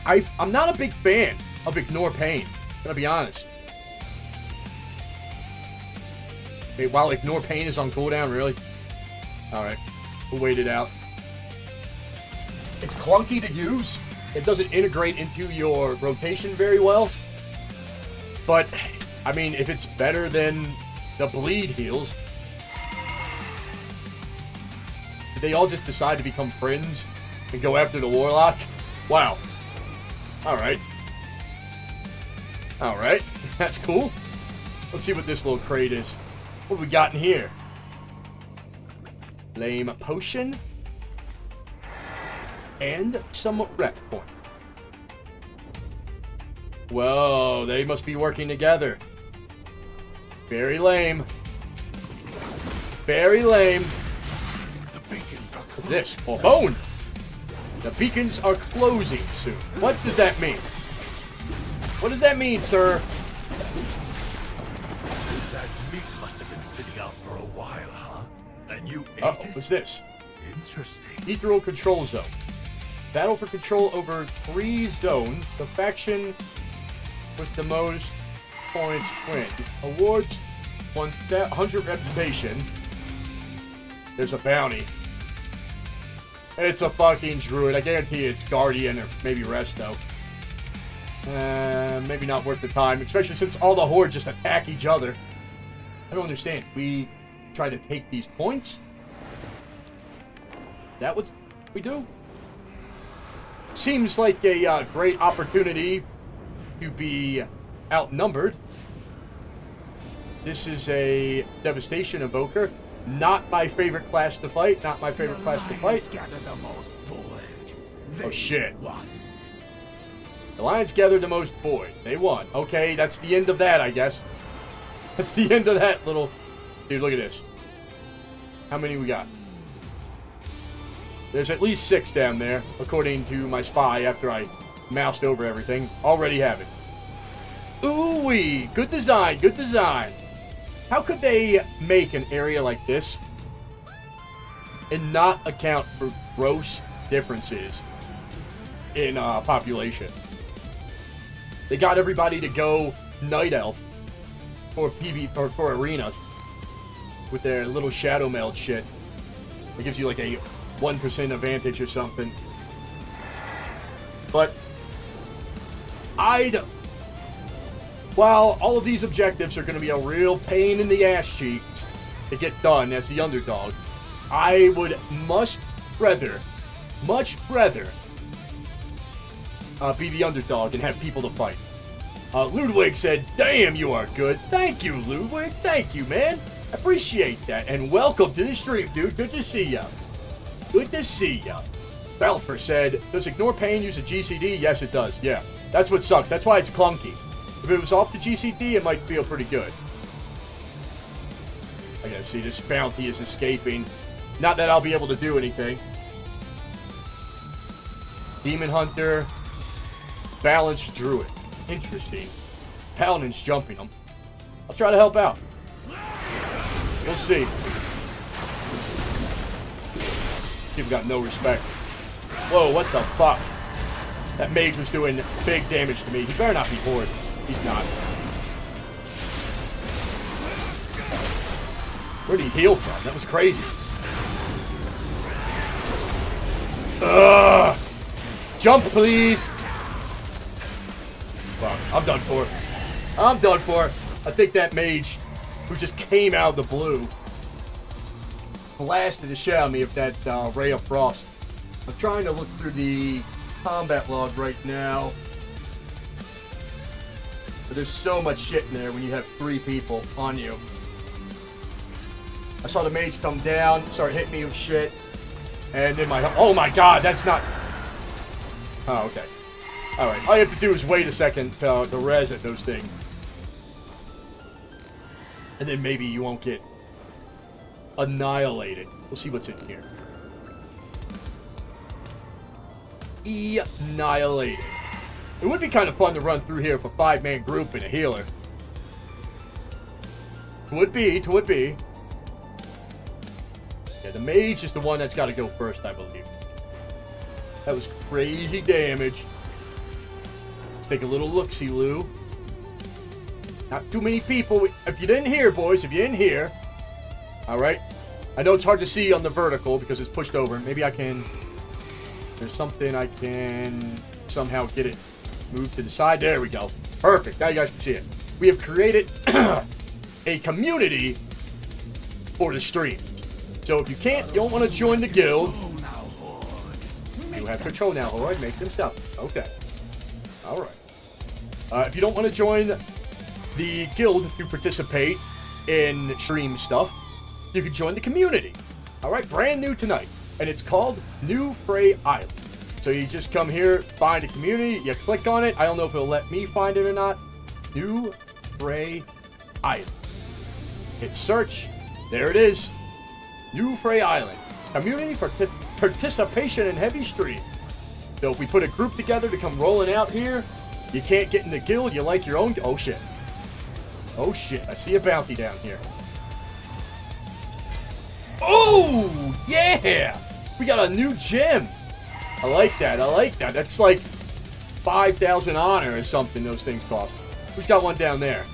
I'm not a big fan of Ignore Pain. Gotta be honest. Wait, while Ignore Pain is on cooldown, really? Alright. We'll wait it out. It's clunky to use. It doesn't integrate into your rotation very well. But, I mean, if it's better than the bleed heals. Did they all just decide to become friends and go after the warlock? Wow. Alright. Alright. That's cool. Let's see what this little crate is. What we got in here? Lame potion. And some rep point. Whoa, they must be working together. Very lame. Very lame. What's this? Oh, bone! The beacons are closing soon. What does that mean? What does that mean, sir? That meat must have been sitting out for a while, huh? And you ate Uh-oh, what's this? Interesting. Ethereal Control Zone. Battle for control over 3 zones. The faction with the most points wins. Awards 100 reputation. There's a bounty. It's a fucking druid. I guarantee you it's Guardian or maybe Resto. Maybe not worth the time, especially since all the hordes just attack each other. I don't understand. We try to take these points? That what we do? Seems like a great opportunity to be outnumbered. This is a Devastation Evoker. Not my favorite class to fight. Not my favorite class to fight. Oh shit. The Lions gathered the most void. They won. Okay, that's the end of that, I guess. That's the end of that little... Dude, look at this. How many we got? There's at least 6 down there, according to my spy after I moused over everything. Already have it. Ooh-wee! Good design, good design. How could they make an area like this and not account for gross differences in population? They got everybody to go Night Elf for for arenas with their little shadow meld shit. It gives you like a 1% advantage or something. But while all of these objectives are going to be a real pain in the ass cheeks to get done as the underdog, I would much rather be the underdog and have people to fight. Ludwig said, "Damn, you are good." Thank you, Ludwig. Thank you, man. I appreciate that. And welcome to the stream, dude. Good to see ya. Good to see ya. Belfer said, "Does Ignore Pain use a GCD?" Yes, it does. Yeah. That's what sucks. That's why it's clunky. If it was off the GCD, it might feel pretty good. I gotta see, this bounty is escaping. Not that I'll be able to do anything. Demon Hunter. Balanced Druid. Interesting. Paladin's jumping them. I'll try to help out. We'll see. People got no respect. Whoa, what the fuck? That mage was doing big damage to me. He better not be bored. He's not. Where'd he heal from? That was crazy. Jump, please. Fuck, I'm done for. I'm done for. I think that mage who just came out of the blue blasted the shit out of me with that ray of frost. I'm trying to look through the combat log right now. But there's so much shit in there when you have 3 people on you. I saw the mage come down, start hitting me with shit. And then oh my god, that's not... Oh, okay. Alright, all you have to do is wait a second to res at those things. And then maybe you won't get annihilated. We'll see what's in here. Annihilated. It would be kind of fun to run through here with a 5-man group and a healer. Would be. Yeah, the mage is the one that's got to go first, I believe. That was crazy damage. Let's take a little look-see-loo. Not too many people. If you didn't hear, boys, if you didn't hear. Alright. I know it's hard to see on the vertical because it's pushed over. Maybe I can... There's something I can somehow get it moved to the side. There we go. Perfect. Now you guys can see it. We have created a community for the stream. So if you don't want to join the guild, you have control now, Horde. Make them stop. Okay. Alright. If you don't want to join the guild to participate in stream stuff, you can join the community. Alright, brand new tonight. And it's called New Frey Island. So you just come here, find a community, you click on it. I don't know if it'll let me find it or not. New Frey Island. Hit search. There it is. New Frey Island. Community participation in Heavie stream. So if we put a group together to come rolling out here, you can't get in the guild, you like your own... Oh shit. Oh shit, I see a bounty down here. Oh, yeah! We got a new gem. I like that, That's like 5,000 honor or something those things cost. Who's got one down there?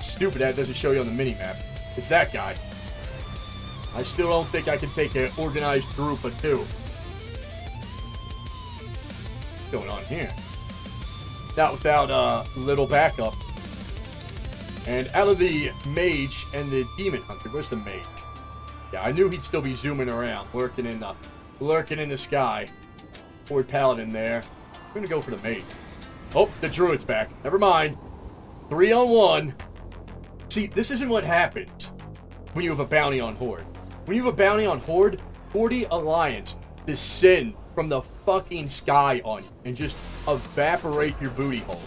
Stupid, that doesn't show you on the mini-map. It's that guy. I still don't think I can take an organized group of 2. What's going on here? Not without a little backup. And out of the mage and the demon hunter, where's the mage? Yeah, I knew he'd still be zooming around, lurking in the sky. Horde paladin there. I'm gonna go for the mage. Oh, the druid's back. Never mind. 3-on-1. See, this isn't what happens when you have a bounty on Horde. When you have a bounty on Horde, 40 Alliance descend from the fucking sky on you and just evaporate your booty hole.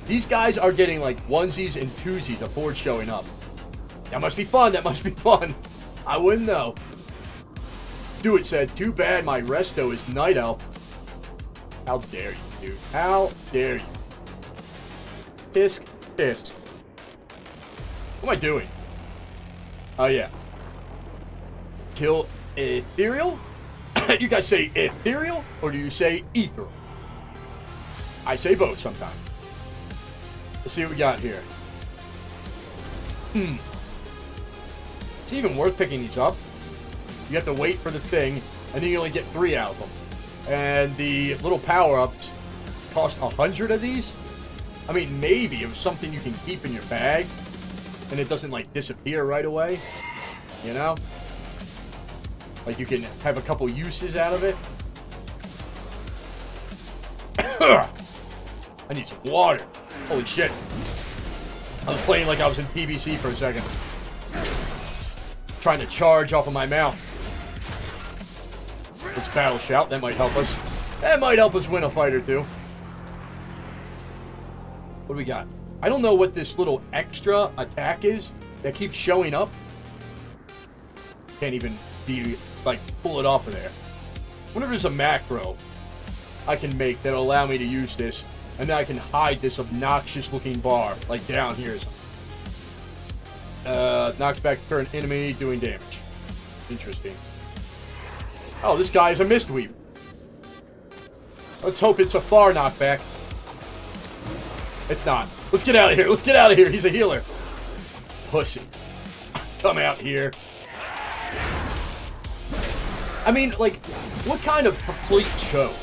These guys are getting like onesies and twosies of Horde showing up. That must be fun. I wouldn't know. Dude said, too bad my resto is Night Elf. How dare you, dude. How dare you. Tisk. What am I doing? Oh, yeah. Kill ethereal? You guys say ethereal, or do you say ethereal? I say both sometimes. Let's see what we got here. It's even worth picking these up. You have to wait for the thing, and then you only get 3 out of them. And the little power-ups cost 100 of these? I mean, maybe it was something you can keep in your bag, and it doesn't, like, disappear right away. You know? Like, you can have a couple uses out of it. I need some water. Holy shit. I was playing like I was in TBC for a second. Trying to charge off of my mouth. This battle shout, that might help us. That might help us win a fight or two. What do we got? I don't know what this little extra attack is that keeps showing up. Can't even pull it off of there. I wonder if there's a macro I can make that'll allow me to use this, and then I can hide this obnoxious looking bar, like down here. Knocks back the current enemy, doing damage. Interesting. Oh, this guy is a Mistweaver. Let's hope it's a far knockback. It's not. Let's get out of here. He's a healer. Pussy. Come out here. I mean, like, what kind of complete show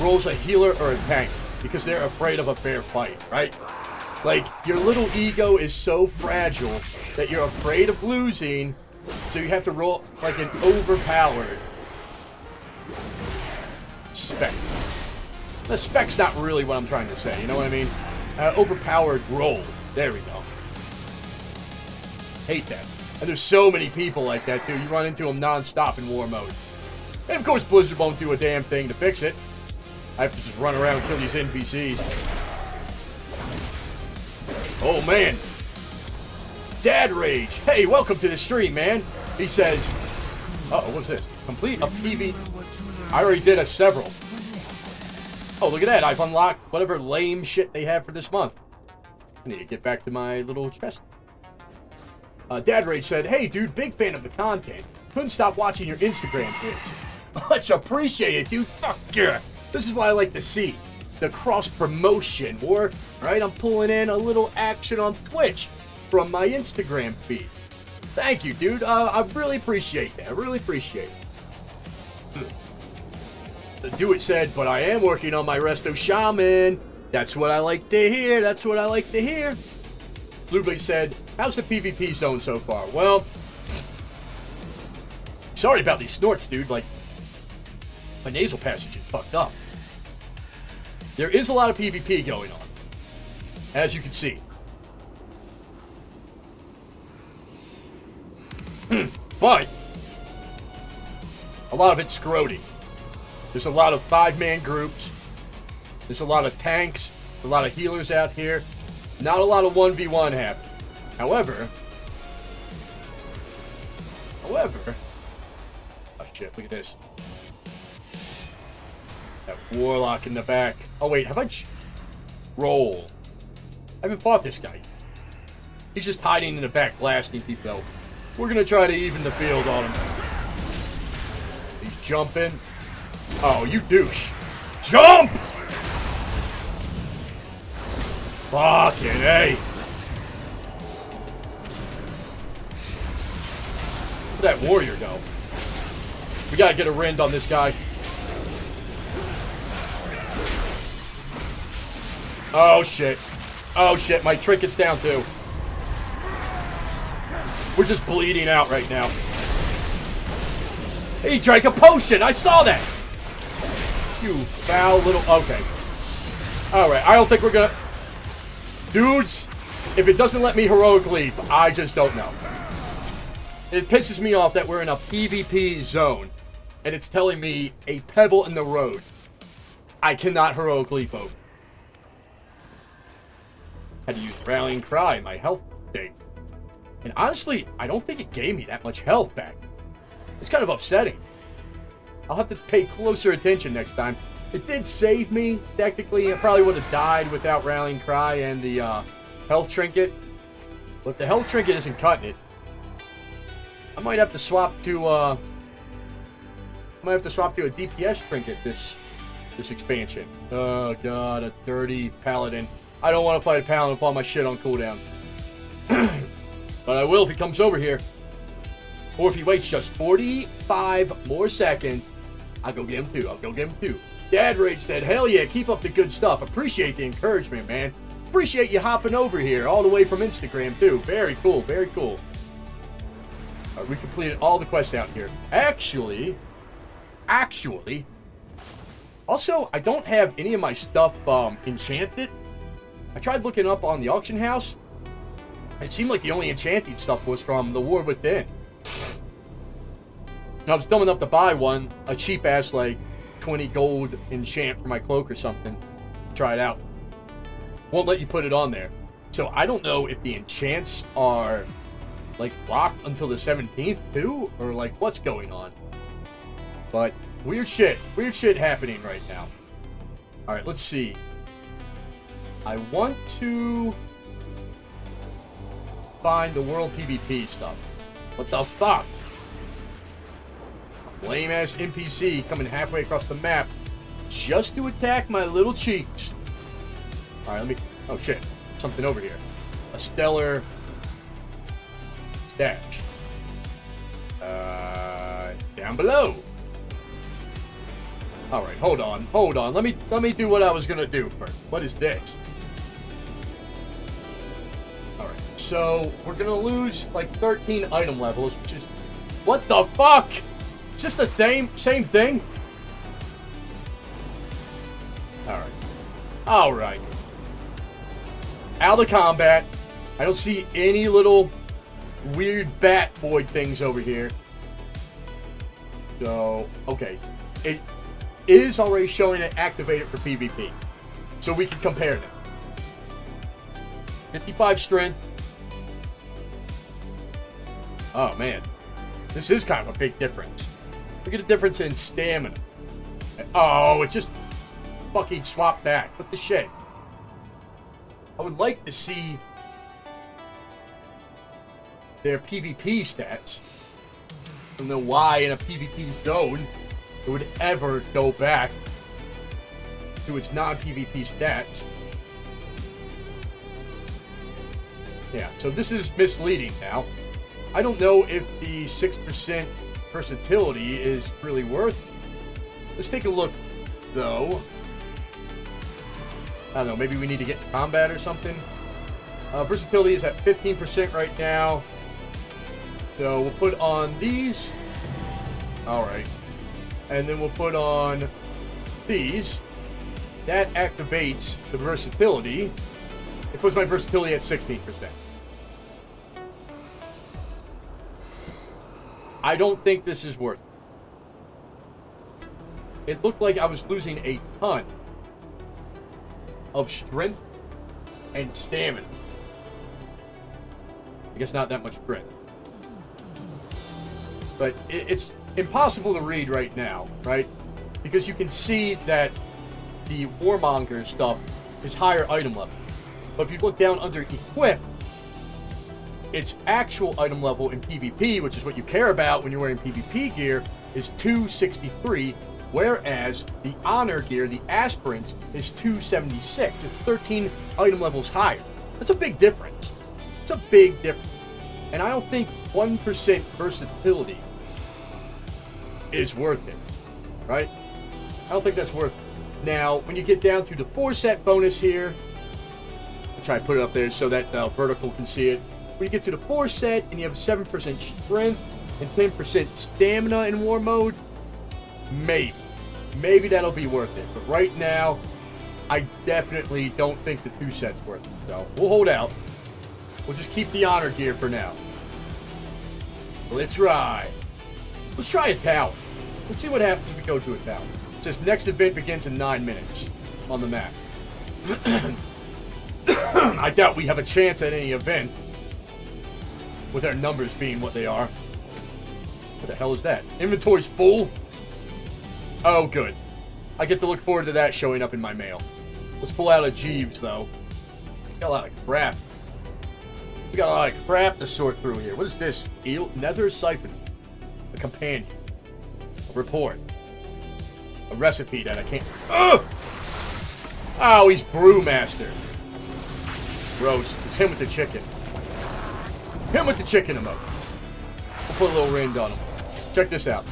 Brill's a healer or a tank because they're afraid of a fair fight, right? Like, your little ego is so fragile that you're afraid of losing, so you have to roll like an overpowered spec. The spec's not really what I'm trying to say, you know what I mean? Overpowered roll. There we go. Hate that. And there's so many people like that, too. You run into them non-stop in war mode. And, of course, Blizzard won't do a damn thing to fix it. I have to just run around and kill these NPCs. Oh, man. Dad Rage. Hey, welcome to the stream, man. He says... Uh-oh, what's this? Complete a PV... I already did a several. Oh, look at that. I've unlocked whatever lame shit they have for this month. I need to get back to my little chest. Dad Rage said, hey, dude, big fan of the content. Couldn't stop watching your Instagram vids. Much appreciated, dude. Fuck yeah. This is what I like to see. The cross-promotion work, right? I'm pulling in a little action on Twitch from my Instagram feed. Thank you, dude. I really appreciate that. I really appreciate it. The Do It said, but I am working on my Resto Shaman. That's what I like to hear. That's what I like to hear. Blueblade said, how's the PvP zone so far? Well, sorry about these snorts, dude. Like, my nasal passage is fucked up. There is a lot of PvP going on, as you can see. But a lot of it's scroting. There's a lot of 5-man groups. There's a lot of tanks. A lot of healers out here. Not a lot of 1v1 happening. However, oh shit, look at this. That warlock in the back. Oh wait, have I roll? I haven't fought this guy. He's just hiding in the back, blasting people. We're gonna try to even the field on him. He's jumping. Oh, you douche. Jump! Fucking A. Where'd that warrior go? We gotta get a rend on this guy. Oh shit. Oh shit, my trinket's down too. We're just bleeding out right now. He drank a potion! I saw that! You foul little... Okay. Alright, I don't think we're gonna... Dudes, if it doesn't let me heroic leap, I just don't know. It pisses me off that we're in a PvP zone, and it's telling me a pebble in the road. I cannot heroic leap over. Had to use Rallying Cry, my health thing. And honestly, I don't think it gave me that much health back. It's kind of upsetting. I'll have to pay closer attention next time. It did save me, technically. I probably would have died without Rallying Cry and the health trinket. But if the health trinket isn't cutting it, I might have to swap to a DPS trinket this expansion. Oh god, a dirty paladin. I don't want to fight a paladin with all my shit on cooldown. But I will if he comes over here. Or if he waits just 45 more seconds, I'll go get him too. I'll go get him too. Dad Rage said, hell yeah, keep up the good stuff. Appreciate the encouragement, man. Appreciate you hopping over here all the way from Instagram too. Very cool, very cool. We completed all the quests out here. Actually, also, I don't have any of my stuff enchanted. I tried looking up on the auction house. It seemed like the only enchanted stuff was from the War Within. And I was dumb enough to buy one, a cheap ass like 20 gold enchant for my cloak or something. Try it out. Won't let you put it on there. So I don't know if the enchants are like locked until the 17th too, or like what's going on. But weird shit happening right now. All right, let's see. I want to find the world PvP stuff. What the fuck? Lame ass NPC coming halfway across the map just to attack my little cheeks. All right, let me. Oh shit, something over here. A stellar stash. Down below. All right, hold on. Let me do what I was gonna do first. What is this? All right, so we're gonna lose like 13 item levels, which is what the fuck? It's just the same thing. All right. Out of combat. I don't see any little weird bat void things over here. So, okay. It is already showing it activated for PvP. So we can compare them. 55 strength. Oh, man. This is kind of a big difference. Look at the difference in stamina. Oh, it just fucking swapped back. What the shit? I would like to see their PvP stats. I don't know why in a PvP zone it would ever go back to its non-PvP stats. Yeah, so this is misleading now. I don't know if the 6% versatility is really worth it. Let's take a look, though. I don't know, maybe we need to get in combat or something. Versatility is at 15% right now. So we'll put on these. Alright. And then we'll put on these. That activates the versatility. It puts my versatility at 16%. I don't think this is worth it. It looked like I was losing a ton of strength and stamina. I guess not that much strength. But it's impossible to read right now, right? Because you can see that the Warmonger stuff is higher item level. But if you look down under Equip, its actual item level in PvP, which is what you care about when you're wearing PvP gear, is 263, whereas the Honor gear, the Aspirants, is 276. It's 13 item levels higher. That's a big difference. It's a big difference. And I don't think 1% versatility is worth it, right? I don't think that's worth it. Now, when you get down to the 4-set bonus here, I'll try to put it up there so that vertical can see it. When you get to the 4-set and you have 7% strength and 10% stamina in war mode, maybe that'll be worth it. But right now, I definitely don't think the 2-set's worth it. So we'll hold out. We'll just keep the Honor gear for now. Let's ride. Let's try a tower. Let's see what happens if we go to a tower. It says next event begins in 9 minutes on the map. I doubt we have a chance at any event with our numbers being what they are. What the hell is that? Inventory's full? Oh, good. I get to look forward to that showing up in my mail. Let's pull out a Jeeves, though. Got a lot of crap. We got a lot of crap to sort through here. What is this? Eel? Nether Siphon. A companion. A report. A recipe that I can't... Ugh! Oh, he's Brewmaster. Gross. It's him with the chicken. Him with the chicken emote. We'll put a little rend on him. Check this out.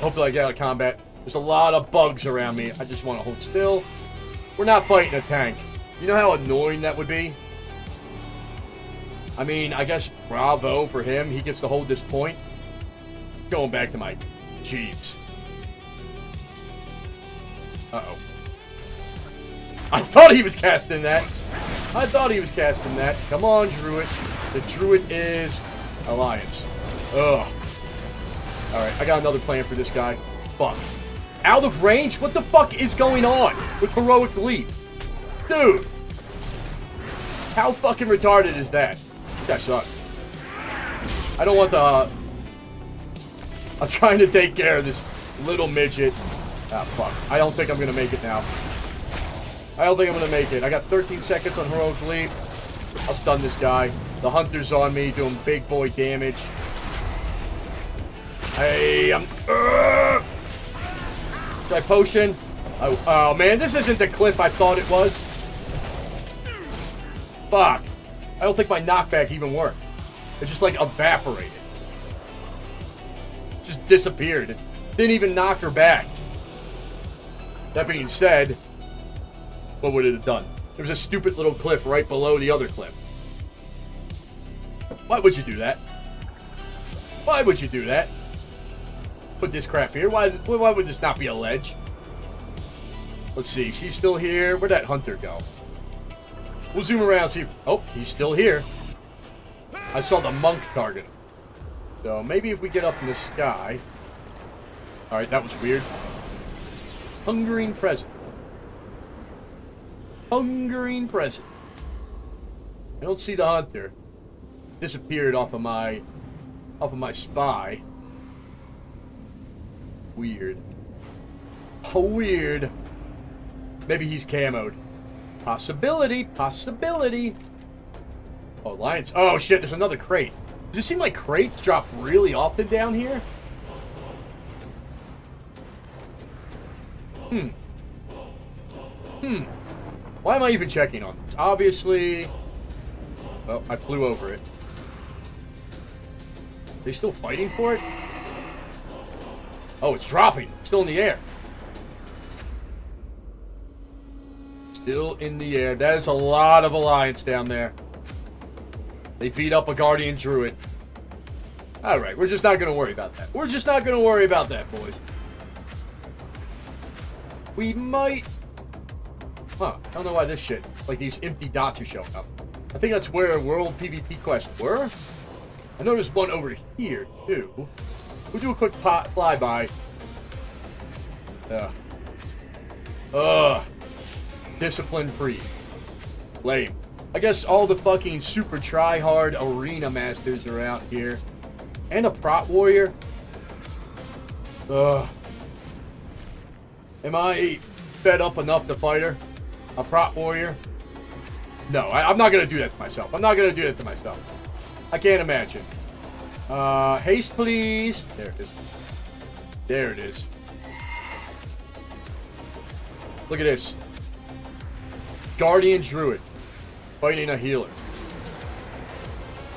Hopefully I get out of combat. There's a lot of bugs around me. I just want to hold still. We're not fighting a tank. You know how annoying that would be? I mean, I guess bravo for him. He gets to hold this point. Going back to my Jeeves. Uh-oh. I thought he was casting that. Come on, Druid. The Druid is Alliance. Ugh. Alright, I got another plan for this guy. Fuck. Out of range? What the fuck is going on with Heroic Leap? Dude! How fucking retarded is that? This guy sucks. I don't want the... I'm trying to take care of this little midget. Ah, fuck. I don't think I'm gonna make it now. I got 13 seconds on Heroic Leap. I'll stun this guy. The Hunter's on me, doing big boy damage. Hey, I'm... Try potion. Oh, man, this isn't the cliff I thought it was. Fuck. I don't think my knockback even worked. It just, like, evaporated. just disappeared. Didn't even knock her back. That being said, what would it have done? There was a stupid little cliff right below the other cliff. Why would you do that? Why would you do that? Put this crap here. Why would this not be a ledge? Let's see. She's still here. Where'd that hunter go? We'll zoom around, see. Oh, he's still here. I saw the monk target him. So maybe if we get up in the sky. Alright, that was weird. Hungering present. Hungering present. I don't see the hunter. Disappeared off of my spy. Weird. Oh, weird. Maybe he's camoed. Possibility. Possibility. Oh, lions. Oh, shit. There's another crate. Does it seem like crates drop really often down here? Why am I even checking on this? Obviously... Well, I flew over it. They still fighting for it? Oh, it's dropping. Still in the air. Still in the air. That is a lot of alliance down there. They beat up a guardian druid. Alright, we're just not going to worry about that. We're just not going to worry about that, boys. We might... Huh, I don't know why this shit... Like these empty dots are showing up. I think that's where world PvP quests were. I know there's one over here, too. We'll do a quick flyby. Discipline free. Lame. I guess all the fucking super try-hard arena masters are out here. And a prot warrior. Am I fed up enough to fight her? A prot warrior? No, I'm not going to do that to myself. I'm not going to do that to myself. I can't imagine. Haste, please. There it is. There it is. Look at this. Guardian Druid. Fighting a healer.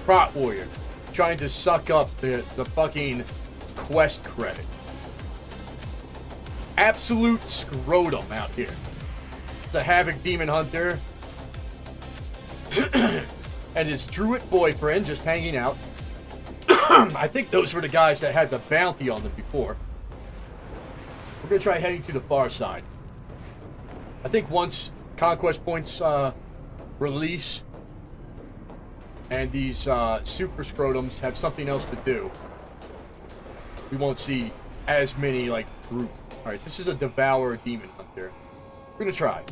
Prot Warrior. Trying to suck up the fucking quest credit. Absolute scrotum out here. The Havoc Demon Hunter. And his Druid boyfriend just hanging out. I think those were the guys that had the bounty on them before. We're going to try heading to the far side. I think once conquest points release and these super scrotums have something else to do, we won't see as many like group. Alright, this is a Devour Demon Hunter. We're going to try.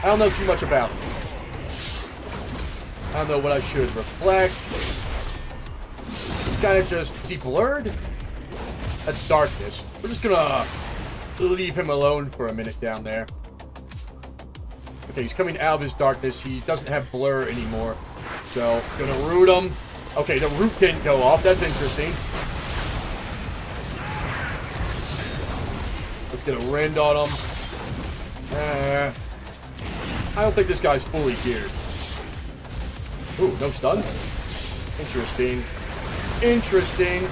I don't know too much about him. I don't know what I should reflect. He's kind of just... Is he blurred? That's darkness. We're just gonna leave him alone for a minute down there. Okay, he's coming out of his darkness. He doesn't have blur anymore. So, gonna root him. Okay, the root didn't go off. That's interesting. Let's get a rend on him. I don't think this guy's fully geared. Ooh, no stun? Interesting. Interesting.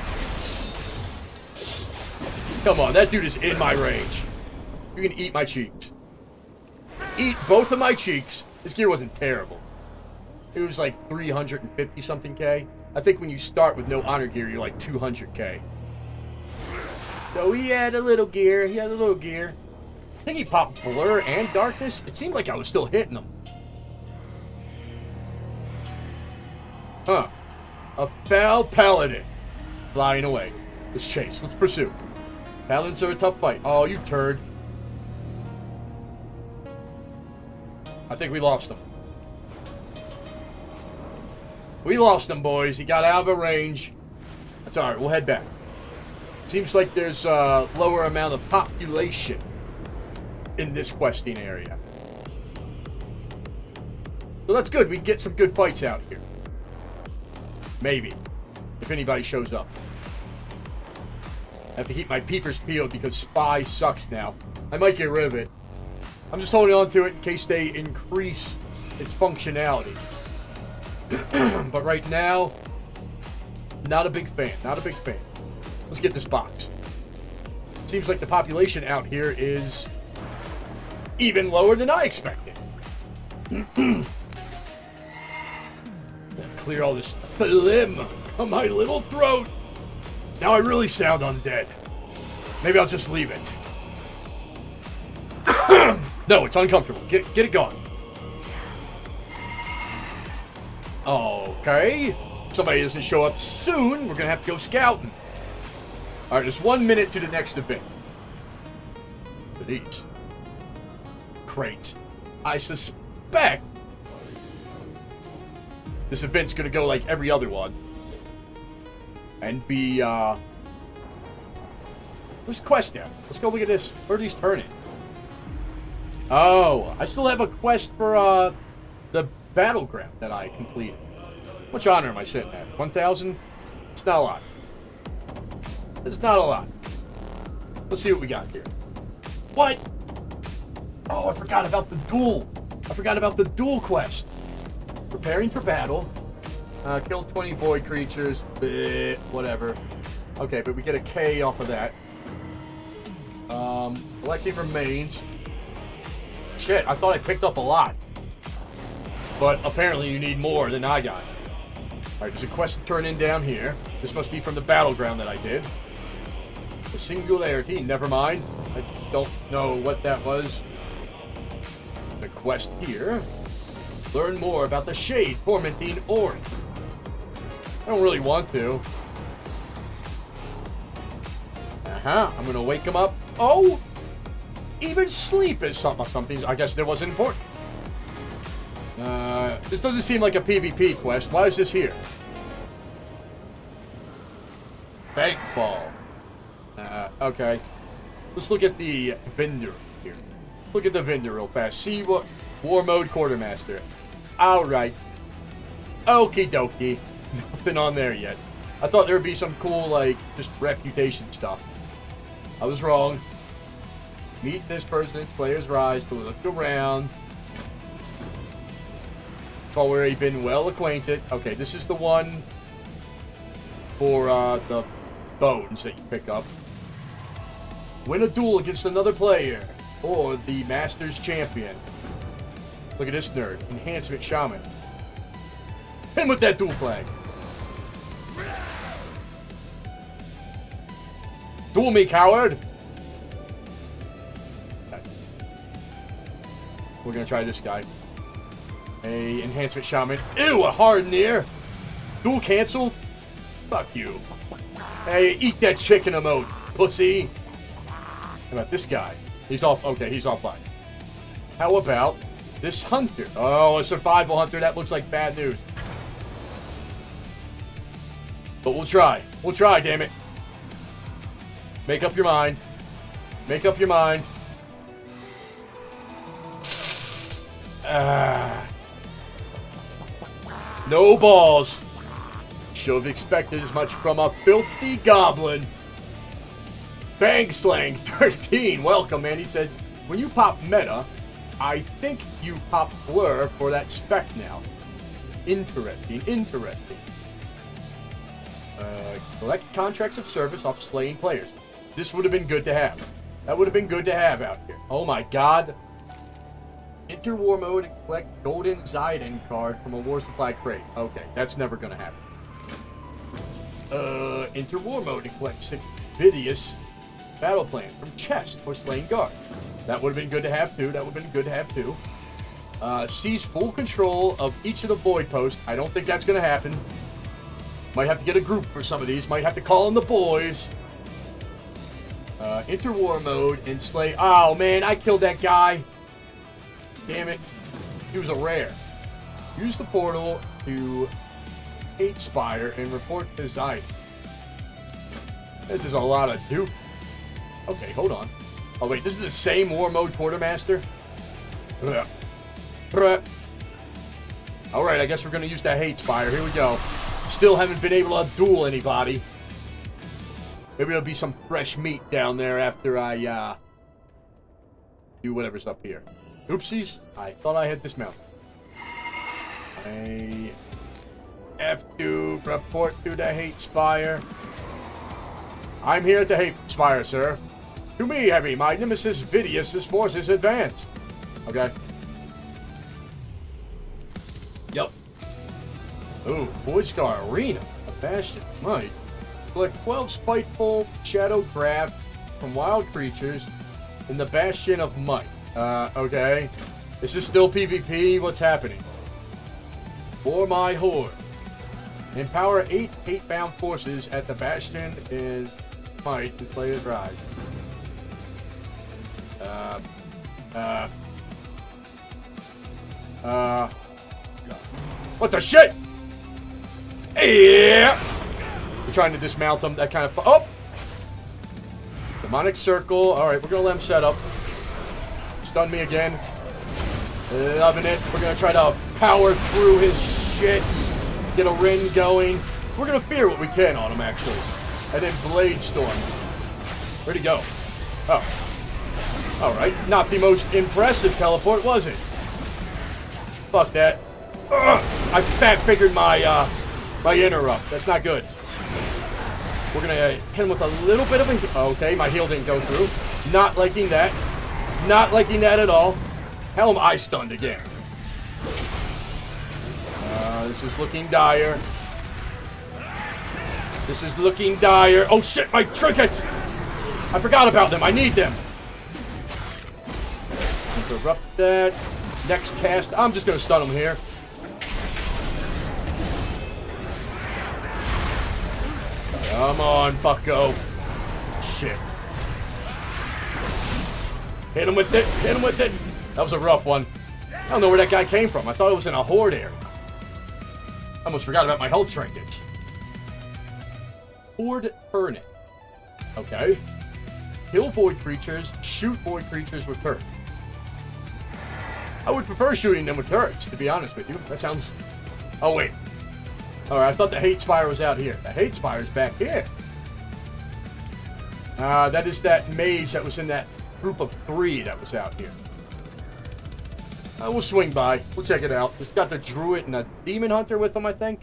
Come on, that dude is in my range. You can eat my cheeks. Eat both of my cheeks. This gear wasn't terrible. It was like 350 something K. I think when you start with no honor gear, you're like 200K. So he had a little gear. He had a little gear. I think he popped blur and darkness. It seemed like I was still hitting him. Huh. A foul paladin. Flying away. Let's chase. Let's pursue. Paladins are a tough fight. Oh, you turd. I think we lost him. We lost him, boys. He got out of range. That's alright. We'll head back. Seems like there's a lower amount of population in this questing area. So that's good. We can get some good fights out here. Maybe. If anybody shows up. I have to keep my peepers peeled because Spy sucks now. I might get rid of it. I'm just holding on to it in case they increase its functionality. But right now, not a big fan. Not a big fan. Let's get this box. Seems like the population out here is even lower than I expected. Clear all this phlegm on my little throat. Now I really sound undead. Maybe I'll just leave it. No, it's uncomfortable. Get it going. Okay. Somebody doesn't show up soon. We're gonna have to go scouting. All right, there's 1 minute to the next event. For these crates, I suspect this event's gonna go like every other one, and be Where's the quest at? Let's go look at this. Where are these turning? Oh, I still have a quest for the battleground that I completed. How much honor am I sitting at? 1,000? It's not a lot. It's not a lot. Let's see what we got here. What? Oh, I forgot about the duel. I forgot about the duel quest. Preparing for battle. Kill 20 void creatures. Bleh, whatever. Okay, but we get a K off of that. Collecting remains. Shit, I thought I picked up a lot. But apparently you need more than I got. Alright, there's a quest to turn in down here. This must be from the battleground that I did. The singularity, never mind. I don't know what that was. The quest here. Learn more about the shade tormenting Orin. I don't really want to. I'm gonna wake him up. Oh! Even sleep is something. I guess that wasn't important. This doesn't seem like a PvP quest. Why is this here? Bank ball. Okay. Let's look at the vendor here. Look at the vendor real fast. See what war mode quartermaster. Alright. Okie dokie. Nothing on there yet. I thought there would be some cool, like, just reputation stuff. I was wrong. Meet this person, players rise to look around. Already been well acquainted. Okay, this is the one for the bones that you pick up. Win a duel against another player or the Masters champion. Look at this nerd. Enhancement shaman. Hit him with that duel flag. Duel me, coward! Okay. We're gonna try this guy. A enhancement shaman. Ew, a hardener! Duel canceled? Fuck you. Hey, eat that chicken emote, pussy! How about this guy? He's off. Okay, he's offline. How about this hunter? Oh, a survival hunter. That looks like bad news. But we'll try. We'll try, damn it. Make up your mind. Make up your mind. No balls. Should have expected as much from a filthy goblin. Bang Slang 13. Welcome, man. He said, when you pop meta, I think you pop blur for that spec now. Interesting. Interesting. Collect contracts of service off slaying players. This would have been good to have. That would have been good to have out here. Oh my god. Enter war mode and collect golden Zidane card from a war supply crate. Okay, that's never gonna happen. Enter war mode and collect 6 Vidius battle plan from chest or slaying guard. That would have been good to have too. That would have been good to have too. Seize full control of each of the void posts. I don't think that's gonna happen. Might have to get a group for some of these. Might have to call in the boys. Enter war mode and slay. Oh man, I killed that guy. Damn it. He was a rare. Use the portal to Hate Spire and report to Zidane. This is a lot of dupe. Okay, hold on. Oh wait, this is the same war mode quartermaster? Alright, I guess we're gonna use that Hate Spire. Here we go. Still haven't been able to duel anybody. Maybe there'll be some fresh meat down there after I do whatever's up here. Oopsies, I thought I had dismounted. I have to report to the Hate Spire. I'm here at the Hate Spire, sir. To me, Heavie, my nemesis Vidius' forces advance. Okay. Yep. Ooh, Void Star Arena. A Bastion. Might. Collect 12 spiteful shadow craft from wild creatures in the Bastion of Might. Okay. Is this still PvP? What's happening? For my horde. Empower 8 hate-bound forces at the Bastion is Might to slay the drive. What the shit? Yeah! We're trying to dismount them, that kind of... Oh! Demonic Circle. Alright, we're gonna let him set up. Stun me again. Loving it. We're gonna try to power through his shit. Get a ring going. We're gonna fear what we can on him, actually. And then Blade Storm. Where'd he go? Oh. Alright. Not the most impressive teleport, was it? Fuck that. Ugh. I fat-fingered my, my interrupt. That's not good. We're gonna hit him with a little bit of a... Okay, my heal didn't go through. Not liking that. Not liking that at all. Hell, am I stunned again? This is looking dire. This is looking dire. Oh shit, my trinkets! I forgot about them. I need them. Interrupt that. Next cast. I'm just gonna stun him here. Come on, bucko. Shit. Hit him with it. Hit him with it. That was a rough one. I don't know where that guy came from. I thought it was in a horde area. I almost forgot about my health trinkets. Horde Turret. Okay. Kill void creatures. Shoot void creatures with turrets. I would prefer shooting them with turrets, to be honest with you. That sounds... Oh, wait. Alright, I thought the Hate Spire was out here. The Hate Spire is back here. That is that mage that was in that group of 3 that was out here. We'll swing by. We'll check it out. It's got the Druid and a Demon Hunter with him, I think.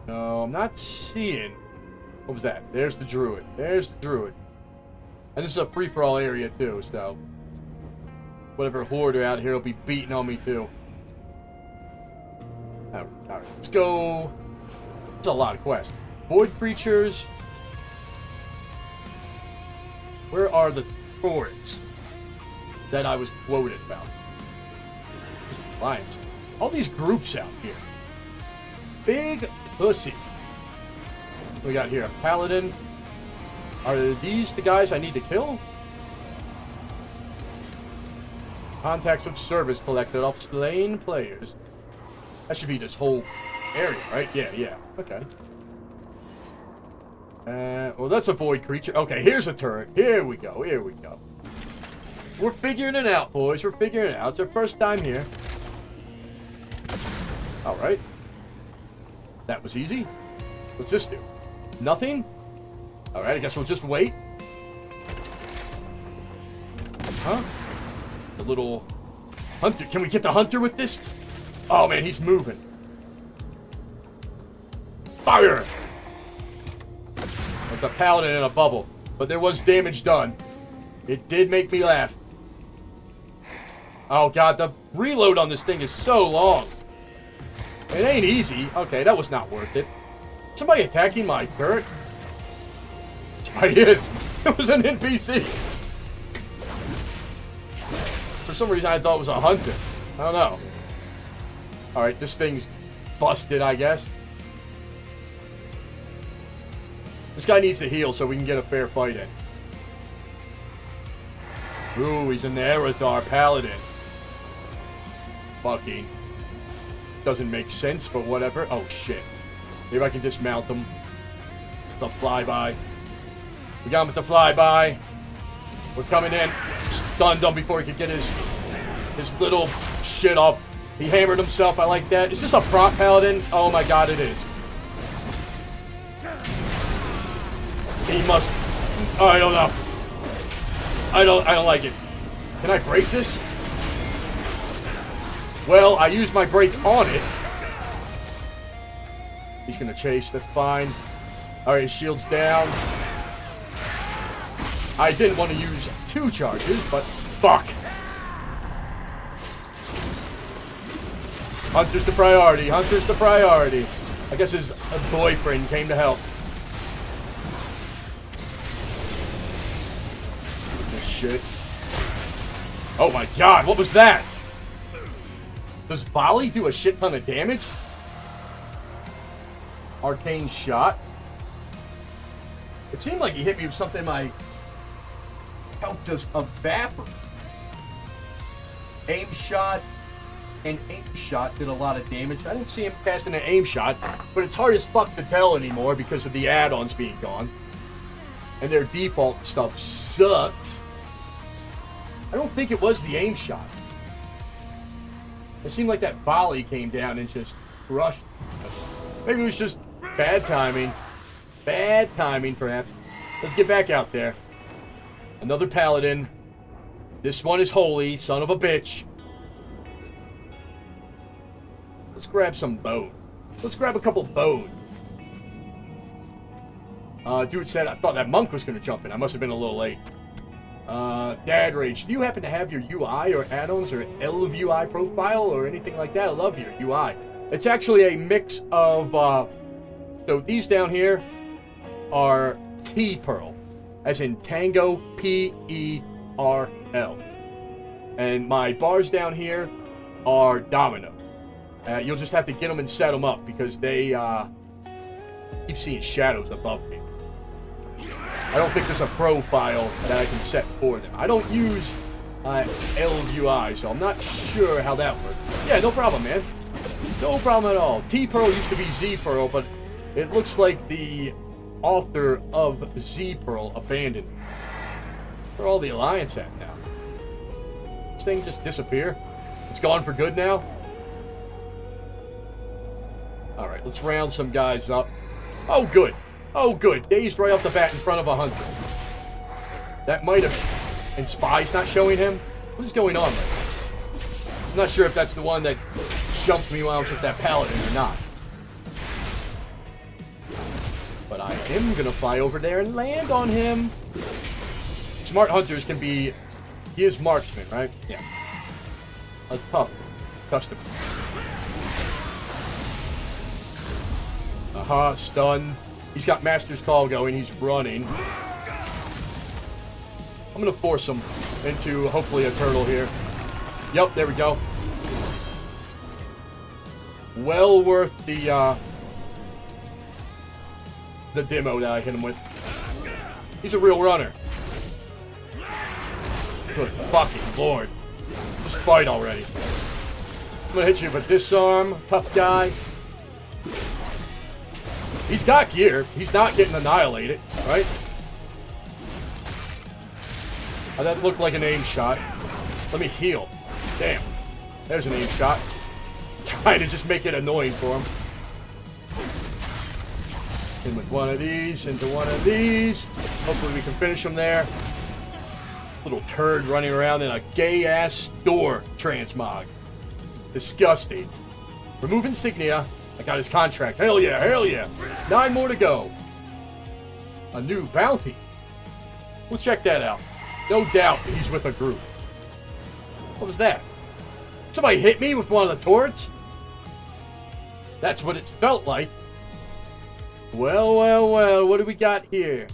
No, I'm not seeing... What was that? There's the Druid. There's the Druid. And this is a free-for-all area, too, so... Whatever horde are out here will be beating on me, too. Alright, let's go... It's a lot of quests. Void creatures. Where are the turrets that I was quoted about? Lions. All these groups out here. Big pussy. What we got here? A paladin. Are these the guys I need to kill? Contacts of service collected off slain players. That should be this whole area, right? Yeah. Okay. Well, that's a void creature. Okay, here's a turret. Here we go. We're figuring it out, boys. We're figuring it out. It's our first time here. Alright. That was easy. What's this do? Nothing? Alright, I guess we'll just wait. Huh? The little hunter. Can we get the hunter with this? Oh, man, he's moving. Fire! It's a paladin in a bubble. But there was damage done. It did make me laugh. Oh, God, the reload on this thing is so long. It ain't easy. Okay, that was not worth it. Somebody attacking my turret? It is. It was an NPC. For some reason, I thought it was a hunter. I don't know. Alright, this thing's busted, I guess. This guy needs to heal so we can get a fair fight in. Ooh, he's an Eridar Paladin. Fucking. Doesn't make sense, but whatever. Oh, shit. Maybe I can dismount him. The flyby. We got him with the flyby. We're coming in. Stunned him before he could get his little shit off. He hammered himself. I like that. Is this a prop paladin? Oh my god, it is. He must... Oh, I don't know. I don't like it. Can I break this? Well, I used my break on it. He's gonna chase, that's fine. Alright, his shield's down. I didn't want to use 2 charges, but fuck. Hunter's the priority, Hunter's the priority. I guess his boyfriend came to help. This shit. Oh my god, what was that? Does volley do a shit ton of damage? Arcane shot. It seemed like he hit me with something my health just evaporated. Aim shot and aim shot did a lot of damage. I didn't see him casting an aim shot, but it's hard as fuck to tell anymore because of the add-ons being gone. And their default stuff sucks. I don't think it was the aim shot. It seemed like that volley came down and just crushed. Maybe it was just bad timing. Bad timing, perhaps. Let's get back out there. Another paladin. This one is holy, son of a bitch. Let's grab some bone. Let's grab a couple bone. Dude said I thought that monk was going to jump in. I must have been a little late. Dad Rage, do you happen to have your UI or add-ons or LVUI profile or anything like that? I love your UI. It's actually a mix of, so these down here are T-Pearl, as in Tango, P-E-R-L. And my bars down here are Domino. You'll just have to get them and set them up because they keep seeing shadows above me. I don't think there's a profile that I can set for them. I don't use LVUI, so I'm not sure how that works. Yeah, no problem, man. No problem at all. T-Pearl used to be Z-Pearl, but it looks like the author of Z-Pearl abandoned it. Where all the Alliance at now? This thing just disappear? It's gone for good now? Alright, let's round some guys up. Oh, good. Oh, good. Dazed right off the bat in front of a hunter. That might have... And Spy's not showing him? What is going on there? I'm not sure if that's the one that jumped me while I was with that paladin or not. But I am going to fly over there and land on him. Smart hunters can be... He is marksman, right? Yeah. A tough customer. Aha, stunned. He's got Master's Call going. He's running. I'm going to force him into, hopefully, a turtle here. Yep, there we go. Well worth the demo that I hit him with. He's a real runner. Good fucking lord. Just fight already. I'm going to hit you with this arm. Tough guy. He's got gear. He's not getting annihilated, right? Oh, that looked like an aim shot. Let me heal. Damn. There's an aim shot. Trying to just make it annoying for him. In with one of these, into one of these. Hopefully we can finish him there. Little turd running around in a gay-ass store transmog. Disgusting. Remove insignia. I got his contract. Hell yeah, hell yeah. 9 more to go. A new bounty. We'll check that out. No doubt he's with a group. What was that? Somebody hit me with one of the turrets? That's what it felt like. Well, well, well. What do we got here?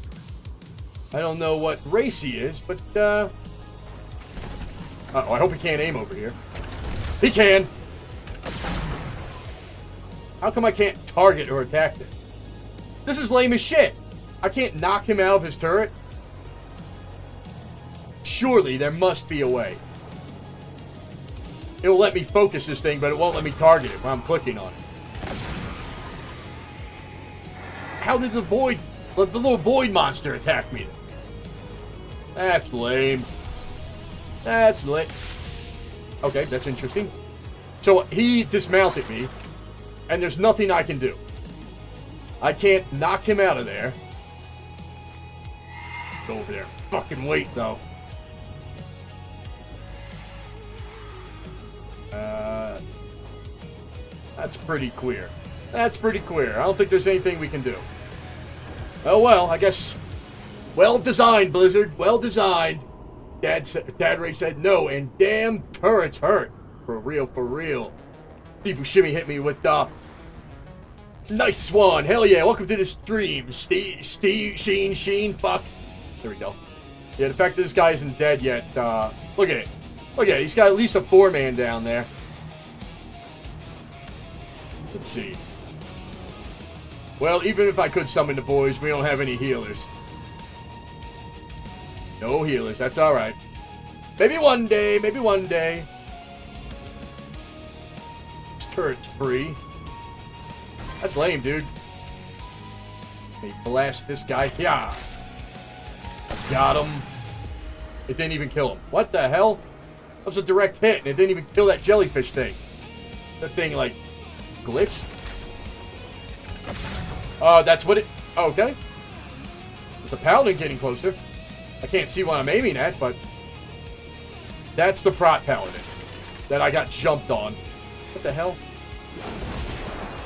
I don't know what race he is, but, uh-oh, I hope he can't aim over here. He can! How come I can't target or attack this? This is lame as shit. I can't knock him out of his turret. Surely there must be a way. It will let me focus this thing, but it won't let me target it when I'm clicking on it. How did the little void monster attack me? That's lame. That's lit. Okay, that's interesting. So he dismounted me. And there's nothing I can do. I can't knock him out of there. Go over there. Fucking wait, though. That's pretty clear. That's pretty clear. I don't think there's anything we can do. Oh well, I guess. Well designed, Blizzard. Well designed. Dad Ray said no, and damn turrets hurt. For real, for real. Steve Buscemi hit me with the nice one. Hell yeah, welcome to the stream. Sheen, fuck. There we go. Yeah, the fact that this guy isn't dead yet, look at it. Look at it, he's got at least a 4-man down there. Let's see. Well, even if I could summon the boys, we don't have any healers. No healers, that's alright. Maybe one day, maybe one day. This turret's free. That's lame, dude. Let me blast this guy. Yeah. Got him. It didn't even kill him. What the hell? That was a direct hit, and it didn't even kill that jellyfish thing. That thing, like, glitched? Oh, that's what it... Okay. There's a paladin getting closer. I can't see what I'm aiming at, but... That's the prot paladin that I got jumped on. What the hell?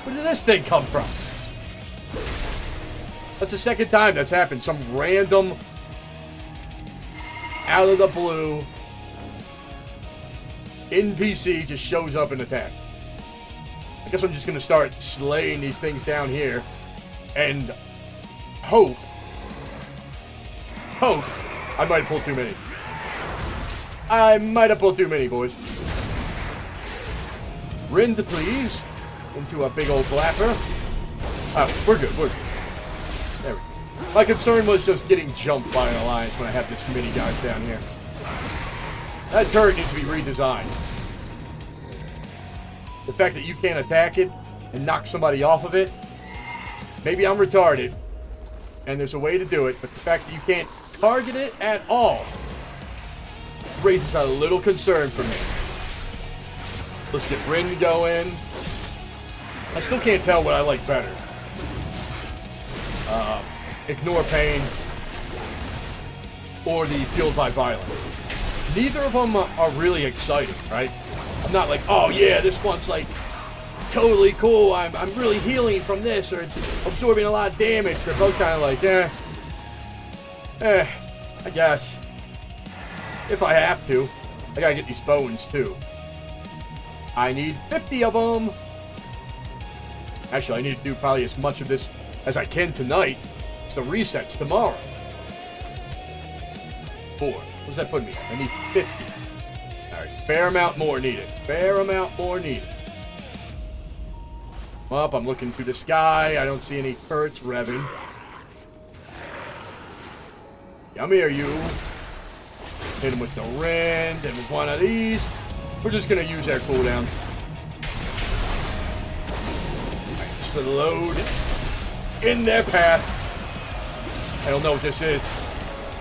Where did this thing come from? That's the second time that's happened. Some random... out of the blue... NPC just shows up and attacks. I guess I'm just going to start slaying these things down here. And hope. I might have pulled too many. I might have pulled too many, boys. Rind, please. Into a big old blapper. Oh, we're good, we're good. There we go. My concern was just getting jumped by an alliance when I have this many guys down here. That turret needs to be redesigned. The fact that you can't attack it and knock somebody off of it, maybe I'm retarded, and there's a way to do it, but the fact that you can't target it at all raises a little concern for me. Let's get Rin going. I still can't tell what I like better. Ignore Pain or the Fueled by Violence. Neither of them are really exciting, right? I'm not like, oh yeah, this one's like totally cool. I'm really healing from this, or it's absorbing a lot of damage. They're both kind of like, I guess. If I have to. I gotta get these bones too. I need 50 of them. Actually, I need to do probably as much of this as I can tonight. It's the resets tomorrow. 4. What does that put me at? I need 50. Alright, fair amount more needed. Fair amount more needed. Up, I'm looking to the sky. I don't see any turrets revving. Come here, you. Hit him with the Rend, and with one of these. We're just gonna use our cooldown. Right, slowed in their path. I don't know what this is.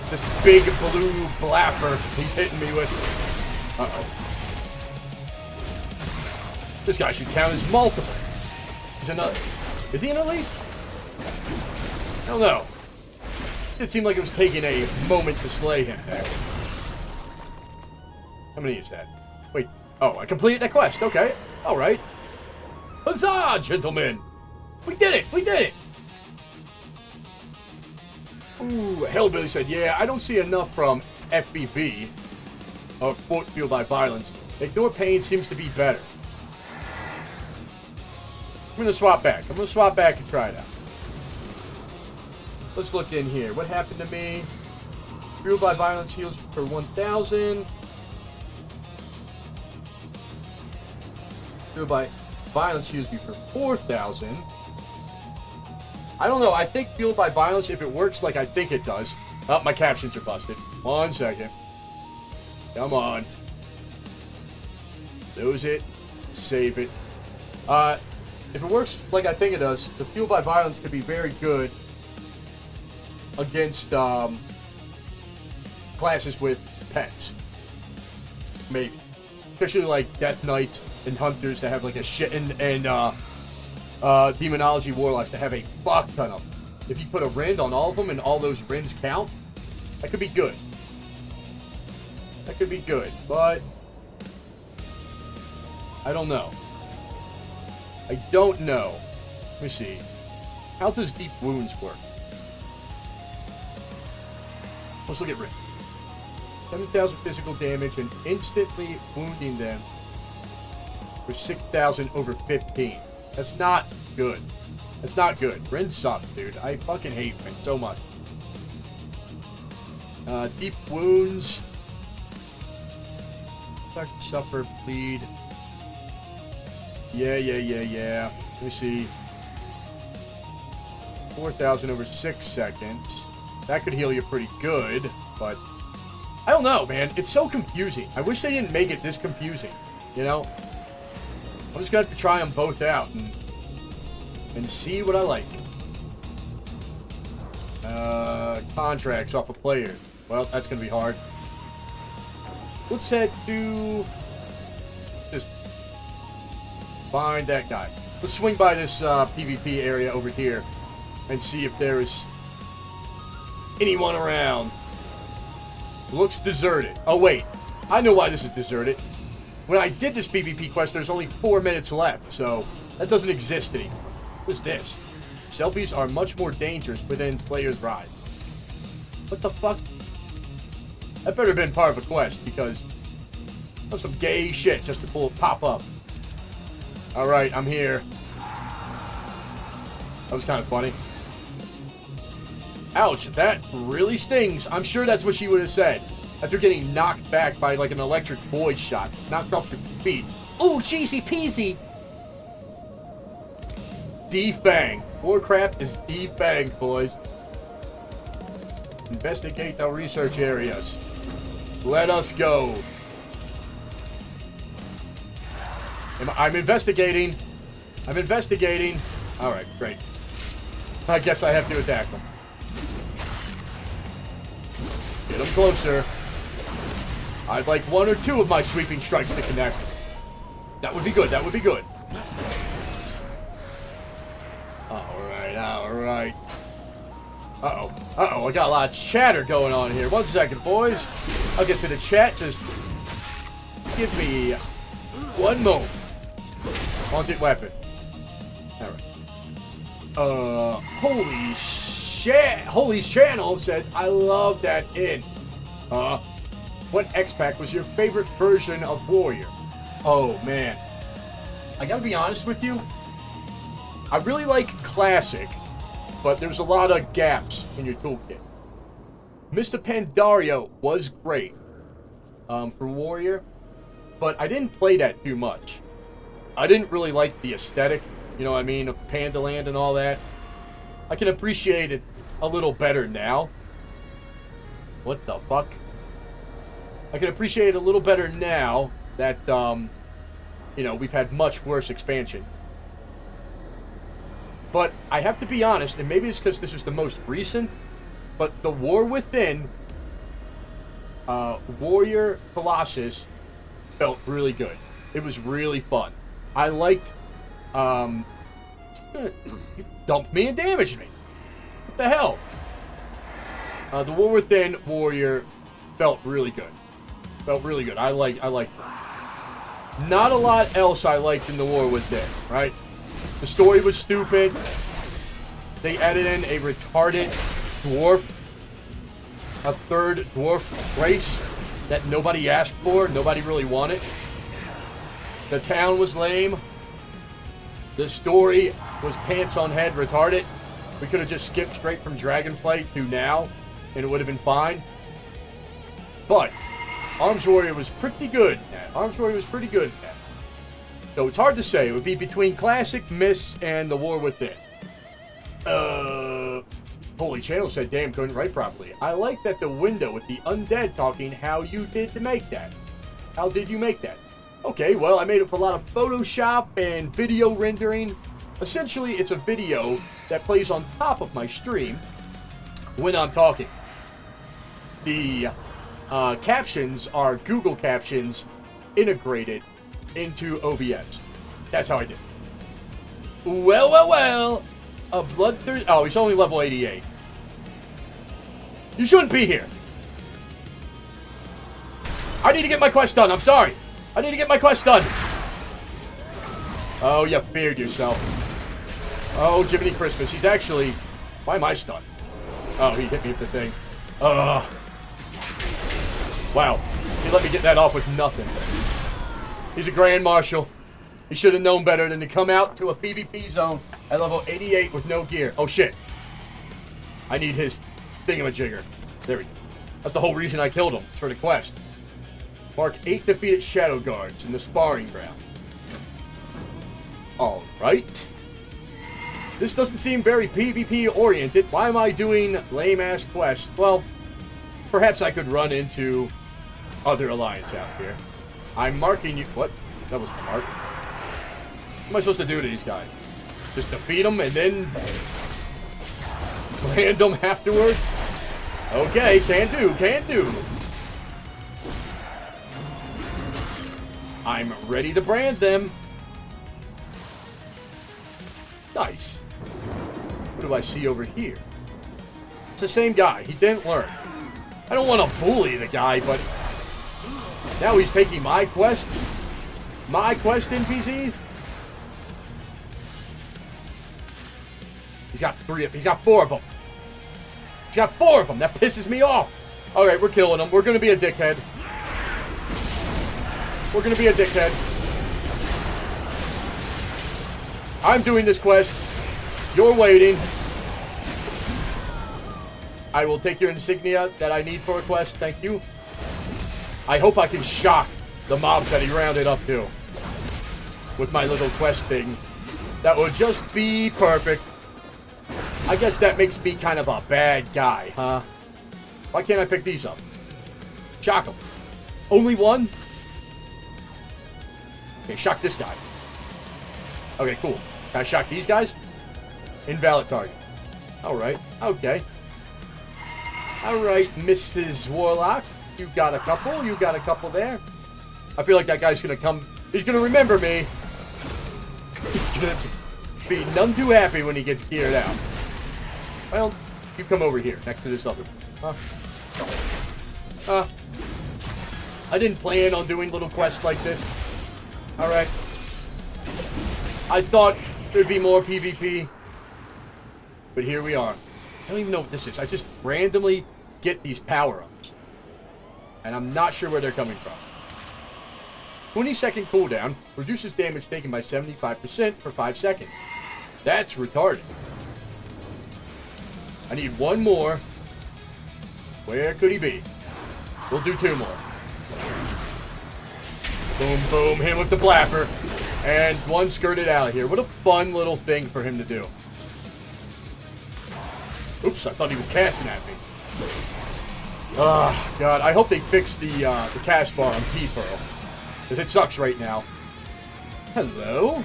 This big blue blapper he's hitting me with. Uh-oh. This guy should count as multiple. He's another. Is he an elite? I don't know. It seemed like it was taking a moment to slay him there. How many is that? Wait. Oh, I completed that quest. Okay. All right. Huzzah, gentlemen! We did it! We did it! Ooh, Hellbilly said, yeah, I don't see enough from FBV, or Fueled by Violence. Ignore Pain seems to be better. I'm going to swap back. I'm going to swap back and try it out. Let's look in here. What happened to me? Fueled by Violence heals for 1,000. Fueled by Violence heals you for 4,000. I don't know. I think Fueled by Violence, if it works like I think it does. Oh, my captions are busted. 1 second. Come on. Lose it. Save it. If it works like I think it does, the Fueled by Violence could be very good against classes with pets. Maybe. Especially like Death Knights and Hunters that have like a shit, and Demonology Warlocks that have a fuck ton of them. If you put a Rend on all of them and all those Rends count, that could be good. That could be good, but I don't know. I don't know. Let me see. How does deep wounds work? Let's look at Rick. 7,000 physical damage and instantly wounding them for 6,000 over 15. That's not good. That's not good. Rin sucks, dude. I fucking hate Rin so much. Deep wounds. Suffer, bleed. Yeah. Let me see. 4,000 over 6 seconds. That could heal you pretty good, but I don't know, man. It's so confusing. I wish they didn't make it this confusing, you know? I'm just gonna have to try them both out and see what I like. Contracts off of players. Well, that's gonna be hard. Let's head to... just find that guy. Let's swing by this PvP area over here and see if there's anyone around. Looks deserted. Oh, wait. I know why this is deserted. When I did this PvP quest, there's only 4 minutes left, so that doesn't exist anymore. What's this? Selfies are much more dangerous within Slayer's Ride. What the fuck? That better have been part of a quest, because of some gay shit just to pop up. Alright, I'm here. That was kind of funny. Ouch, that really stings. I'm sure that's what she would have said. After getting knocked back by like an electric void shot. Knocked off your feet. Ooh, cheesy peasy. Defang. Warcraft is defanged, boys. Investigate the research areas. Let us go. I'm investigating. I'm investigating. Alright, great. I guess I have to attack them. Get them closer. I'd like 1 or 2 of my sweeping strikes to connect. That would be good. That would be good. Alright. Uh-oh. I got a lot of chatter going on here. 1 second, boys. I'll get to the chat. Just give me 1 moment. Haunted weapon. Alright. Holy shit. Holy's channel says, I love that inn. What X-Pack was your favorite version of Warrior? Oh, man. I gotta be honest with you. I really like Classic, but there's a lot of gaps in your toolkit. Mr. Pandario was great for Warrior, but I didn't play that too much. I didn't really like the aesthetic, you know what I mean, of Pandaland and all that. I can appreciate it a little better now. What the fuck? I can appreciate it a little better now that, you know, we've had much worse expansion. But I have to be honest, and maybe it's because this was the most recent, but the War Within, Warrior Colossus felt really good. It was really fun. I liked, you dumped me and damaged me. What the hell? The War Within Warrior felt really good. Felt really good. I liked it. Not a lot else I liked in the War Within, right? The story was stupid. They added in a retarded dwarf. A third dwarf race that nobody asked for. Nobody really wanted. The town was lame. The story was pants on head retarded. We could have just skipped straight from Dragonflight to now, and it would have been fine. But Arms Warrior was pretty good. Arms Warrior was pretty good at that. So it's hard to say. It would be between Classic, Mists, and the War Within. Holy Channel said, damn, couldn't write properly. I like that the window with the undead talking how you did to make that. How did you make that? Okay, well, I made it with a lot of Photoshop and video rendering. Essentially, it's a video that plays on top of my stream when I'm talking. The captions are Google Captions integrated into OBS. That's how I did it. Well. A bloodthirst. Oh, he's only level 88. You shouldn't be here. I need to get my quest done. I'm sorry. I need to get my quest done. Oh, you feared yourself. Oh, Jiminy Christmas. He's actually... Why am I stunned? Oh, he hit me with the thing. Wow. He let me get that off with nothing. He's a Grand Marshal. He should have known better than to come out to a PvP zone at level 88 with no gear. Oh, shit. I need his thingamajigger. There we go. That's the whole reason I killed him. It's for the quest. Mark 8 defeated Shadow Guards in the sparring ground. Alright. This doesn't seem very PvP oriented. Why am I doing lame-ass quests? Well, perhaps I could run into other alliance out here. I'm marking you... What? That was the mark. What am I supposed to do to these guys? Just defeat them and then... brand them afterwards? Okay, can do, can do. I'm ready to brand them. Nice. What do I see over here? It's the same guy. He didn't learn. I don't want to bully the guy, but now he's taking my quest. My quest NPCs. He's got 4 of them. He's got 4 of them. That pisses me off. All right, we're killing him. We're going to be a dickhead. We're going to be a dickhead. I'm doing this quest. You're waiting. I will take your insignia that I need for a quest. Thank you. I hope I can shock the mobs that he rounded up to with my little quest thing. That would just be perfect. I guess that makes me kind of a bad guy, huh? Why can't I pick these up? Shock them. Only one? Okay, shock this guy. Okay, cool. Can I shock these guys? Invalid target. Alright, okay. Alright, Mrs. Warlock. You got a couple. You got a couple there. I feel like that guy's gonna come. He's gonna remember me. He's gonna be none too happy when he gets geared out. Well, you come over here next to this other one. I didn't plan on doing little quests like this. Alright. I thought there'd be more PvP. But here we are. I don't even know what this is. I just randomly get these power-ups. And I'm not sure where they're coming from. 20-second cooldown. Reduces damage taken by 75% for 5 seconds. That's retarded. I need one more. Where could he be? We'll do 2 more. Boom, boom. Him with the blapper. And one skirted out of here. What a fun little thing for him to do. Oops, I thought he was casting at me. Oh, God. I hope they fix the cast bar on T-Pearl. Because it sucks right now. Hello?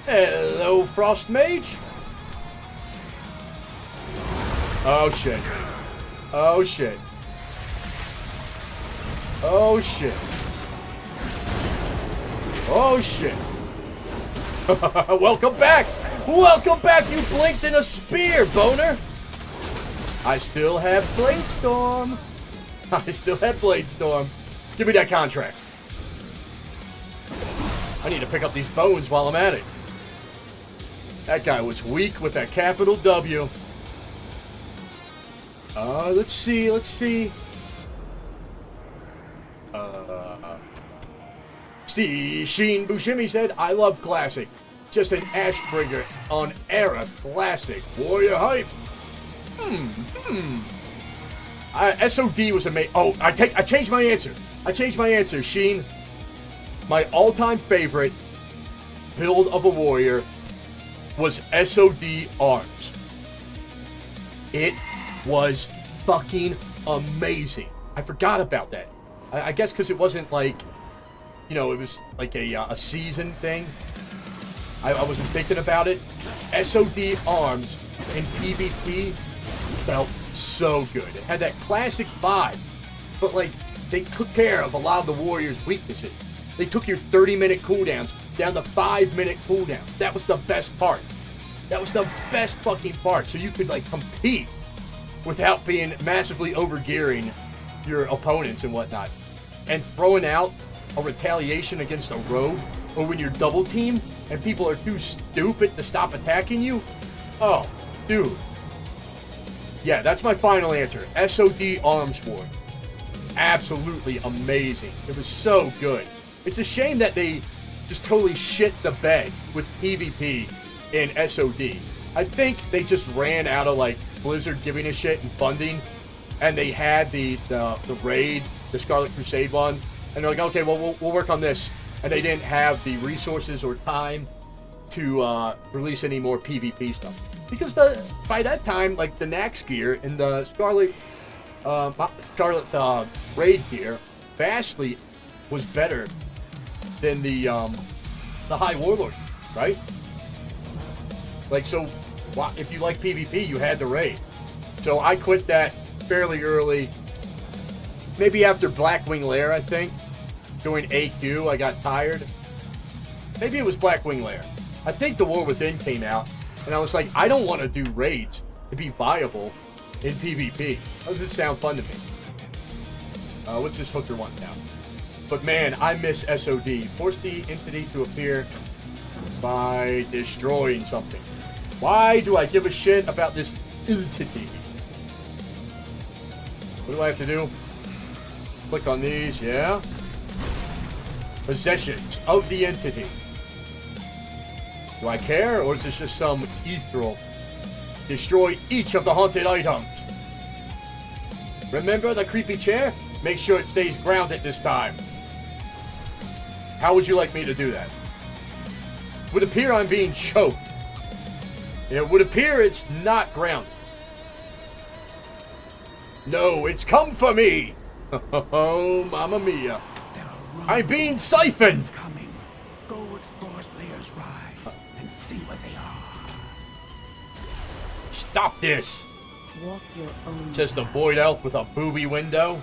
Hello, Frost Mage? Oh, shit. Oh, shit. Oh, shit. Oh, shit. Welcome back! Welcome back, you blinked in a spear, boner! I still have Bladestorm. I still have Bladestorm. Give me that contract. I need to pick up these bones while I'm at it. That guy was weak with that capital W. Let's see, let's see. See, Sheen Bushimi said, I love Classic. Just an Ashbringer on Era Classic. Warrior hype. SOD was amazing. Oh, I changed my answer. I changed my answer, Sheen. My all-time favorite build of a warrior was SOD Arms. It was fucking amazing. I forgot about that. I guess because it wasn't like, you know, it was like a season thing. I wasn't thinking about it. SOD Arms in PvP felt so good. It had that classic vibe, but like they took care of a lot of the warriors' weaknesses. They took your 30-minute cooldowns down to 5-minute cooldowns. That was the best part. That was the best fucking part. So you could like compete without being massively overgearing your opponents and whatnot. And throwing out a retaliation against a rogue, or when you're double teamed, and people are too stupid to stop attacking you? Oh, dude. Yeah, that's my final answer. SOD Arms War. Absolutely amazing. It was so good. It's a shame that they just totally shit the bed with PvP in SOD. I think they just ran out of, like, Blizzard giving a shit and funding, and they had the raid, the Scarlet Crusade one, and they're like, okay, well, we'll work on this. And they didn't have the resources or time to release any more PvP stuff. Because by that time, like, the Nax gear and the Scarlet raid gear vastly was better than the High Warlord, right? Like, so if you like PvP, you had the raid. So I quit that fairly early. Maybe after Blackwing Lair, I think. Doing AQ, I got tired. Maybe it was Blackwing Lair. I think The War Within came out, and I was like, I don't want to do raids to be viable in PvP. How does this sound fun to me? What's this hooker one now? But man, I miss SOD. Force the entity to appear by destroying something. Why do I give a shit about this entity? What do I have to do? Click on these, yeah. Possessions of the entity. Do I care, or is this just some ethereal? Destroy each of the haunted items. Remember the creepy chair? Make sure it stays grounded this time. How would you like me to do that? Would appear I'm being choked. It would appear it's not grounded. No, it's come for me. Oh, mamma mia. I'm being siphoned. Coming. Go explore Slayer's Rise and see what they are. Stop this. Walk your own Just a path. void elf with a booby window.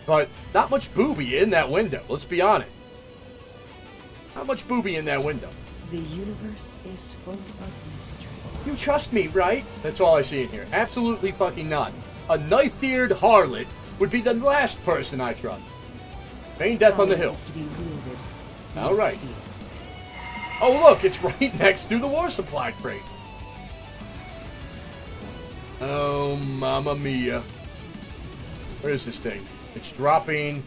But not much booby in that window, let's be honest. Not much booby in that window. The universe is full of mystery. You trust me, right? That's all I see in here. Absolutely fucking not. A knife-eared harlot would be the last person I trust. Feign death on the hill. Power is to be wielded. All right. Oh, look, it's right next to the war supply crate. Oh, mamma mia. Where is this thing? It's dropping.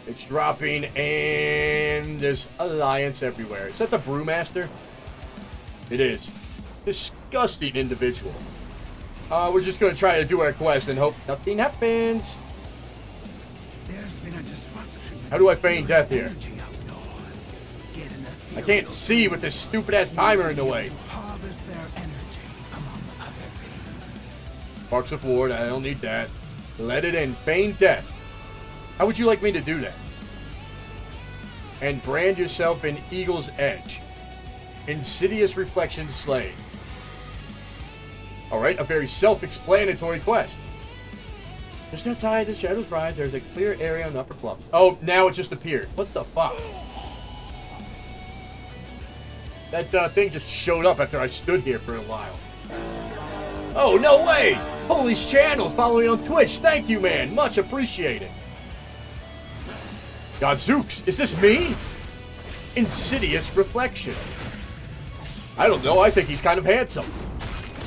It's dropping, and there's alliance everywhere. Is that the Brewmaster? It is. Disgusting individual. We're just going to try to do our quest and hope nothing happens. There's been a disruption. How do I feign death here? Energy outdoors. Get an I can't see with this stupid-ass timer in the way. to harvest their energy, among other things. Sparks of Ward, I don't need that. Let it in. Feign death. How would you like me to do that? And brand yourself in Eagle's Edge. Insidious Reflection Slay. Alright, a very self-explanatory quest. Just outside the Shadow's Rise, there's a clear area on the upper bluff. Oh, now it just appeared. What the fuck? That thing just showed up after I stood here for a while. Oh, no way! Holy's channel, following on Twitch. Thank you, man. Much appreciated. Gadzooks, is this me? Insidious Reflection. I don't know, I think he's kind of handsome.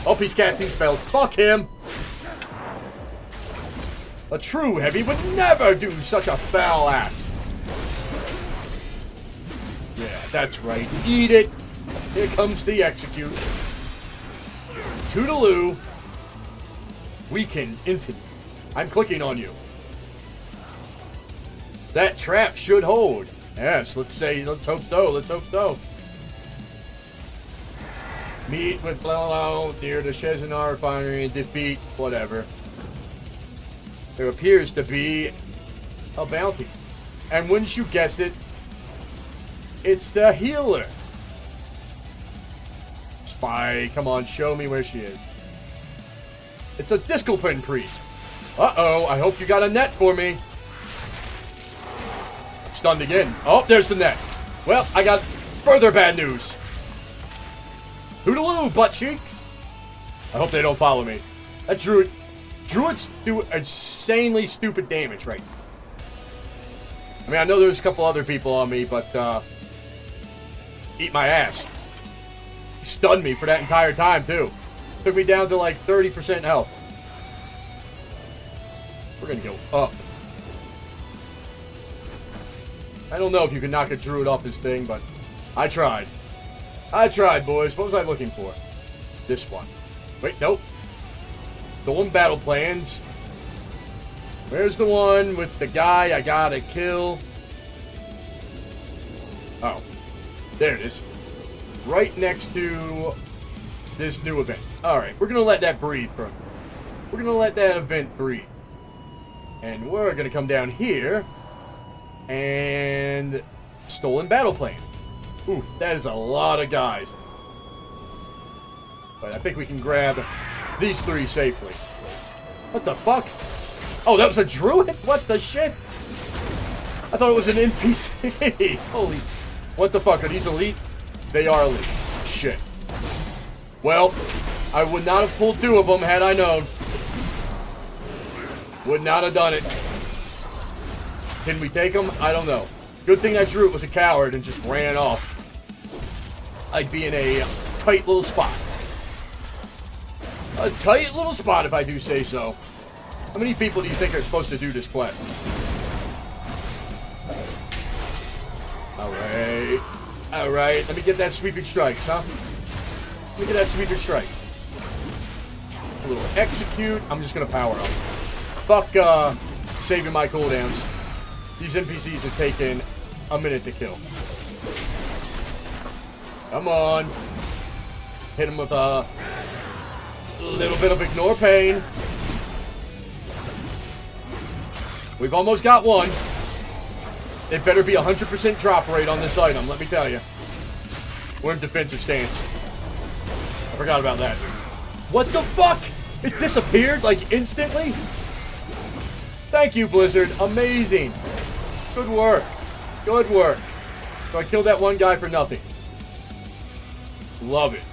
Oh, he's casting spells. Fuck him. A true Heavie would never do such a foul act. Yeah, that's right. Eat it. Here comes the execute. Toodaloo. Weaken into. I'm clicking on you. That trap should hold. Yes, let's hope so. Let's hope so. Meet with Blello near the Shezinar refinery and defeat whatever. There appears to be a bounty. And wouldn't you guess it, it's the healer. Spy, come on, show me where she is. It's a Discipline Priest. Uh-oh, I hope you got a net for me. Stunned again. Oh, there's the net. Well, I got further bad news. Hootaloo, butt cheeks. I hope they don't follow me. That Druids do insanely stupid damage, right? I mean, I know there's a couple other people on me, but eat my ass. He stunned me for that entire time, too. Took me down to like 30% health. We're gonna go up. I don't know if you can knock a druid off this thing, but I tried. I tried, boys. What was I looking for? This one. Wait, nope. Stolen battle plans. Where's the one with the guy I gotta kill? Oh. There it is. Right next to this new event. Alright, we're gonna let that breathe for a minute. We're gonna let that event breathe. And we're gonna come down here. And stolen battle plan. Oof, that is a lot of guys. But I think we can grab these 3 safely. What the fuck? Oh, that was a druid? What the shit? I thought it was an NPC. Holy. What the fuck? Are these elite? They are elite. Shit. Well, I would not have pulled 2 of them had I known. Would not have done it. Can we take them? I don't know. Good thing that druid was a coward and just ran off. I'd be in a tight little spot. A tight little spot, if I do say so. How many people do you think are supposed to do this quest? Alright. Alright. Let me get that sweeping strikes, huh? Let me get that sweeping strike. A little execute. I'm just gonna power up. Fuck, saving my cooldowns. These NPCs are taking a minute to kill. Come on. Hit him with a little bit of ignore pain. We've almost got one. It better be 100% drop rate on this item, let me tell you. We're in defensive stance. I forgot about that. What the fuck? It disappeared, like, instantly? Thank you, Blizzard. Amazing. Good work. Good work. So I killed that one guy for nothing. Love it.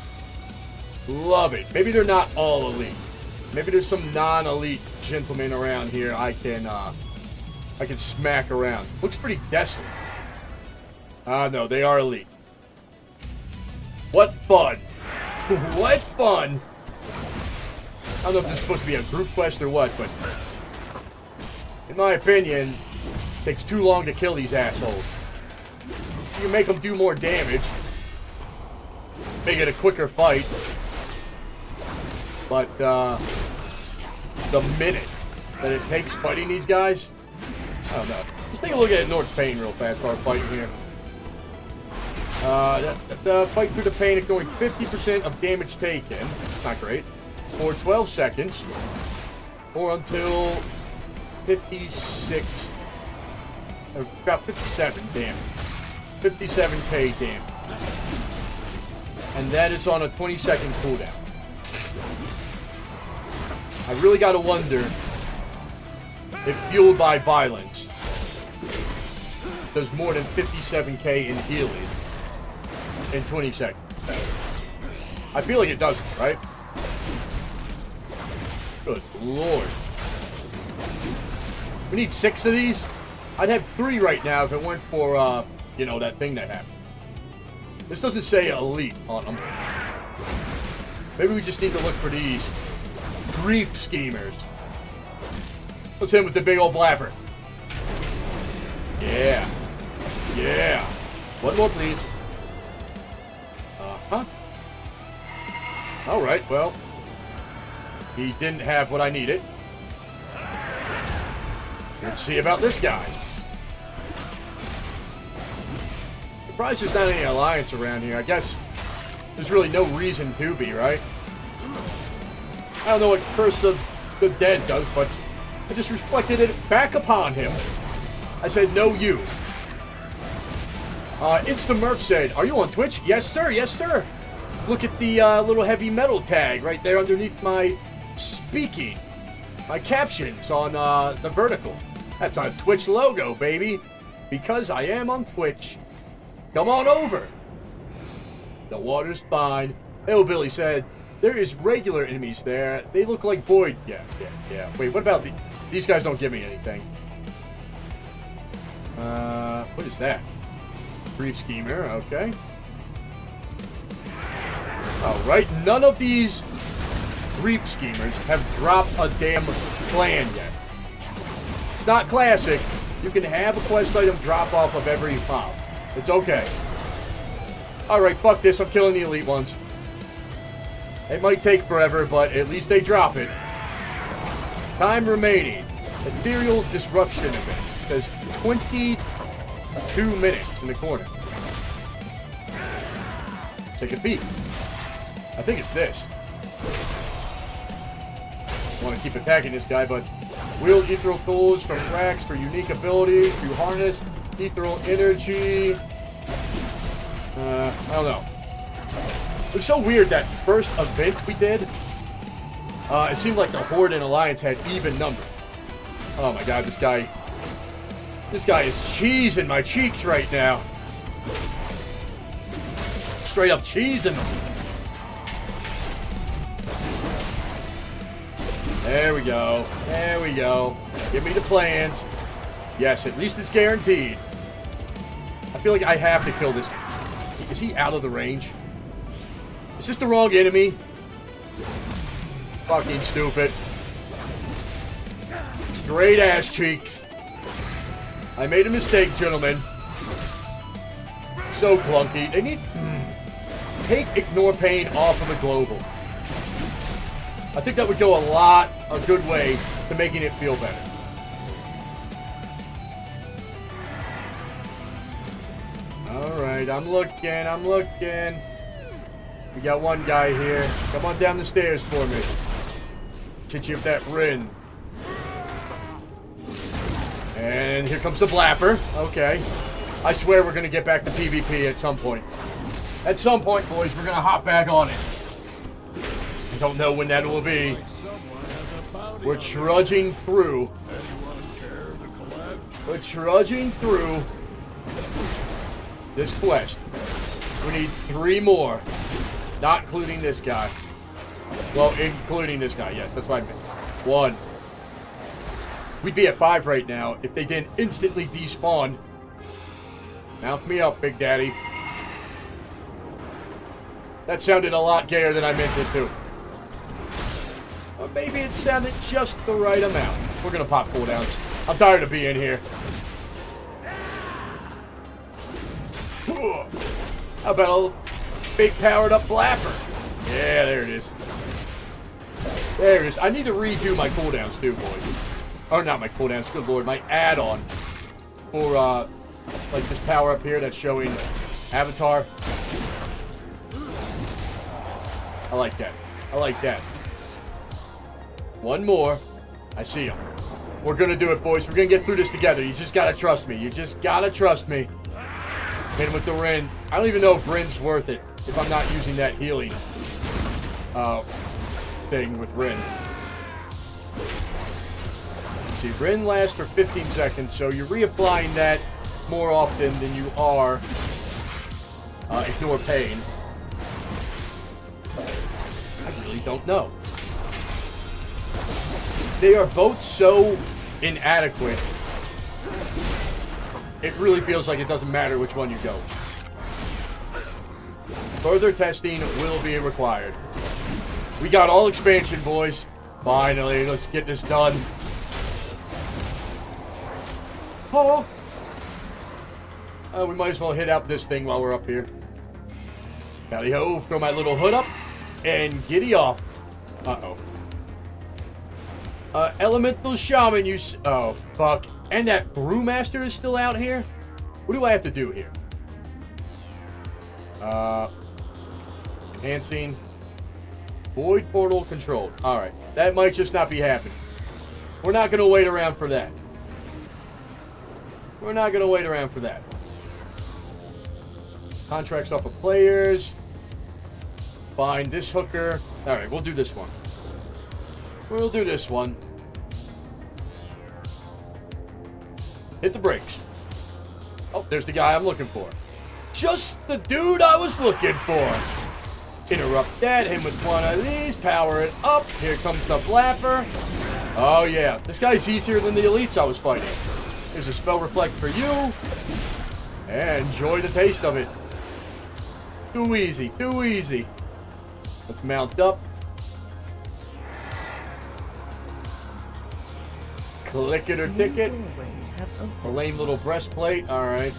Love it. Maybe they're not all elite. Maybe there's some non-elite gentlemen around here I can smack around. Looks pretty desolate. No, they are elite. What fun. What fun. I don't know if this is supposed to be a group quest or what, but in my opinion, it takes too long to kill these assholes. You make them do more damage. Make it a quicker fight. But, the minute that it takes fighting these guys, I don't know. Let's take a look at North Pain real fast while we're fighting here. The fight through the pain is going 50% of damage taken. Not great. For 12 seconds. Or until 56. About 57 damage. 57k damage. And that is on a 20-second cooldown. I really gotta wonder if fueled by violence does more than 57k in healing in 20 seconds. I feel like it doesn't, right? Good lord. We need 6 of these? I'd have 3 right now if it weren't for, you know, that thing that happened. This doesn't say elite on them. Maybe we just need to look for these grief schemers. Let's hit him with the big old blabber. Yeah. Yeah. One more, please. Uh-huh. Alright, well. He didn't have what I needed. Let's see about this guy. Surprised there's not any alliance around here. I guess there's really no reason to be, right? I don't know what Curse of the Dead does, but I just reflected it back upon him. I said, no, you. Instamurf said, are you on Twitch? Yes, sir. Yes, sir. Look at the little heavy metal tag right there underneath my speaking. My captions on the vertical. That's a Twitch logo, baby. Because I am on Twitch. Come on over. The water's fine. Hillbilly said, there is regular enemies there. They look like void. Yeah. Wait, what about these guys don't give me anything. What is that? Grief schemer, okay. Alright, none of these Reap Schemers have dropped a damn plan yet. It's not classic. You can have a quest item drop off of every mob. It's okay. Alright, fuck this. I'm killing the elite ones. It might take forever, but at least they drop it. Time remaining. Ethereal Disruption event. There's 22 minutes in the corner. Take a peek. I think it's this. I want to keep attacking this guy, but wield ethereal tools from racks for unique abilities. You harness ethereal energy. I don't know. It was so weird that first event we did. It seemed like the Horde and Alliance had even numbers. Oh my god, this guy is cheesing my cheeks right now. Straight up cheesing them. There we go. There we go. Give me the plans. Yes, at least it's guaranteed. I feel like I have to kill this. Is he out of the range? Is this the wrong enemy? Fucking stupid. Straight ass cheeks. I made a mistake, gentlemen. So clunky. They need... Take Ignore Pain off of the global. I think that would go a good way to making it feel better. Alright, I'm looking. We got one guy here. Come on down the stairs for me. Hit you with that Rin. And here comes the Blapper. Okay. I swear we're going to get back to PvP at some point. At some point, boys, we're going to hop back on it. I don't know when that will be. We're trudging through. We're trudging through this quest. We need 3 more. Not including this guy. Well, including this guy. Yes, that's what I meant. 1. We'd be at 5 right now if they didn't instantly despawn. Mouth me up, Big Daddy. That sounded a lot gayer than I meant it to. Or maybe it sounded just the right amount. We're gonna pop cooldowns. I'm tired of being here. How about a big powered up Blapper? Yeah, there it is. There it is. I need to redo my cooldowns too, boys. Or not my cooldowns, good lord, my add-on. For, like this power up here that's showing Avatar. I like that. I like that. 1 more. I see him. We're gonna do it, boys. We're gonna get through this together. You just gotta trust me. You just gotta trust me. Hit him with the Rin. I don't even know if Rin's worth it if I'm not using that healing thing with Rin. See, Rin lasts for 15 seconds, so you're reapplying that more often than you are Ignore Pain. I really don't know. They are both so inadequate. It really feels like it doesn't matter which one you go. Further testing will be required. We got all expansion, boys. Finally, let's get this done. Oh. We might as well hit out this thing while we're up here. Tally-ho, throw my little hood up, and giddy off. Uh-oh. Elemental Shaman, oh, fuck. And that Brewmaster is still out here? What do I have to do here? Enhancing. Void Portal controlled. Alright. That might just not be happening. We're not going to wait around for that. We're not going to wait around for that. Contracts off of players. Find this hooker. Alright, we'll do this one. We'll do this one. Hit the brakes. Oh, there's the guy I'm looking for. Just the dude I was looking for. Interrupt that. Him with one of these. Power it up. Here comes the Blapper. Oh, yeah. This guy's easier than the elites I was fighting. Here's a spell reflect for you. And enjoy the taste of it. Too easy. Too easy. Let's mount up. Click it or tick it. Doorways have A opened. lame little breastplate. Alright.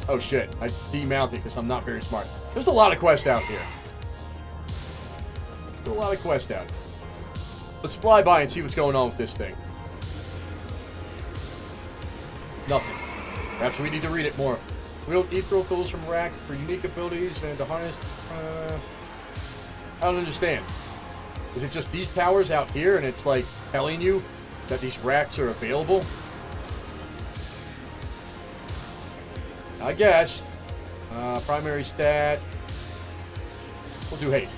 Oh shit. I demounted because I'm not very smart. There's a lot of quests out here. There's a lot of quests out here. Let's fly by and see what's going on with this thing. Nothing. Perhaps we need to read it more. Wield ethereal tools from racks for unique abilities and to harness... I don't understand. Is it just these towers out here and it's like telling you that these racks are available? I guess. Primary stat. We'll do haste.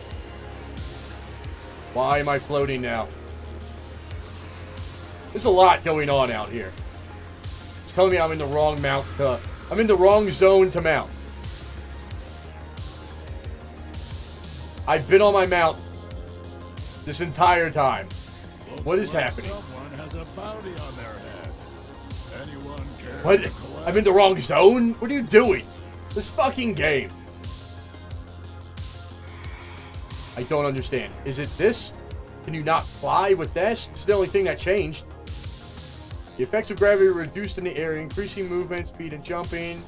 Why am I floating now? There's a lot going on out here. It's telling me I'm in the wrong mount. I'm in the wrong zone to mount. I've been on my mount this entire time. What is happening? Someone has a bounty on their head. Anyone care What? to collect? I'm in the wrong zone? What are you doing? This fucking game. I don't understand. Is it this? Can you not fly with this? It's the only thing that changed. The effects of gravity are reduced in the area, increasing movement, speed, and jumping.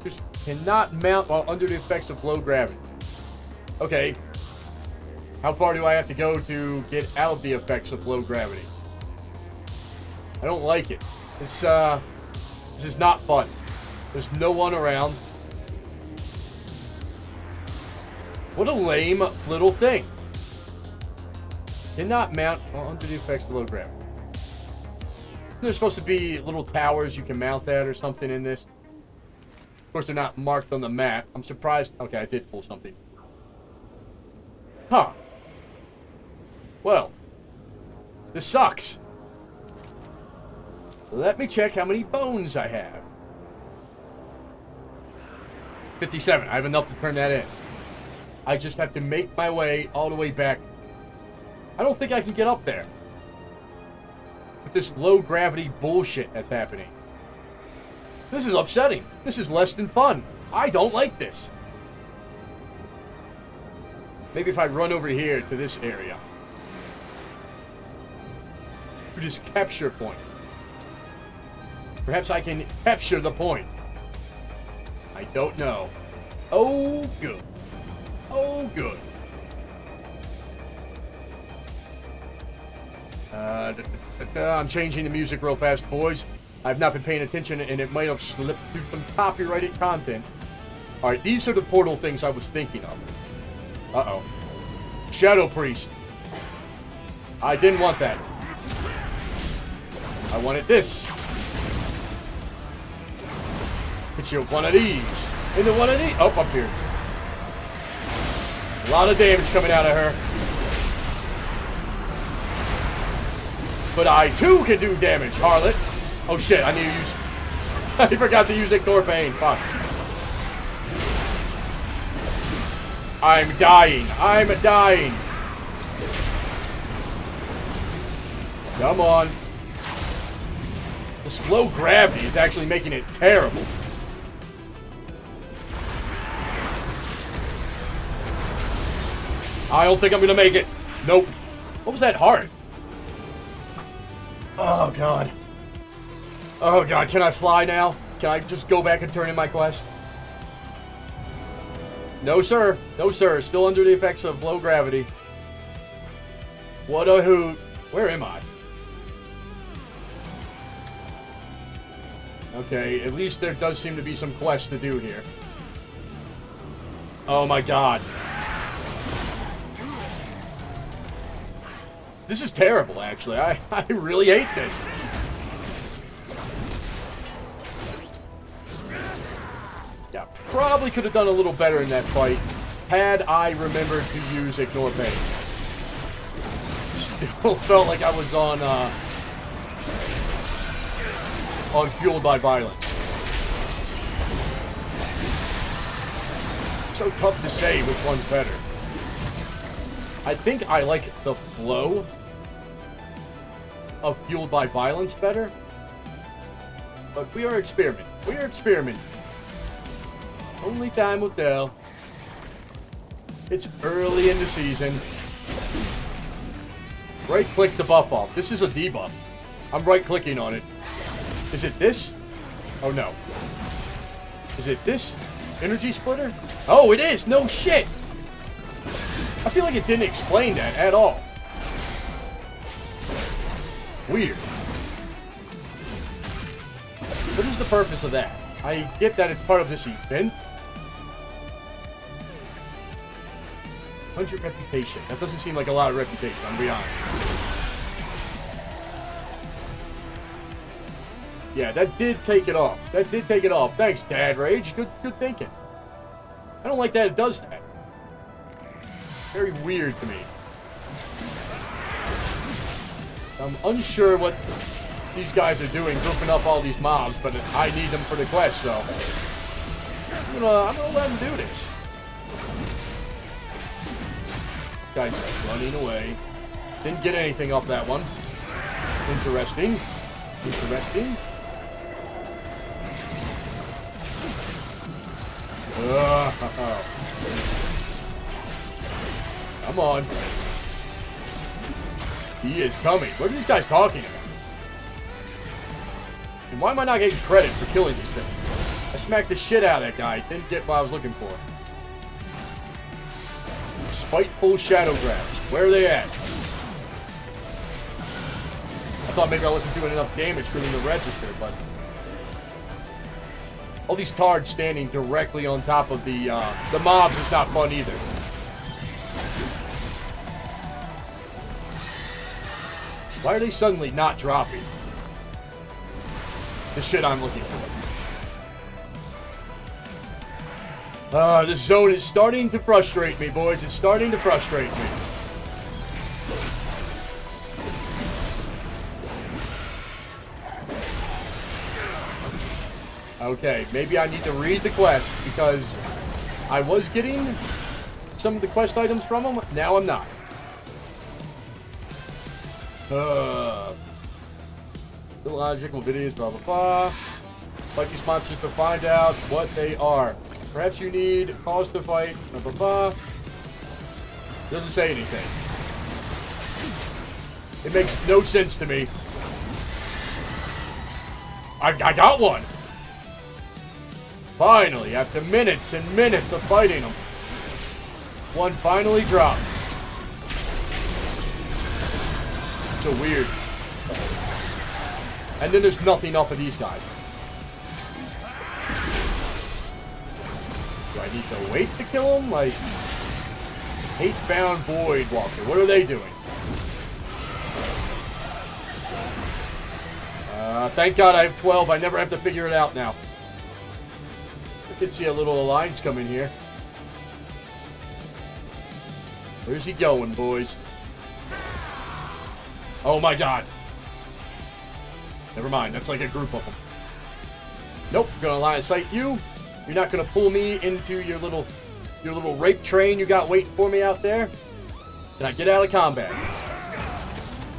Just cannot mount while under the effects of low gravity. Okay. How far do I have to go to get out of the effects of low gravity? I don't like it. This is not fun. There's no one around. What a lame little thing. Cannot mount while under the effects of low gravity. There's supposed to be little towers you can mount at or something in this. Of course, they're not marked on the map. I'm surprised. Okay, I did pull something. Huh. Well, this sucks. Let me check how many bones I have. 57. I have enough to turn that in. I just have to make my way all the way back. I don't think I can get up there with this low gravity bullshit that's happening. This is upsetting. This is less than fun. I don't like this. Maybe if I run over here to this area. To this capture point. Perhaps I can capture the point. I don't know. Oh, good. Oh, good. I'm changing the music real fast, boys. I've not been paying attention, and it might have slipped through some copyrighted content. Alright, these are the portal things I was thinking of. Uh-oh. Shadow Priest. I didn't want that. I wanted this. Hit you with one of these. Into one of these. Oh, up here. A lot of damage coming out of her. But I, too, can do damage, harlot. Oh, shit. I need to use... I forgot to use Ignore Pain. Fuck. I'm dying. I'm dying. Come on. This low gravity is actually making it terrible. I don't think I'm gonna make it. Nope. What was that heart? Oh, God. Oh, God. Can I fly now? Can I just go back and turn in my quest? No, sir. No, sir. Still under the effects of low gravity. What a hoot. Where am I? Okay, at least there does seem to be some quests to do here. Oh, my God. This is terrible, actually. I really hate this. Yeah, probably could have done a little better in that fight had I remembered to use Ignore Pain. Still felt like I was on Fueled by Violence. So tough to say which one's better. I think I like the flow of Fueled by Violence better. But we are experimenting. We are experimenting. Only time will tell. It's early in the season. Right-click the buff off. This is a debuff. I'm right-clicking on it. Is it this? Oh, no. Is it this? Energy splitter? Oh, it is! No shit! I feel like it didn't explain that at all. Weird. What is the purpose of that? I get that it's part of this event. 100 reputation. That doesn't seem like a lot of reputation, I'm be honest. Yeah, that did take it off. That did take it off. Thanks, Dad Rage. Good thinking. I don't like that it does that. Very weird to me. I'm unsure what these guys are doing, grouping up all these mobs, but I need them for the quest, so I'm gonna let them do this. Guy's just running away. Didn't get anything off that one. Interesting. Interesting. Come on. He is coming. What are these guys talking about? And why am I not getting credit for killing these things? I smacked the shit out of that guy. Didn't get what I was looking for. Spiteful shadow grabs. Where are they at? I thought maybe I wasn't doing enough damage for them to register, but all these tards standing directly on top of the mobs is not fun either. Why are they suddenly not dropping the shit I'm looking for? This zone is starting to frustrate me, boys. It's starting to frustrate me. Okay, maybe I need to read the quest because I was getting some of the quest items from them. Now I'm not. Illogical videos, blah, blah, blah. Fight these monsters to find out what they are. Perhaps you need cause to fight, blah, blah, blah. Doesn't say anything. It makes no sense to me. I got one. Finally, after minutes and minutes of fighting them, one finally dropped. So weird. And then there's nothing off of these guys. Do I need to wait to kill them? Like, hate-bound Void Walker. What are they doing? Thank God I have 12. I never have to figure it out now. I can see a little alliance coming here. Where's he going, boys? Oh my God. Never mind. That's like a group of them. Nope. Gonna line of sight you. You're not gonna pull me into your little rape train you got waiting for me out there. Can I get out of combat?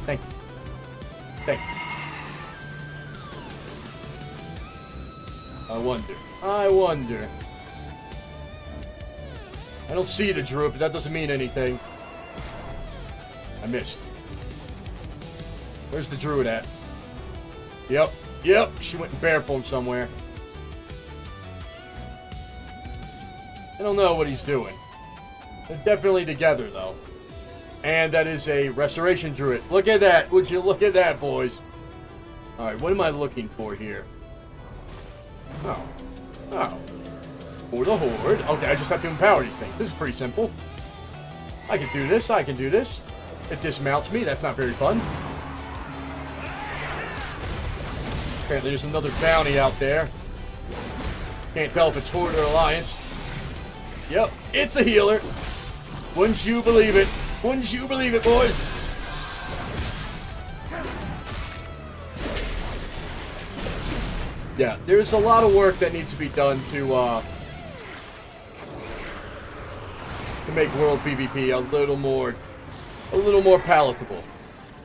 Thank you. Thank you. I wonder. I don't see the druid, but that doesn't mean anything. I missed. Where's the druid at? Yep. She went in bear form somewhere. I don't know what he's doing. They're definitely together, though. And that is a restoration druid. Look at that. Would you look at that, boys? Alright, what am I looking for here? Oh. For the Horde. Okay, I just have to empower these things. This is pretty simple. I can do this. It dismounts me. That's not very fun. Apparently there's another bounty out there. Can't tell if it's Horde or Alliance. Yep, it's a healer. Wouldn't you believe it? Wouldn't you believe it, boys? Yeah, there's a lot of work that needs to be done to make World PvP a little more palatable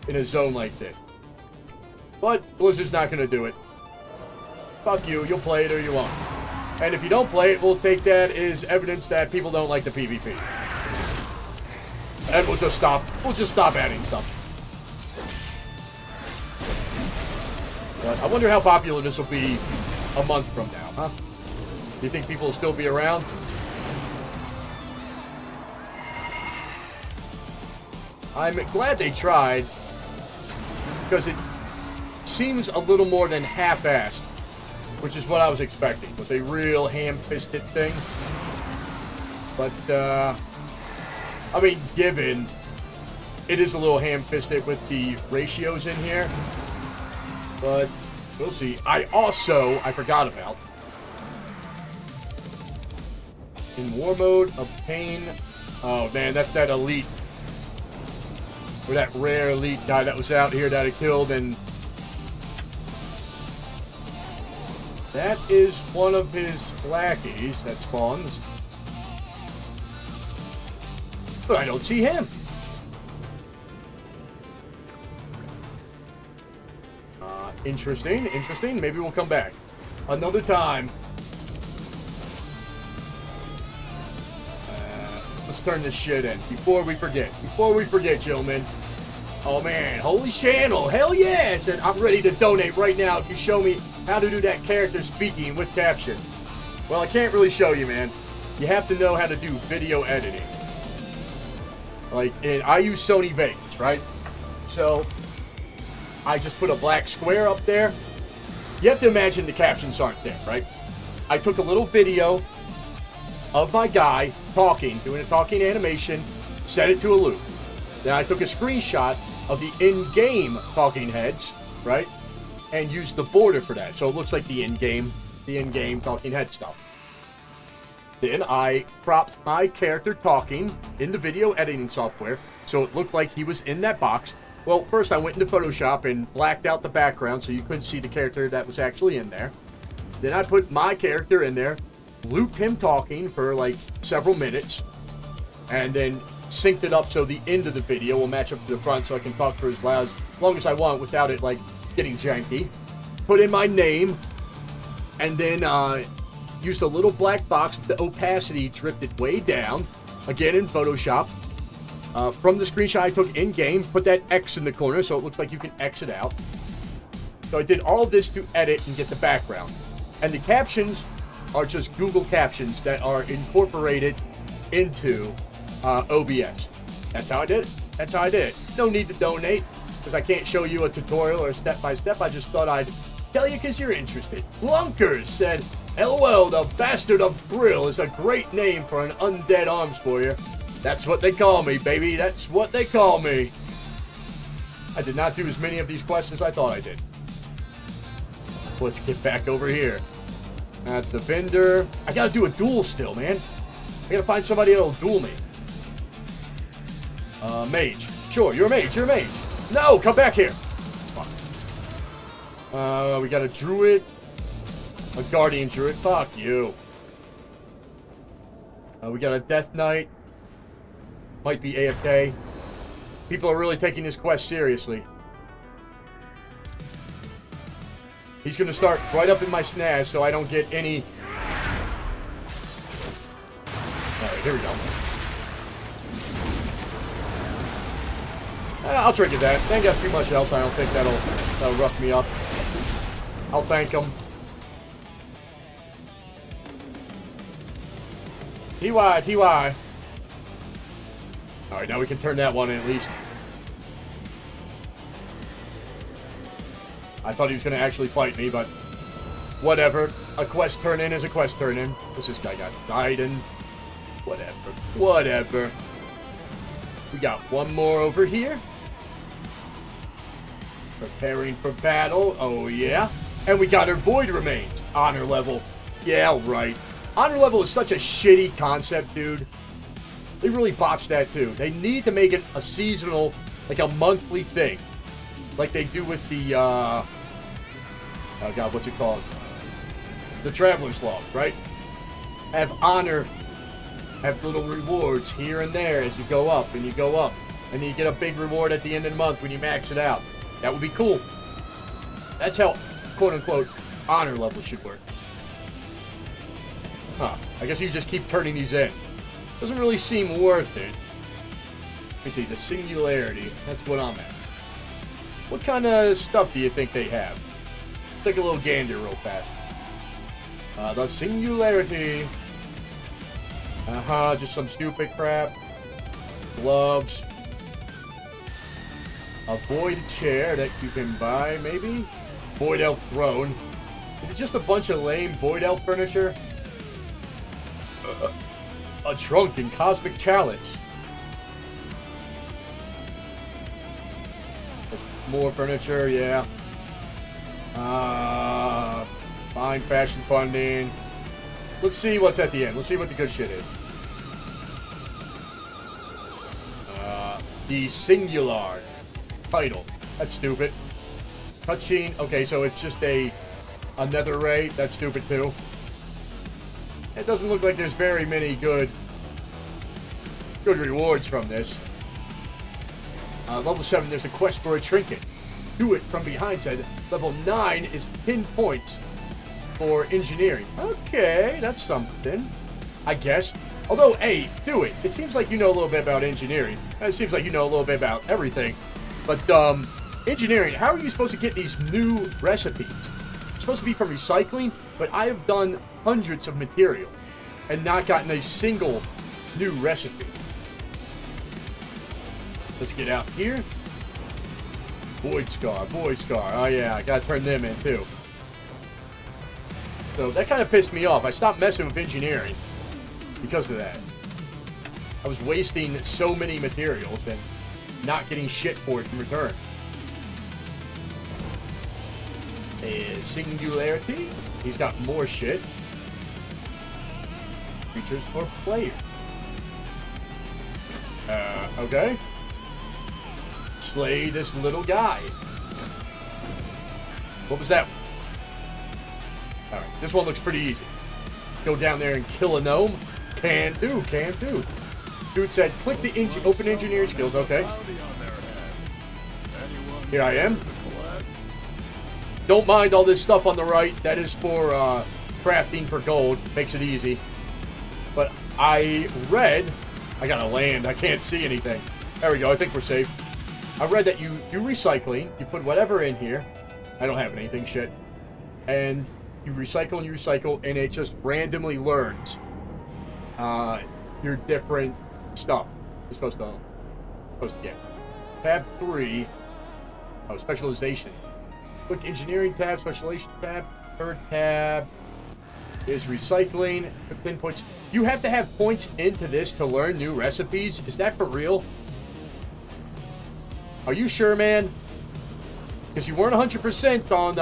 in a zone like this. But Blizzard's not going to do it. Fuck you, you'll play it or you won't. And if you don't play it, we'll take that as evidence that people don't like the PvP. And we'll just stop adding stuff. But I wonder how popular this will be a month from now, huh? Do you think people will still be around? I'm glad they tried, because it seems a little more than half-assed, which is what I was expecting, with a real ham-fisted thing. But, I mean, given it is a little ham-fisted with the ratios in here, but we'll see. I forgot about, in war mode, obtain, oh man, that's that elite, or that rare elite guy that was out here that I killed, and that is one of his lackeys that spawns. But I don't see him. Interesting. Maybe we'll come back another time. Let's turn this shit in before we forget, gentlemen. Oh man, holy channel, hell yeah! I said I'm ready to donate right now if you show me how to do that character speaking with caption. Well, I can't really show you, man. You have to know how to do video editing. Like, I use Sony Vegas, right? So I just put a black square up there. You have to imagine the captions aren't there, right? I took a little video of my guy talking, doing a talking animation, set it to a loop. Then I took a screenshot of the in-game talking heads, right? And used the border for that. So it looks like the in-game talking head stuff. Then I cropped my character talking in the video editing software, so it looked like he was in that box. Well, first I went into Photoshop and blacked out the background so you couldn't see the character that was actually in there. Then I put my character in there, looped him talking for like several minutes, and then synced it up so the end of the video will match up to the front so I can talk for as long as I want without it like getting janky. Put in my name, and then used a little black box with the opacity drifted way down, again in Photoshop. From the screenshot I took in-game, put that X in the corner so it looks like you can X it out. So I did all of this to edit and get the background. And the captions are just Google captions that are incorporated into OBS. That's how I did it. No need to donate, because I can't show you a tutorial or step-by-step. I just thought I'd tell you because you're interested. Lunkers said, LOL, the Bastard of Brill is a great name for an undead arms warrior. That's what they call me, baby. That's what they call me. I did not do as many of these quests as I thought I did. Let's get back over here. That's the vendor. I gotta do a duel still, man. I gotta find somebody that'll duel me. Mage. Sure, you're a mage. No, come back here. Fuck. We got a druid. A guardian druid. Fuck you. We got a death knight. Might be AFK. People are really taking this quest seriously. He's gonna start right up in my snaz so I don't get any... Alright, here we go. I'll trigger that. They ain't got too much else. I don't think that'll rough me up. I'll thank him. TY. Alright, now we can turn that one in at least. I thought he was going to actually fight me, but whatever. A quest turn in is a quest turn in. What's this guy got? Gaiden. Whatever. We got one more over here. Preparing for battle. Oh, yeah. And we got our Void Remains. Honor level. Yeah, right. Honor level is such a shitty concept, dude. They really botched that, too. They need to make it a seasonal, like a monthly thing. Like they do with the, oh god, what's it called? The Traveler's Log, right? Have honor, have little rewards here and there as you go up and you go up. And you get a big reward at the end of the month when you max it out. That would be cool. That's how, quote-unquote, honor level should work. Huh. I guess you just keep turning these in. Doesn't really seem worth it. Let me see, the singularity. That's what I'm at. What kind of stuff do you think they have? Take a little gander real fast. The singularity. Just some stupid crap. Gloves. A void chair that you can buy, maybe? Void elf throne. Is it just a bunch of lame void elf furniture? A trunk and cosmic chalice. There's more furniture, yeah. Fine fashion funding. Let's see what's at the end. Let's see what the good shit is. The singular title. That's stupid. Touching. Okay, so it's just a nether ray. That's stupid too. It doesn't look like there's very many good rewards from this. Level 7, there's a quest for a trinket. Do it from behind said. Level 9 is 10 points for engineering. Okay, that's something, I guess. Although, hey, do it. It seems like you know a little bit about engineering. It seems like you know a little bit about everything. But, engineering, how are you supposed to get these new recipes? It's supposed to be from recycling, but I have done hundreds of material and not gotten a single new recipe. Let's get out here. Void Scar. Oh yeah, I gotta turn them in too. So that kind of pissed me off. I stopped messing with engineering because of that. I was wasting so many materials and not getting shit for it in return. Singularity. He's got more shit. Creatures or players. Okay. Slay this little guy. What was that? Alright, this one looks pretty easy. Go down there and kill a gnome. Can do. Dude said, click the open engineer skills. Okay. Here I am. Don't mind all this stuff on the right. That is for crafting for gold. Makes it easy. But I read... I gotta land. I can't see anything. There we go. I think we're safe. I read that you do recycling. You put whatever in here. I don't have anything. Shit. And you recycle, and it just randomly learns your different stuff you're supposed to get. Tab 3. Oh, specialization. Click engineering tab, specialization tab. Third tab is recycling. 10 points. You have to have points into this to learn new recipes. Is that for real? Are you sure, man? Because you weren't 100% on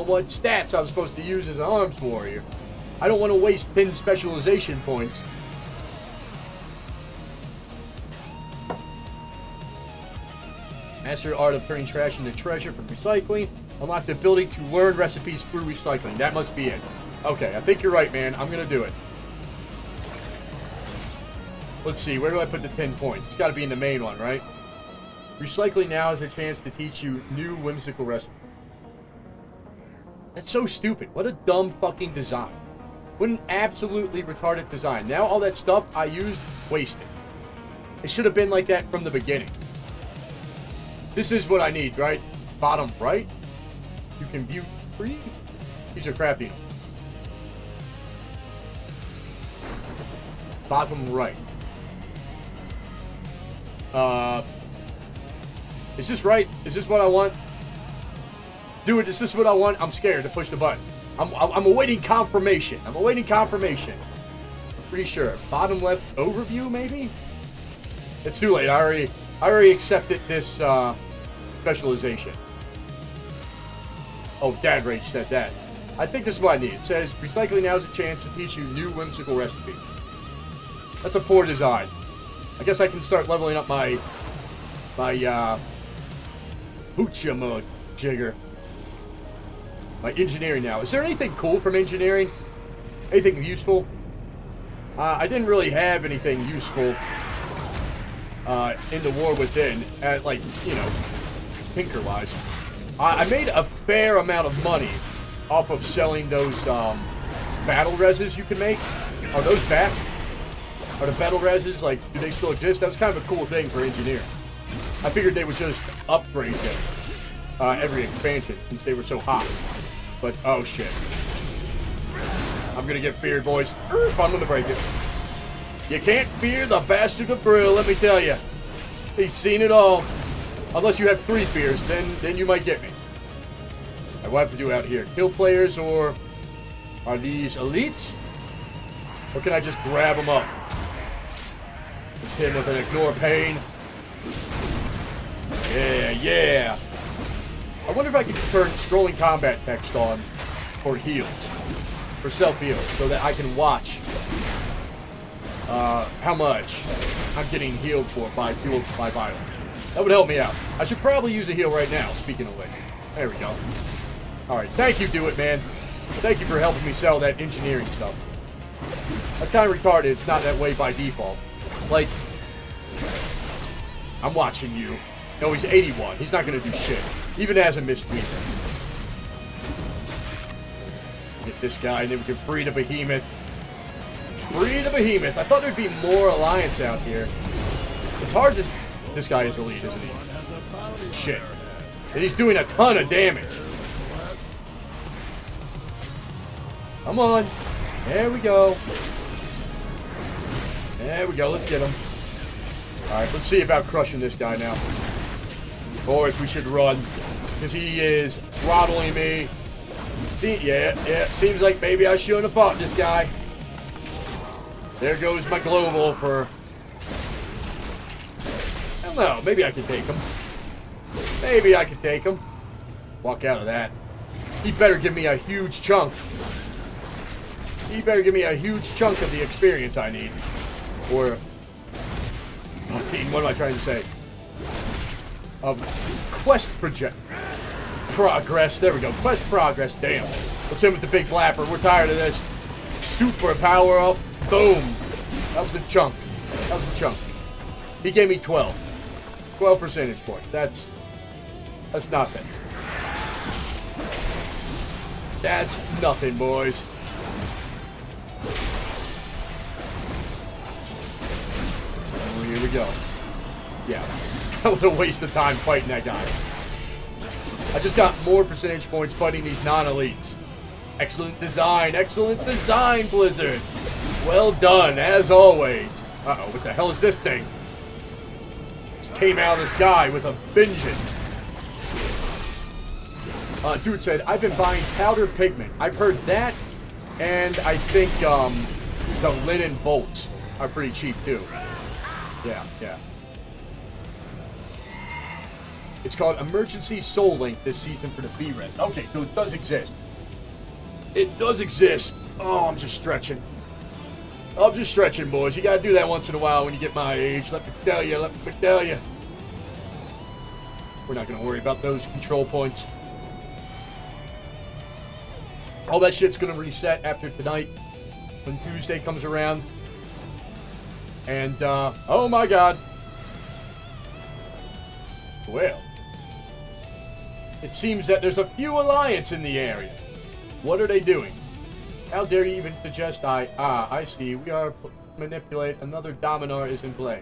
what stats I'm supposed to use as an arms warrior. I don't want to waste 10 specialization points. Master the art of turning trash into treasure from recycling. Unlock the ability to learn recipes through recycling. That must be it. Okay, I think you're right, man. I'm going to do it. Let's see. Where do I put the 10 points? It's got to be in the main one, right? Recycling now is a chance to teach you new whimsical recipes. That's so stupid. What a dumb fucking design. What an absolutely retarded design. Now all that stuff I used, wasted. It should have been like that from the beginning. This is what I need, right? Bottom right. You can view free. These are crafting. Bottom right. Is this right? Is this what I want? Dude, is this what I want? I'm scared to push the button. I'm awaiting confirmation. I'm pretty sure. Bottom left overview, maybe? It's too late. I already accepted this specialization. Oh, Dad Rage said that. I think this is what I need. It says, recycling now is a chance to teach you new whimsical recipes. That's a poor design. I guess I can start leveling up my Hoochama jigger. My engineering now. Is there anything cool from engineering? Anything useful? I didn't really have anything useful in the War Within, like, you know, tinker-wise. I made a fair amount of money off of selling those battle reses you can make. Are those back? Are the battle reses, like, do they still exist? That was kind of a cool thing for engineering. I figured they would just upgrade them every expansion since they were so hot. But, oh shit. I'm gonna get feared, boys. I'm gonna break it. You can't fear the bastard of Brill, let me tell you. He's seen it all. Unless you have 3 fears, then you might get me. What do I have to do out here? Kill players, or are these elites? Or can I just grab them up? Just hit him with an ignore pain. Yeah, yeah. I wonder if I could turn scrolling combat text on for heals. For self-heals, so that I can watch how much I'm getting healed for by fueled by violence. That would help me out. I should probably use a heal right now, speaking of which. There we go. Alright, thank you, Do It, man. Thank you for helping me sell that engineering stuff. That's kind of retarded. It's not that way by default. Like, I'm watching you. No, he's 81. He's not going to do shit. Even as a missed weaver. Get this guy, and then we can free the behemoth. Free the behemoth. I thought there'd be more alliance out here. It's hard to... This guy is elite, isn't he? Shit. And he's doing a ton of damage. Come on. There we go. There we go. Let's get him. Alright, let's see about crushing this guy now. Boys, we should run. Because he is throttling me. See, yeah. Seems like maybe I shouldn't have fought this guy. There goes my global for... I don't know. Maybe I can take him. Maybe I can take him. Walk out of that. He better give me a huge chunk. He better give me a huge chunk of the experience I need. Or... what am I trying to say? Of quest progress. There we go. Quest progress. Damn. Let's hit with the big flapper. We're tired of this. Super power up. Boom. That was a chunk. That was a chunk. He gave me 12. 12 percentage points. That's nothing. That's nothing, boys. Oh, here we go. Yeah. That was a waste of time fighting that guy. I just got more percentage points fighting these non-elites. Excellent design, Blizzard. Well done, as always. Uh-oh, what the hell is this thing? Just came out of the sky with a vengeance. Dude said, I've been buying powdered pigment. I've heard that, and I think the linen bolts are pretty cheap too. Yeah. It's called Emergency Soul Link this season for the B-Res. Okay, so it does exist. It does exist. Oh, I'm just stretching. I'm just stretching, boys. You gotta do that once in a while when you get my age. Let me tell you. We're not gonna worry about those control points. All that shit's gonna reset after tonight when Tuesday comes around. And, oh my god. Well. It seems that there's a few alliance in the area. What are they doing? How dare you even suggest I see. We are manipulate. Another Dominar is in play.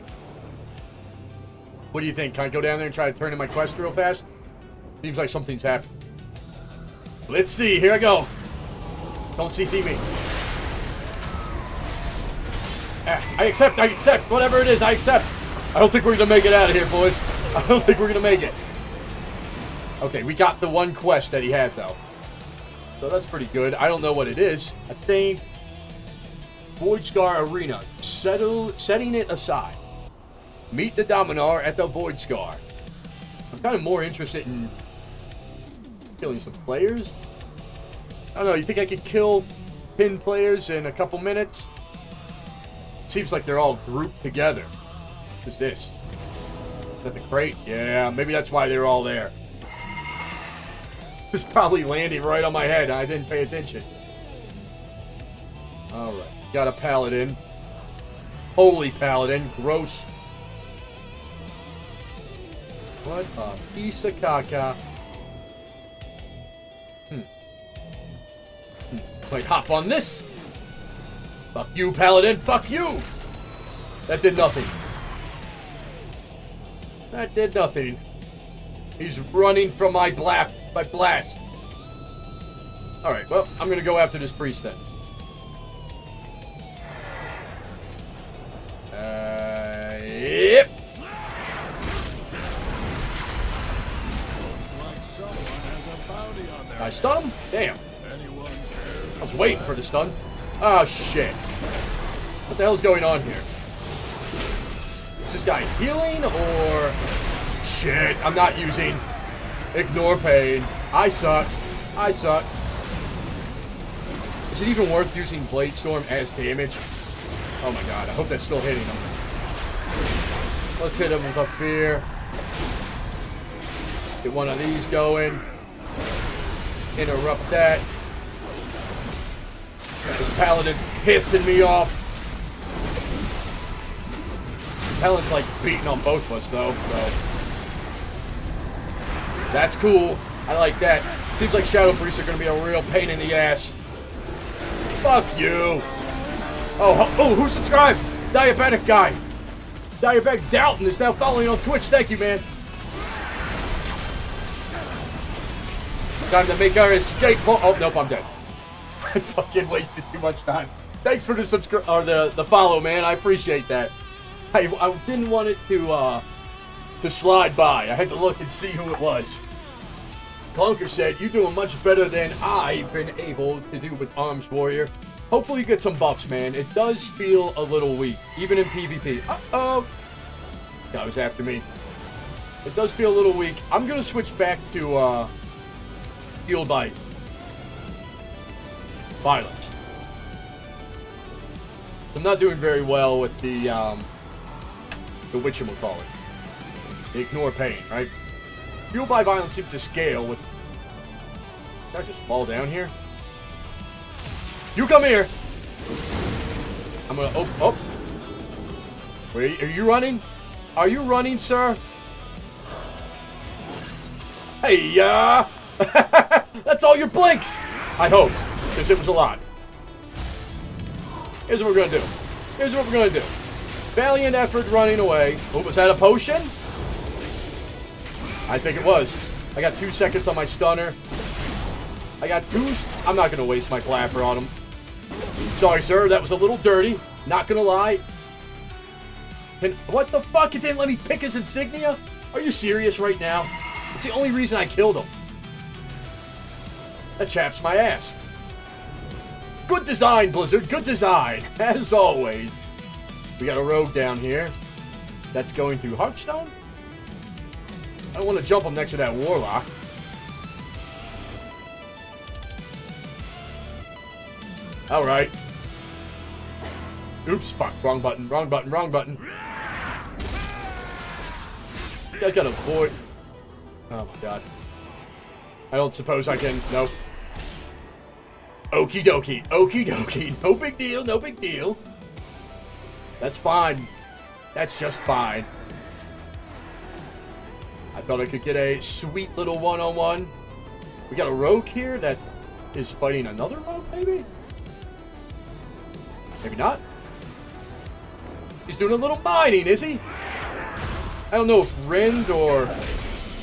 What do you think? Can I go down there and try to turn in my quest real fast? Seems like something's happened. Let's see. Here I go. Don't CC me. I accept. Whatever it is, I accept. I don't think we're going to make it out of here, boys. I don't think we're going to make it. Okay, we got the one quest that he had, though. So that's pretty good. I don't know what it is. I think... Voidscar Arena. Setting it aside. Meet the Dominar at the Voidscar. I'm kind of more interested in... killing some players. I don't know, you think I could kill 10 players in a couple minutes? Seems like they're all grouped together. What's this? Is that the crate? Yeah, maybe that's why they're all there. It's probably landing right on my head. I didn't pay attention. Alright. Got a paladin. Holy paladin. Gross. What a piece of caca. Might hop on this. Fuck you, paladin. Fuck you. That did nothing. That did nothing. He's running from my blast. Alright, well, I'm gonna go after this priest then. Yep. I stun him? Damn. I was waiting for the stun. Oh, shit. What the hell's going on here? Is this guy healing or... Shit, I'm not using Ignore Pain. I suck. I suck. Is it even worth using Blade Storm as damage? Oh my god, I hope that's still hitting him. Let's hit him with a fear. Get one of these going. Interrupt that. This paladin's pissing me off. Paladin's like beating on both of us though, so. That's cool. I like that. Seems like Shadow Priests are gonna be a real pain in the ass. Fuck you. Oh, who subscribed? Diabetic guy. Diabetic Dalton is now following on Twitch. Thank you, man. Time to make our escape. Oh, nope, I'm dead. I fucking wasted too much time. Thanks for the subscribe or the follow, man. I appreciate that. I didn't want it to slide by. I had to look and see who it was. Clunker said, "You're doing much better than I've been able to do with Arms Warrior. Hopefully you get some buffs, man. It does feel a little weak, even in PvP." Uh-oh. Guy was after me. It does feel a little weak. I'm going to switch back to Fueled by Violence. I'm not doing very well with the whatchamacallit. The Ignore Pain, right? Fueled by Violence seems to scale with... Did I just fall down here? You come here! I'm gonna... Oh. Wait, are you running? Are you running, sir? Hey, that's all your blinks! I hope, because it was a lot. Here's what we're gonna do. Here's what we're gonna do. Valiant effort running away. Oh, was that a potion? I think it was. I got 2 seconds on my stunner. I got 2... I'm not gonna waste my clapper on him. Sorry, sir. That was a little dirty. Not gonna lie. And what the fuck? It didn't let me pick his insignia? Are you serious right now? It's the only reason I killed him. That chaps my ass. Good design, Blizzard. Good design. As always. We got a rogue down here. That's going to Hearthstone? I don't want to jump him next to that warlock. Alright. Oops, fuck. Wrong button. Wrong button. Wrong button. I gotta avoid... Oh my god. I don't suppose I can... Nope. Okie dokie. Okie dokie. No big deal. No big deal. That's fine. That's just fine. I thought I could get a sweet little one-on-one. We got a rogue here that is fighting another rogue, maybe? Maybe not. He's doing a little mining, is he? I don't know if Rend or...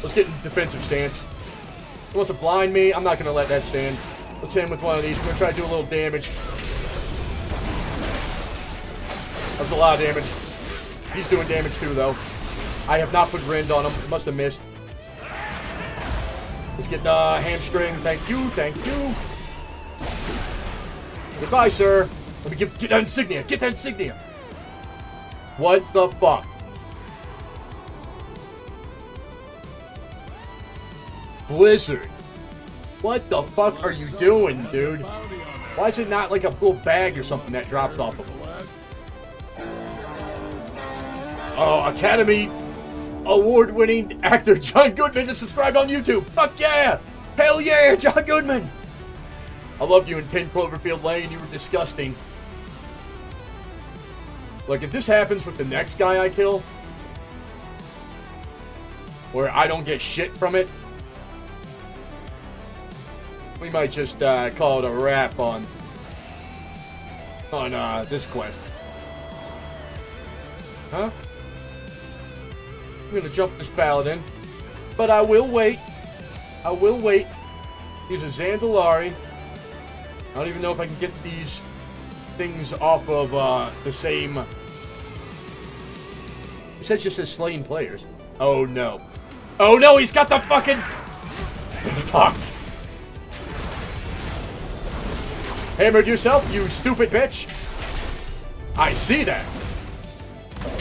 Let's get in defensive stance. He wants to blind me. I'm not going to let that stand. Let's hit him with one of these. We're going to try to do a little damage. That was a lot of damage. He's doing damage too, though. I have not put Rend on him. It must have missed. Let's get the hamstring. Thank you. Thank you. Goodbye, sir. Let me get that insignia. Get that insignia. What the fuck? Blizzard. What the fuck are you doing, dude? Why is it not like a little bag or something that drops off of him? Oh, Academy Award-winning actor John Goodman just subscribed on YouTube. Fuck yeah! Hell yeah, John Goodman! I loved you in 10 Cloverfield Lane. You were disgusting. Look, if this happens with the next guy I kill, where I don't get shit from it, we might just call it a wrap on this quest. Uh-huh. I'm gonna jump this paladin. But I will wait. I will wait. He's a Zandalari. I don't even know if I can get these things off of the same... It says just says slain players. Oh no. Oh no, he's got the fucking... Fuck. Hammered yourself, you stupid bitch. I see that.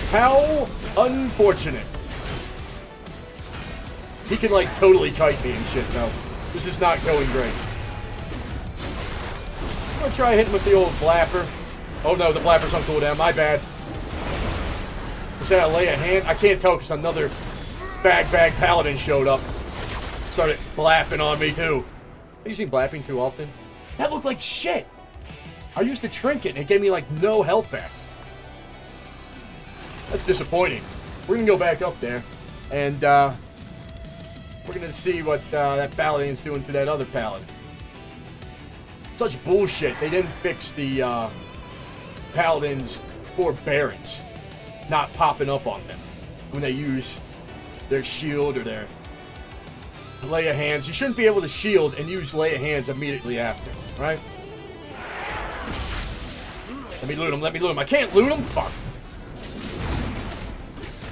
How unfortunate. He can, like, totally kite me and shit, though. This is not going great. I'm gonna try hitting with the old blapper. Oh no, the blapper's on cooldown. My bad. Was that a lay of hand? I can't tell because another bag paladin showed up. Started blapping on me, too. Am I using blapping too often? That looked like shit. I used the trinket and it gave me, like, no health back. That's disappointing. We're gonna go back up there. And, we're gonna see what that paladin's doing to that other paladin. Such bullshit. They didn't fix the paladin's forbearance not popping up on them when they use their shield or their lay of hands. You shouldn't be able to shield and use lay of hands immediately after, right? Let me loot him. Let me loot him. I can't loot him. Fuck.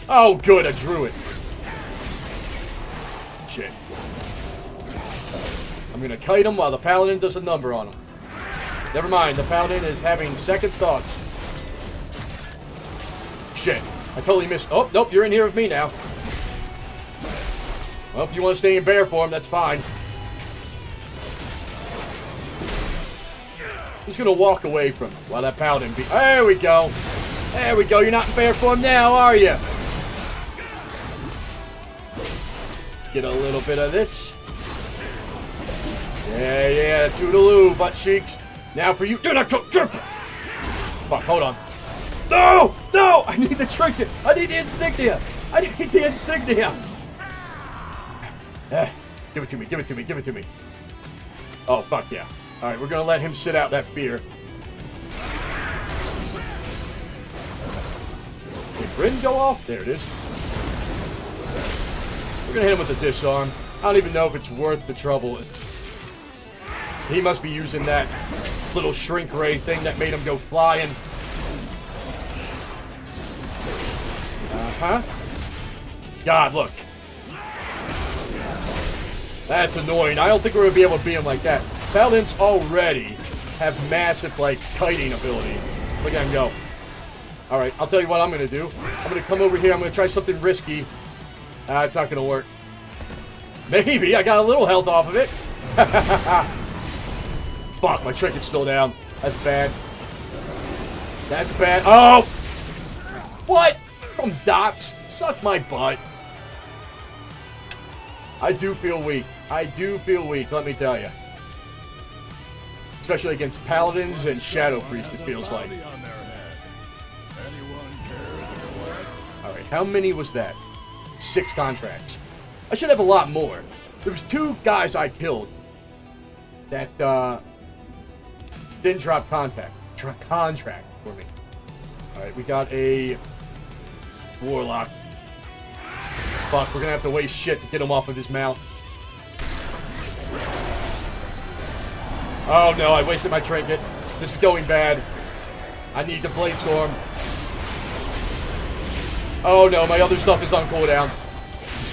Oh, good. I drew it. Shit. I'm gonna kite him while the paladin does a number on him. Never mind, the paladin is having second thoughts. Shit. I totally missed. Oh, nope, you're in here with me now. Well, if you want to stay in bear form, that's fine. He's gonna walk away from him while that paladin be. There we go. There we go. You're not in bear form now, are you? Get a little bit of this. Yeah, toodaloo, butt cheeks. Now for you. Fuck, hold on. No! I need the trinket. I need the insignia. Give it to me. Oh, fuck yeah. Alright, we're gonna let him sit out that fear. Did Bryn go off? There it is. We're gonna hit him with a disarm. I don't even know if it's worth the trouble. He must be using that little shrink ray thing that made him go flying. Uh-huh. God, look. That's annoying. I don't think we're gonna be able to beat him like that. Paladins already have massive, like, kiting ability. Look at him go. Alright, I'll tell you what I'm gonna do. I'm gonna come over here. I'm gonna try something risky. It's not gonna work. Maybe. I got a little health off of it. Fuck, my trinket's still down. That's bad. That's bad. Oh! What? From dots? Suck my butt. I do feel weak. Let me tell you. Especially against paladins and shadow priests, it feels like. Alright, how many was that? 6 contracts. I should have a lot more. There was 2 guys I killed that didn't drop contract for me. Alright, we got a warlock. Fuck, we're gonna have to waste shit to get him off of his mount. Oh no, I wasted my trinket. This is going bad. I need the blade storm. Oh no, my other stuff is on cooldown.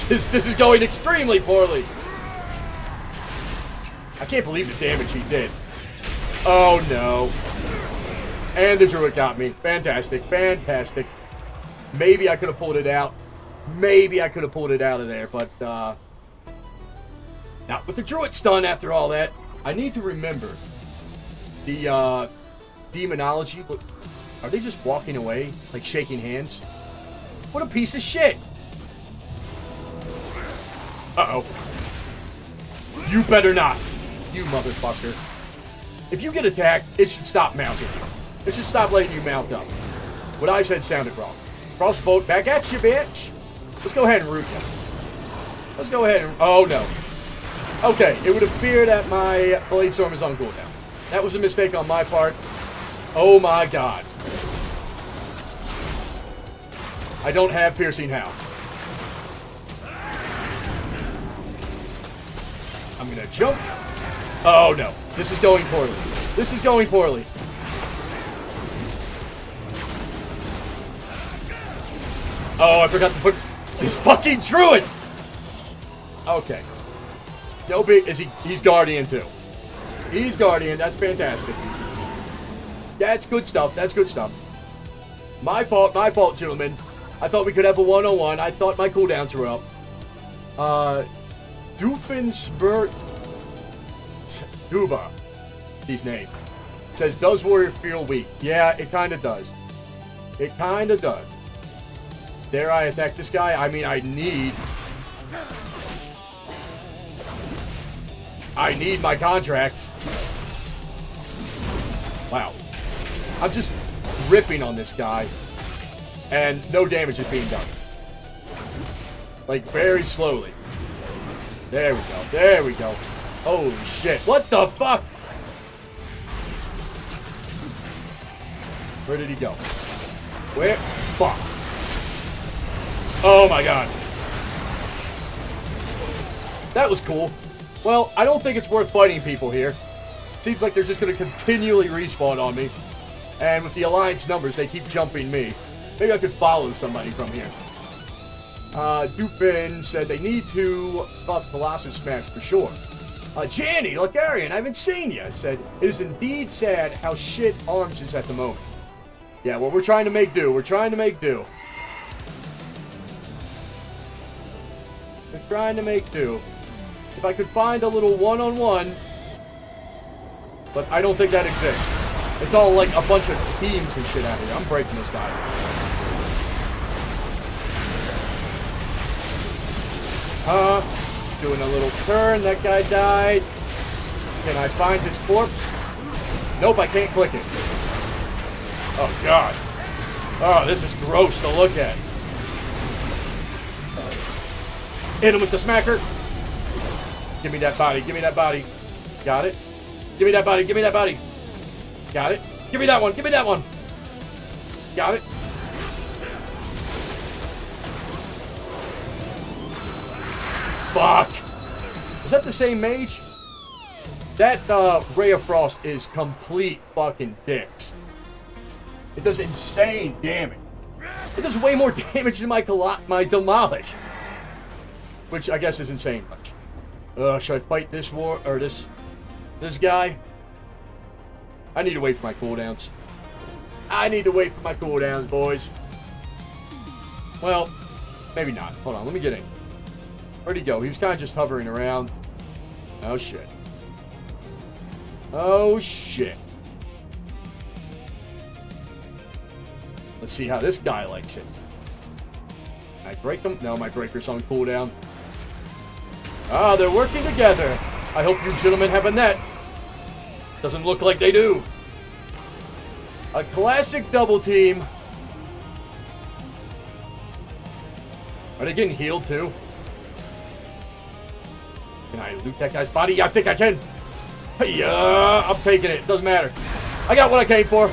This is going extremely poorly. I can't believe the damage he did. Oh no. And the druid got me. Fantastic. Maybe I could have pulled it out. Maybe I could have pulled it out of there, but now with the druid stun after all that, I need to remember the demonology. Are they just walking away, like shaking hands? What a piece of shit! Uh-oh. You better not. You motherfucker. If you get attacked, it should stop mounting you. It should stop letting you mount up. What I said sounded wrong. Crossbow back at you, bitch. Let's go ahead and root you. Let's go ahead and... Oh, no. Okay, it would appear that my Blade Storm is on cooldown. That was a mistake on my part. Oh, my God. I don't have piercing how. I'm gonna jump. Oh no, this is going poorly. This is going poorly. Oh, I forgot to put this fucking druid. Okay. No big. He's guardian too. He's guardian. That's fantastic. That's good stuff. That's good stuff. My fault, gentlemen. I thought we could have a 1-on-1. I thought my cooldowns were up. Doofenspurt Duba, his name, says, does Warrior feel weak? Yeah, it kind of does. It kind of does. Dare I attack this guy? I mean, I need my contracts. Wow. I'm just ripping on this guy, and no damage is being done. Like, very slowly. There we go. There we go. Holy shit. What the fuck? Where did he go? Where? Fuck. Oh my god. That was cool. Well, I don't think it's worth fighting people here. Seems like they're just going to continually respawn on me. And with the Alliance numbers, they keep jumping me. Maybe I could follow somebody from here. Dupin said they need to buff Colossus Smash for sure. Janny, Lacarian, I haven't seen you. Said, it is indeed sad how shit Arms is at the moment. Yeah, well, we're trying to make do. We're trying to make do. We're trying to make do. If I could find a little one-on-one, but I don't think that exists. It's all like a bunch of teams and shit out here. I'm breaking this guy. Doing a little turn. That guy died. Can I find his corpse? Nope, I can't click it. Oh, God. Oh, this is gross to look at. Hit him with the smacker. Give me that body. Give me that body. Got it. Give me that body. Give me that body. Got it. Give me that one. Give me that one. Got it. Fuck. Is that the same mage? That Ray of Frost is complete fucking dicks. It does insane damage. It does way more damage than my Demolish. Which I guess is insane much. Should I fight this war or this guy? I need to wait for my cooldowns. I need to wait for my cooldowns, boys. Well, maybe not. Hold on, let me get in. Where'd he go? He was kind of just hovering around. Oh, shit. Oh, shit. Let's see how this guy likes it. Can I break him? No, my breaker's on cooldown. Ah, they're working together. I hope you gentlemen have a net. Doesn't look like they do. A classic double team. Are they getting healed too? Can I loot that guy's body? Yeah, I think I can. Hey, I'm taking it. Doesn't matter. I got what I came for.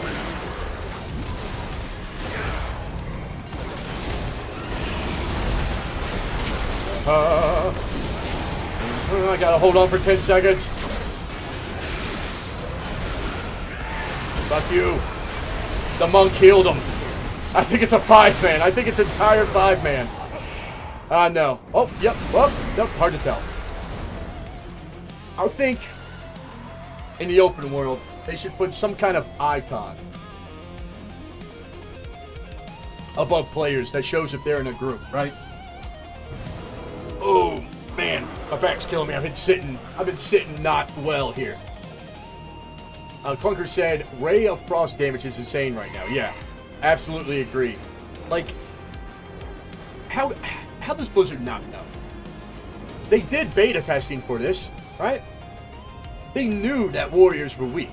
I gotta hold on for 10 seconds. Fuck you. The monk healed him. I think it's a 5-man. I think it's an entire 5-man. No. Oh, yep. Well, nope. Hard to tell. I think in the open world, they should put some kind of icon above players that shows if they're in a group, right? Oh, man. My back's killing me. I've been sitting not well here. Clunker said, Ray of Frost damage is insane right now. Yeah, absolutely agree. Like, how does Blizzard not know? They did beta testing for this, right? They knew that warriors were weak.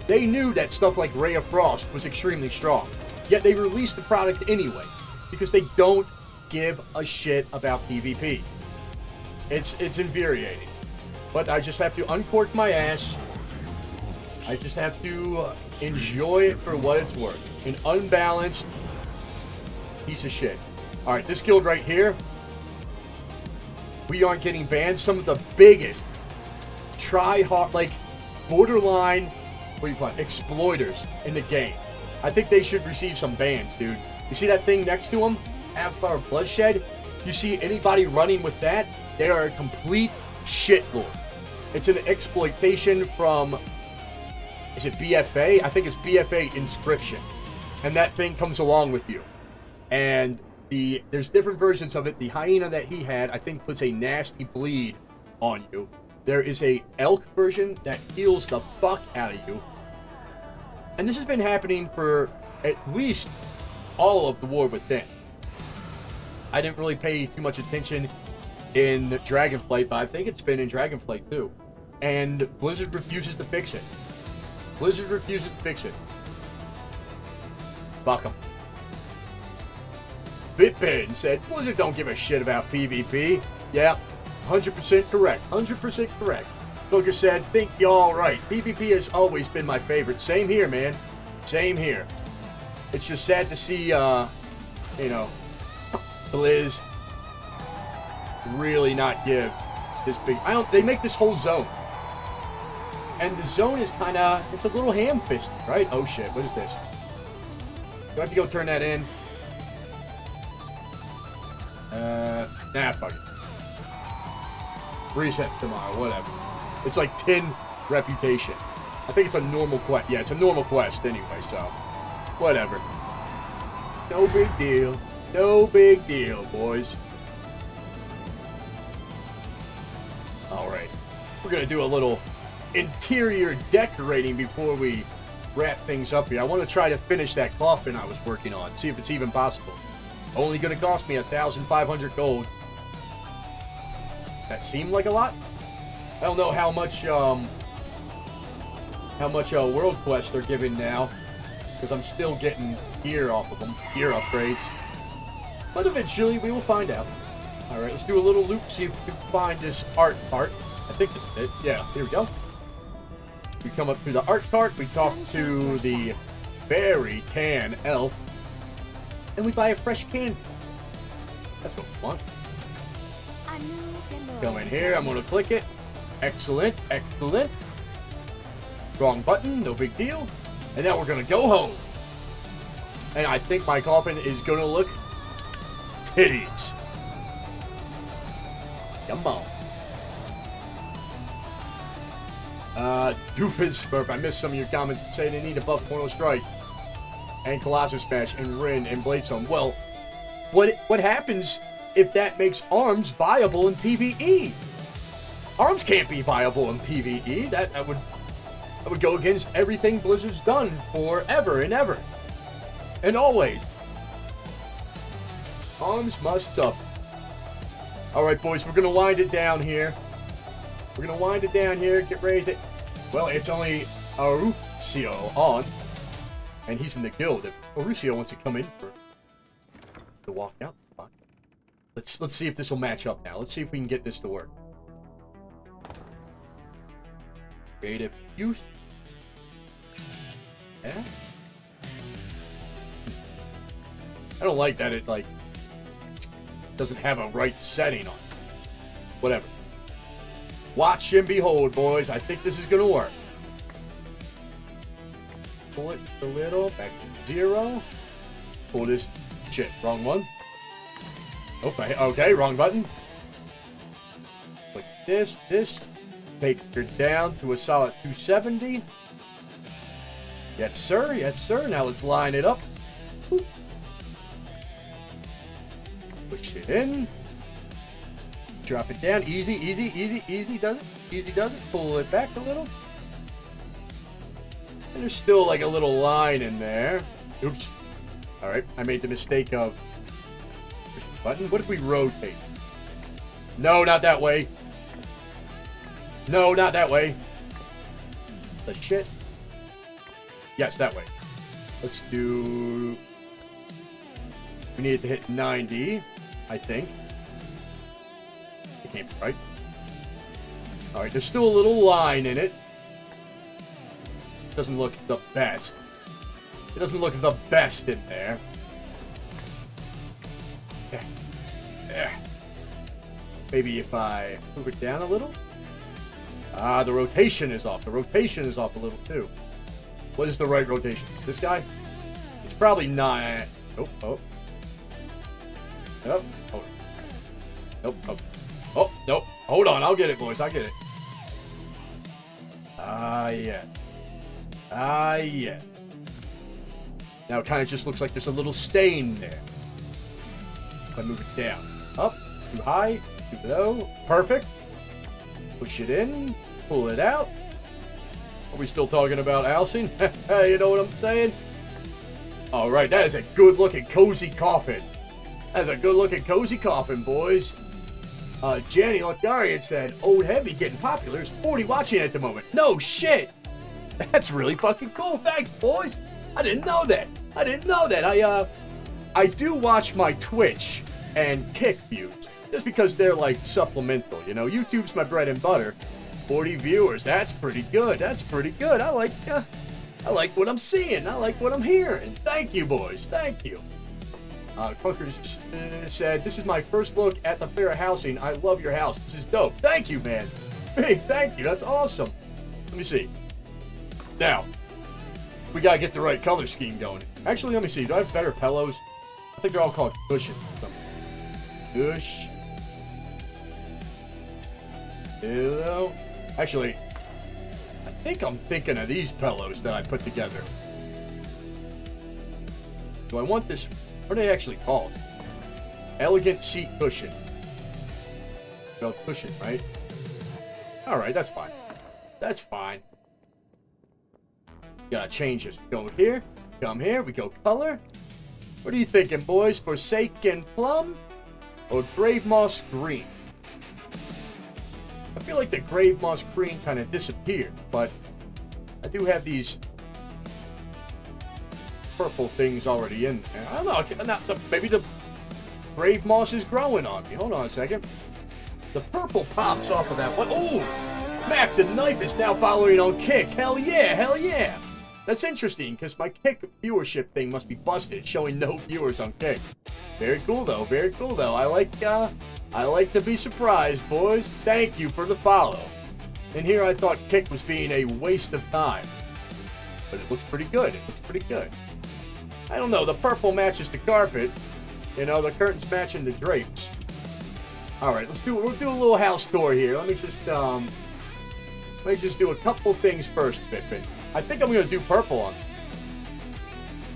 They knew that stuff like Ray of Frost was extremely strong. Yet they released the product anyway, because they don't give a shit about PvP. It's infuriating. But I just have to uncork my ass. I just have to enjoy it for what it's worth. An unbalanced, piece of shit. All right, this guild right here, we aren't getting banned. Some of the biggest try-hard, like, borderline, what do you call it, exploiters in the game. I think they should receive some bans, dude. You see that thing next to them? Avatar Bloodshed? You see anybody running with that? They are a complete shitlord. It's an exploitation from, is it BFA? I think it's BFA Inscription. And that thing comes along with you. And there's different versions of it. The hyena that he had, I think, puts a nasty bleed on you. There is a elk version that heals the fuck out of you. And this has been happening for at least all of the War Within. I didn't really pay too much attention in Dragonflight, but I think it's been in Dragonflight too. And Blizzard refuses to fix it. Blizzard refuses to fix it. Fuck 'em. Bitbin said, Blizzard don't give a shit about PvP. Yeah, 100% correct. 100% correct. Booker said, think y'all right. PvP has always been my favorite. Same here, man. Same here. It's just sad to see, you know, Blizz really not give this big... they make this whole zone. And the zone is kind of... It's a little ham-fisted, right? Oh, shit. What is this? Do I have to go turn that in? Nah, fuck it. Reset tomorrow, whatever. It's like 10 reputation. I think it's a normal quest. Yeah, it's a normal quest anyway, so... Whatever. No big deal. No big deal, boys. Alright. We're gonna do a little interior decorating before we wrap things up here. I want to try to finish that coffin I was working on. See if it's even possible. Only gonna cost me 1,500 gold. That seemed like a lot? I don't know how much world quest they're giving now, because I'm still getting gear off of them, gear upgrades. But eventually we will find out. Alright, let's do a little loop, see if we can find this art cart. I think this is it. Yeah, here we go. We come up to the art cart, we talk to the very tan elf, and we buy a fresh candy. That's what we want. Come in here, I'm gonna click it. Excellent, excellent. Wrong button, no big deal. And now we're gonna go home. And I think my coffin is gonna look titties. Come on. Doofus Burp, I missed some of your comments saying they need a buff Portal Strike and Colossus Smash and Rin and Bladestone. Well, what happens if that makes arms viable in PvE? Arms can't be viable in PvE. That would go against everything Blizzard's done forever and ever. And always. Arms must suffer. Alright, boys, we're going to wind it down here. We're going to wind it down here. Get ready to... Well, it's only Arusio on. And he's in the guild. If Arusio wants to come in to walk out, fine. Let's see if this will match up now. Let's see if we can get this to work. Creative use. Yeah. I don't like that it, like, doesn't have a right setting on it. Whatever. Watch and behold, boys. I think this is going to work. Pull it a little. Back to 0. Pull this. Shit. Wrong one. Okay, wrong button. Click this. Take her down to a solid 270. Yes, sir. Yes, sir. Now let's line it up. Boop. Push it in. Drop it down. Easy, easy, easy, easy does it. Easy does it. Pull it back a little. And there's still like a little line in there. Oops. Alright, I made the mistake of pushing the button. What if we rotate? No, not that way. No, not that way. The shit. Yes, that way. Let's do... We need it to hit 90, I think. It can't be right. Alright, there's still a little line in it. Doesn't look the best. It doesn't look the best in there. Maybe if I move it down a little. Ah, the rotation is off. The rotation is off a little too. What is the right rotation? This guy? It's probably not. Oh, oh. Nope. Oh. Nope. Oh. Oh, nope. Hold on. I'll get it, boys. I'll get it. Ah, yeah. Ah, yeah. Now it kind of just looks like there's a little stain there. If I move it down. Up. Too high. Too low. Perfect. Push it in. Pull it out. Are we still talking about housing? You know what I'm saying? All right. That is a good-looking, cozy coffin. That's a good-looking, cozy coffin, boys. Jenny Lotgarian said, Old Heavie getting popular. There's 40 watching at the moment. No shit. That's really fucking cool. Thanks, boys. I didn't know that. I didn't know that. I do watch my Twitch and Kick views just because they're like supplemental. You know, YouTube's my bread and butter. 40 viewers. That's pretty good. That's pretty good. I like what I'm seeing. I like what I'm hearing. Thank you, boys. Thank you. Clunkers said, this is my first look at the fair housing. I love your house. This is dope. Thank you, man. Big thank you. That's awesome. Let me see. Now, we gotta get the right color scheme going. Actually, let me see. Do I have better pillows? I think they're all called cushions. Cush. Pillow. Actually, I think I'm thinking of these pillows that I put together. Do I want this? What are they actually called? Elegant seat cushion. Well, cushion, right? Alright, that's fine. That's fine. Gotta change this. Go here. Come here. We go color. What are you thinking, boys? Forsaken plum or grave moss green? I feel like the grave moss green kind of disappeared, but I do have these purple things already in there. I don't know. Maybe the grave moss is growing on me. Hold on a second. The purple pops off of that one. Oh! Mac the Knife is now following on Kick. Hell yeah, hell yeah. That's interesting, because my Kick viewership thing must be busted, showing no viewers on Kick. Very cool, though. Very cool, though. I like to be surprised, boys. Thank you for the follow. And here I thought Kick was being a waste of time. But it looks pretty good. It looks pretty good. I don't know. The purple matches the carpet. You know, the curtains matching the drapes. All right, we'll do a little house tour here. Let me just do a couple things first, Pippin. I think I'm going to do purple on.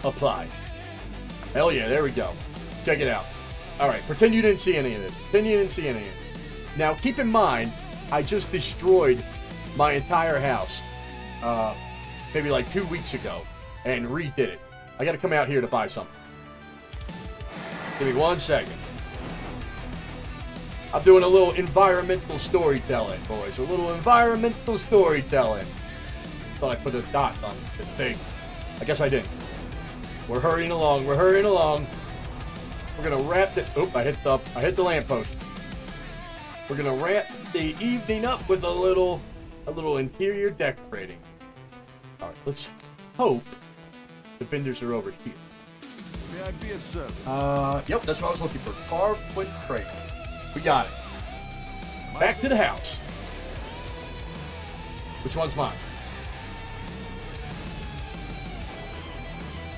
Apply. Hell yeah, there we go. Check it out. All right, pretend you didn't see any of this. Pretend you didn't see any of it. Now, keep in mind, I just destroyed my entire house maybe like 2 weeks ago and redid it. I got to come out here to buy something. Give me 1 second. I'm doing a little environmental storytelling, boys. A little environmental storytelling. Thought I put a dot on the thing. I guess I didn't. We're hurrying along. We're hurrying along. We're gonna wrap the. Oop! I hit the lamppost. We're gonna wrap the evening up with a little interior decorating. All right. Let's hope the vendors are over here. May I be of service? Yep. That's what I was looking for. Carved wood crate. We got it. Back to the house. Which one's mine?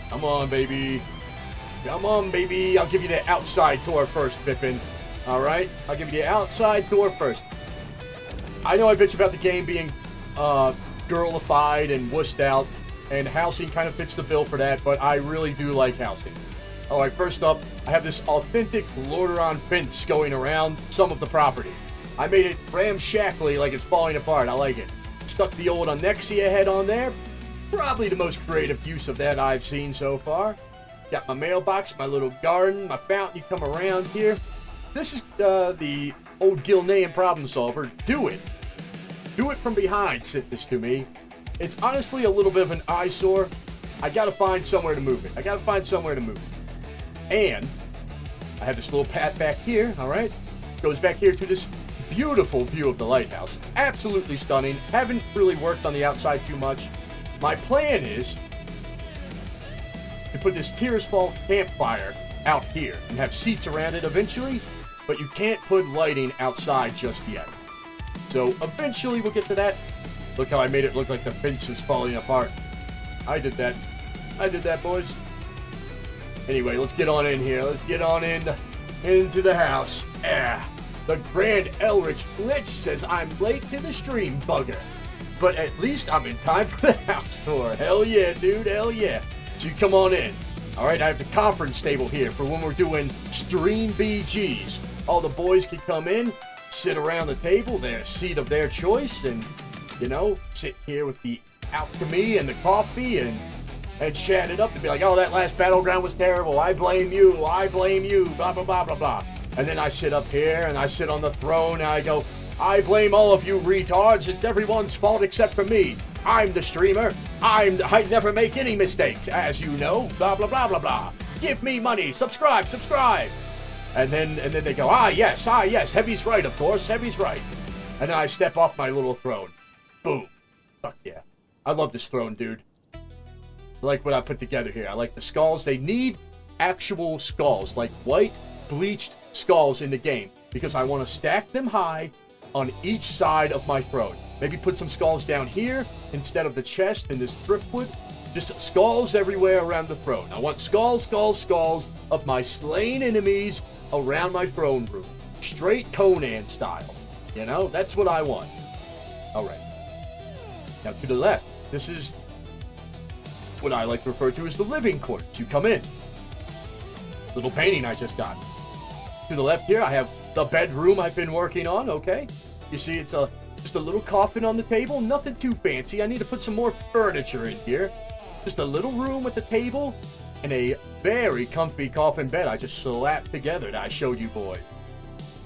Come on, baby. Come on, baby. I'll give you the outside tour first, Pippin. Alright? I'll give you the outside tour first. I know I bitch about the game being girlified and wussed out, and housing kind of fits the bill for that, but I really do like housing. Alright, first up, I have this authentic Lordaeron fence going around some of the property. I made it ramshackly like it's falling apart. I like it. Stuck the old Onyxia head on there. Probably the most creative use of that I've seen so far. Got my mailbox, my little garden, my fountain. You come around here. This is the old Gilnean problem solver. Do it. Do it from behind sent this to me. It's honestly a little bit of an eyesore. I gotta find somewhere to move it. I gotta find somewhere to move it. And I have this little path back here, alright? Goes back here to this beautiful view of the lighthouse. Absolutely stunning. Haven't really worked on the outside too much. My plan is to put this Tears Fall campfire out here and have seats around it eventually, but you can't put lighting outside just yet. So eventually we'll get to that. Look how I made it look like the fence was falling apart. I did that. I did that, boys. Anyway, let's get on in here. Let's get on into the house. The Grand Elrich Glitch says I'm late to the stream, bugger. But at least I'm in time for the house tour. Hell yeah, dude. Hell yeah. So you come on in. All right, I have the conference table here for when we're doing stream BGs. All the boys can come in, sit around the table, their seat of their choice, and, you know, sit here with the alchemy and the coffee and chat it up and be like, oh, that last battleground was terrible. I blame you, blah, blah, blah, blah, blah. And then I sit up here and I sit on the throne and I go, I blame all of you retards. It's everyone's fault except for me. I'm the streamer. I never make any mistakes, as you know, blah, blah, blah, blah, blah. Give me money, subscribe. And then they go, yes, Heavie's right, of course, Heavie's right. And then I step off my little throne. Boom. Fuck yeah. I love this throne, dude. I like what I put together here. I like the skulls. They need actual skulls, like white bleached skulls in the game, because I want to stack them high on each side of my throne. Maybe put some skulls down here instead of the chest and this driftwood. Just skulls everywhere around the throne. I want skulls of my slain enemies around my throne room. Straight Conan style. You know, that's what I want. All right. Now to the left, this is what I like to refer to as the living quarters. You come in. Little painting I just got. To the left here, I have the bedroom I've been working on, okay? You see, it's just a little coffin on the table. Nothing too fancy. I need to put some more furniture in here. Just a little room with a table and a very comfy coffin bed I just slapped together that I showed you boys.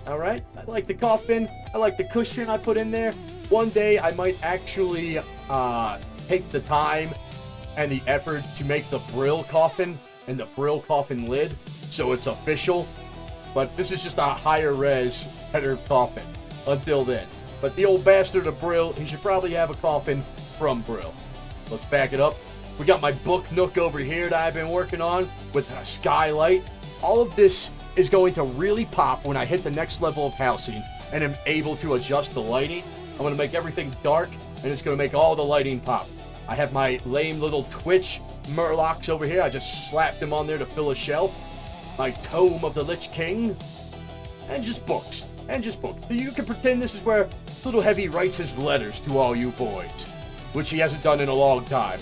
All right? I like the coffin. I like the cushion I put in there. One day, I might actually take the time and the effort to make the Brill coffin and the Brill coffin lid so it's official. But this is just a higher res, better coffin until then. But the old bastard of Brill, he should probably have a coffin from Brill. Let's back it up. We got my book nook over here that I've been working on with a skylight. All of this is going to really pop when I hit the next level of housing and am able to adjust the lighting. I'm going to make everything dark and it's going to make all the lighting pop. I have my lame little Twitch Murlocs over here. I just slapped them on there to fill a shelf. My Tome of the Lich King. And just books. You can pretend this is where little Heavie writes his letters to all you boys, which he hasn't done in a long time,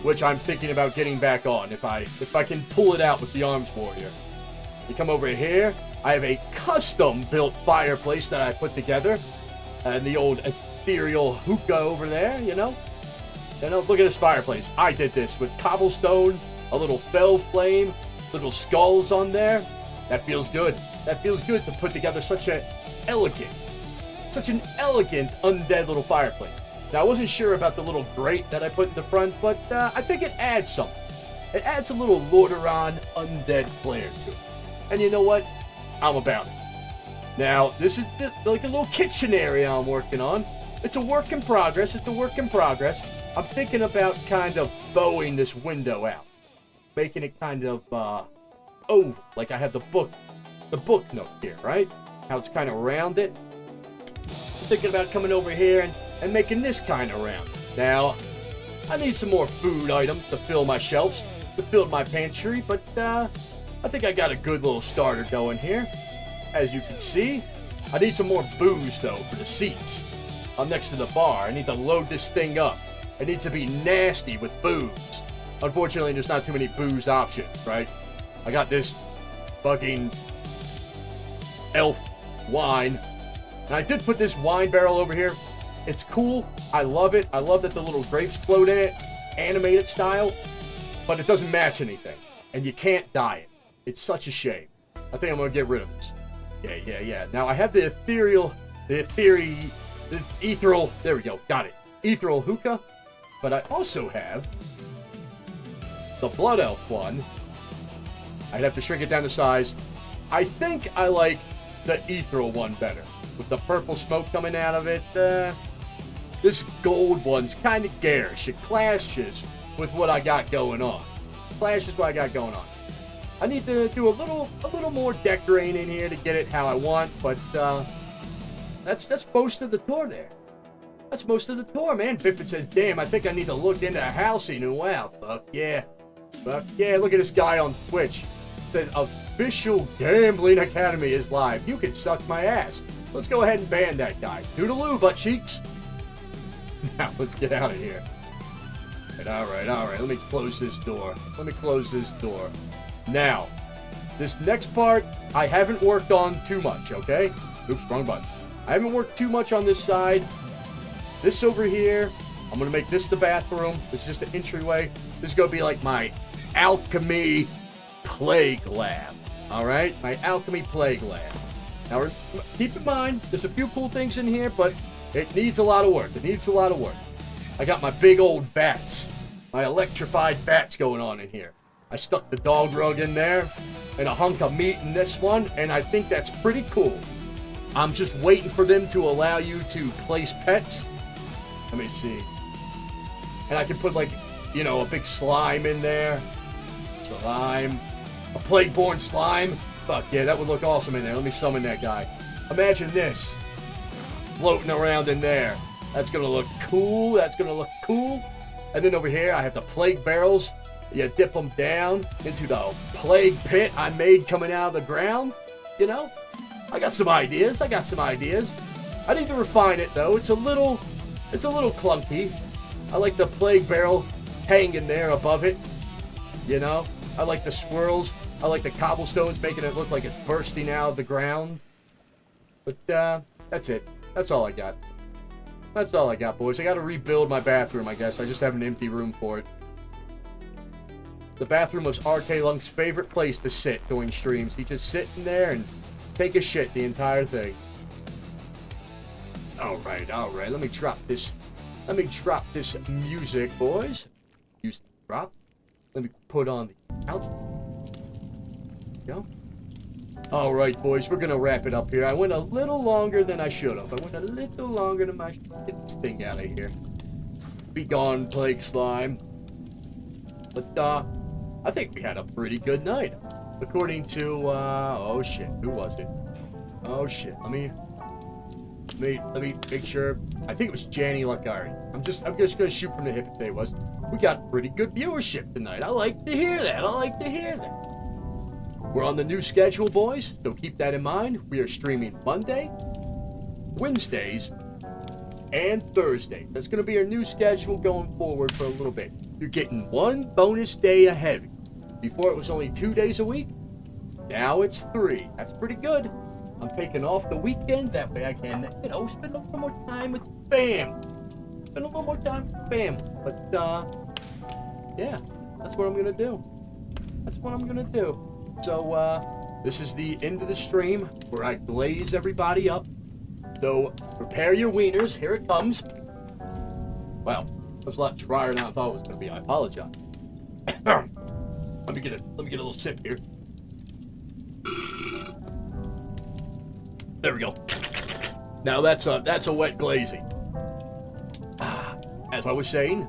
which I'm thinking about getting back on if I can pull it out with the Arms Warrior. You come over here. I have a custom-built fireplace that I put together, and the old ethereal hookah over there, you know? Look at this fireplace. I did this with cobblestone, a little fell flame, little skulls on there. That feels good. That feels good to put together such an elegant undead little fireplace. Now, I wasn't sure about the little grate that I put in the front, but I think it adds something. It adds a little Lordaeron undead flair to it. And you know what? I'm about it. Now, this is like a little kitchen area I'm working on. It's a work in progress. I'm thinking about kind of bowing this window out. Making it kind of oval, like I have the book nook here, right? How it's kind of rounded. I'm thinking about coming over here and making this kind of round. Now, I need some more food items to fill my shelves, to fill my pantry, but I think I got a good little starter going here. As you can see, I need some more booze, though, for the seats. I'm next to the bar. I need to load this thing up. It needs to be nasty with booze. Unfortunately, there's not too many booze options, right? I got this fucking elf wine. And I did put this wine barrel over here. It's cool. I love it. I love that the little grapes float in it. Animated style. But it doesn't match anything. And you can't dye it. It's such a shame. I think I'm going to get rid of this. Yeah. Now, I have the ethereal, there we go, got it. Ethereal hookah. But I also have the Blood Elf one. I'd have to shrink it down to size. I think I like the ethereal one better. With the purple smoke coming out of it. This gold one's kind of garish. It clashes with what I got going on. I need to do a little more decorating in here to get it how I want, but that's most of the tour there. That's most of the tour, man. Biffin says, damn, I think I need to look into housing. And wow, fuck yeah. Fuck yeah, look at this guy on Twitch. The official Gambling Academy is live. You can suck my ass. Let's go ahead and ban that guy. Toodaloo, butt cheeks. Now, let's get out of here. All right. Let me close this door. Now, this next part, I haven't worked on too much, okay? Oops, wrong button. I haven't worked too much on this side. This over here, I'm going to make this the bathroom. This is just an entryway. This is going to be like my alchemy plague lab. All right? My alchemy plague lab. Now, keep in mind, there's a few cool things in here, but it needs a lot of work. I got my big old bats. My electrified bats going on in here. I stuck the dog rug in there and a hunk of meat in this one, and I think that's pretty cool. I'm just waiting for them to allow you to place pets. Let me see. And I can put, like, you know, a big slime in there. Slime. A plague-born slime. Fuck yeah, that would look awesome in there. Let me summon that guy. Imagine this. Floating around in there. That's gonna look cool. And then over here, I have the plague barrels. You dip them down into the plague pit I made coming out of the ground. You know? I got some ideas. I need to refine it, though. It's a little clunky. I like the plague barrel hanging there above it. You know? I like the swirls. I like the cobblestones making it look like it's bursting out of the ground. But, that's it. That's all I got. Boys. I gotta rebuild my bathroom, I guess. I just have an empty room for it. The bathroom was RK Lung's favorite place to sit during streams. He just sit in there and take a shit the entire thing. Alright. Let me drop this music, boys. Music drop. Let me put on the outro. Go. Alright, boys, we're gonna wrap it up here. I went a little longer than I should have. Get this thing out of here. Be gone, plague slime. But, I think we had a pretty good night. According to, oh shit, who was it? Oh shit, let me make sure. I think it was Janny Lucari. I'm just gonna shoot from the hip if it was. We got pretty good viewership tonight. I like to hear that. We're on the new schedule, boys, so keep that in mind. We are streaming Monday, Wednesdays, and Thursday. That's going to be our new schedule going forward for a little bit. You're getting one bonus day of Heavie. Before it was only 2 days a week. Now it's 3. That's pretty good. I'm taking off the weekend. That way I can, you know, spend a little more time with fam. But, yeah, that's what I'm going to do. So, this is the end of the stream where I glaze everybody up. So, prepare your wieners. Here it comes. Wow, that was a lot drier than I thought it was going to be. I apologize. Let me get a little sip here. There we go. Now that's a wet glazing. As I was saying,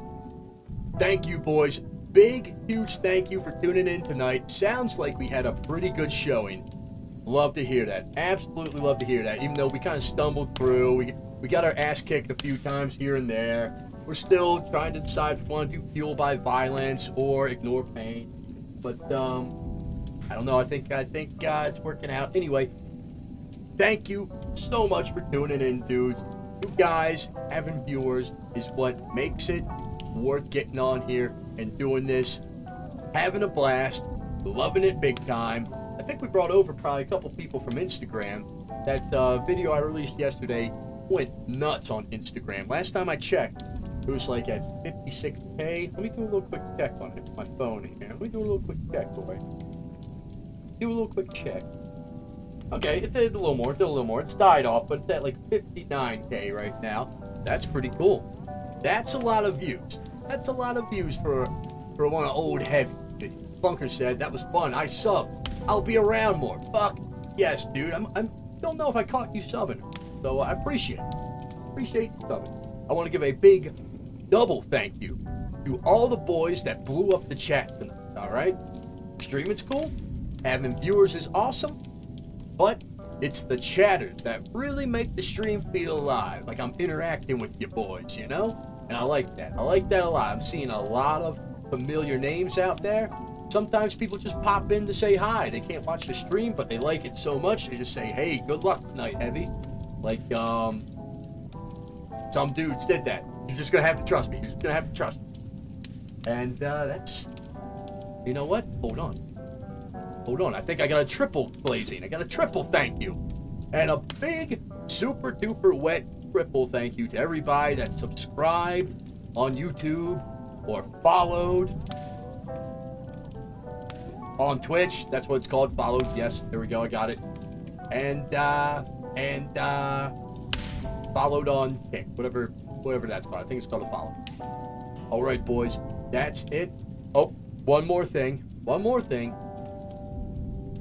thank you, boys. Big, huge thank you for tuning in tonight. Sounds like we had a pretty good showing. Love to hear that. Absolutely love to hear that. Even though we kind of stumbled through, we got our ass kicked a few times here and there. We're still trying to decide if we want to do fuel by violence or ignore pain. But I don't know. I think it's working out. Anyway, thank you so much for tuning in, dudes. You guys having viewers is what makes it worth getting on here and doing this, having a blast, loving it big time. I think we brought over probably a couple people from Instagram. That video I released yesterday went nuts on Instagram. Last time I checked, it was like at 56K. Let me do a little quick check on it. My phone here. Let me do a little quick check, boy. Do a little quick check. Okay, it did a little more. It's died off, but it's at like 59K right now. That's pretty cool. That's a lot of views. That's a lot of views for one of old Heavie videos. Bunker said that was fun. I subbed. I'll be around more. Fuck yes, dude. I don't know if I caught you subbing, so I appreciate it. Appreciate you subbing. I want to give a big double thank you to all the boys that blew up the chat tonight. All right, streaming's cool. Having viewers is awesome, but it's the chatters that really make the stream feel alive. Like I'm interacting with you boys, you know? And I like that. I like that a lot. I'm seeing a lot of familiar names out there. Sometimes people just pop in to say hi. They can't watch the stream, but they like it so much, they just say, hey, good luck tonight, Heavie. Like, some dudes did that. You're just gonna have to trust me. You're just gonna have to trust me. And, that's... You know what? Hold on. Hold on. I think I got a triple blazing. I got a triple thank you. And a big, super duper wet triple thank you to everybody that subscribed on YouTube or followed on Twitch. That's what it's called. Followed. Yes, there we go. I got it. And followed on Kick. Whatever that's called. I think it's called a follow. All right, boys. That's it. Oh, one more thing.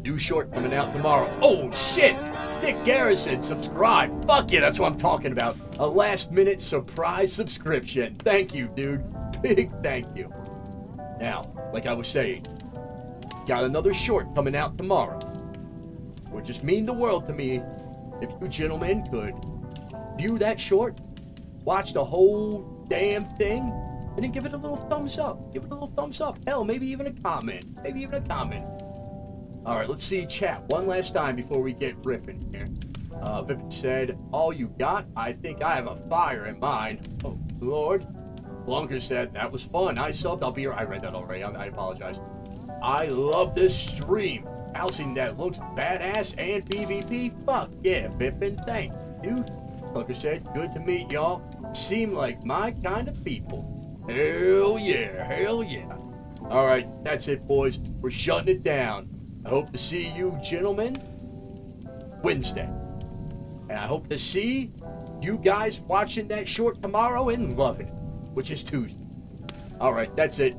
New short coming out tomorrow. Oh, shit! Dick Garrison, subscribe. Fuck yeah, that's what I'm talking about. A last-minute surprise subscription. Thank you, dude. Big thank you. Now, like I was saying, got another short coming out tomorrow. It would just mean the world to me if you gentlemen could view that short, watch the whole damn thing, and then give it a little thumbs up. Give it a little thumbs up. Hell, maybe even a comment. All right, let's see chat one last time before we get ripping here. Vipin said, all you got? I think I have a fire in mine. Oh, Lord. Blunker said, that was fun. I subbed. I'll be here. I read that already. I apologize. I love this stream. Housing that looks badass and PvP. Fuck yeah, Vipin. Thank you, dude. Blunker said, good to meet y'all. Seem like my kind of people. Hell yeah. All right, that's it, boys. We're shutting it down. I hope to see you gentlemen Wednesday. And I hope to see you guys watching that short tomorrow and loving it, which is Tuesday. All right, that's it.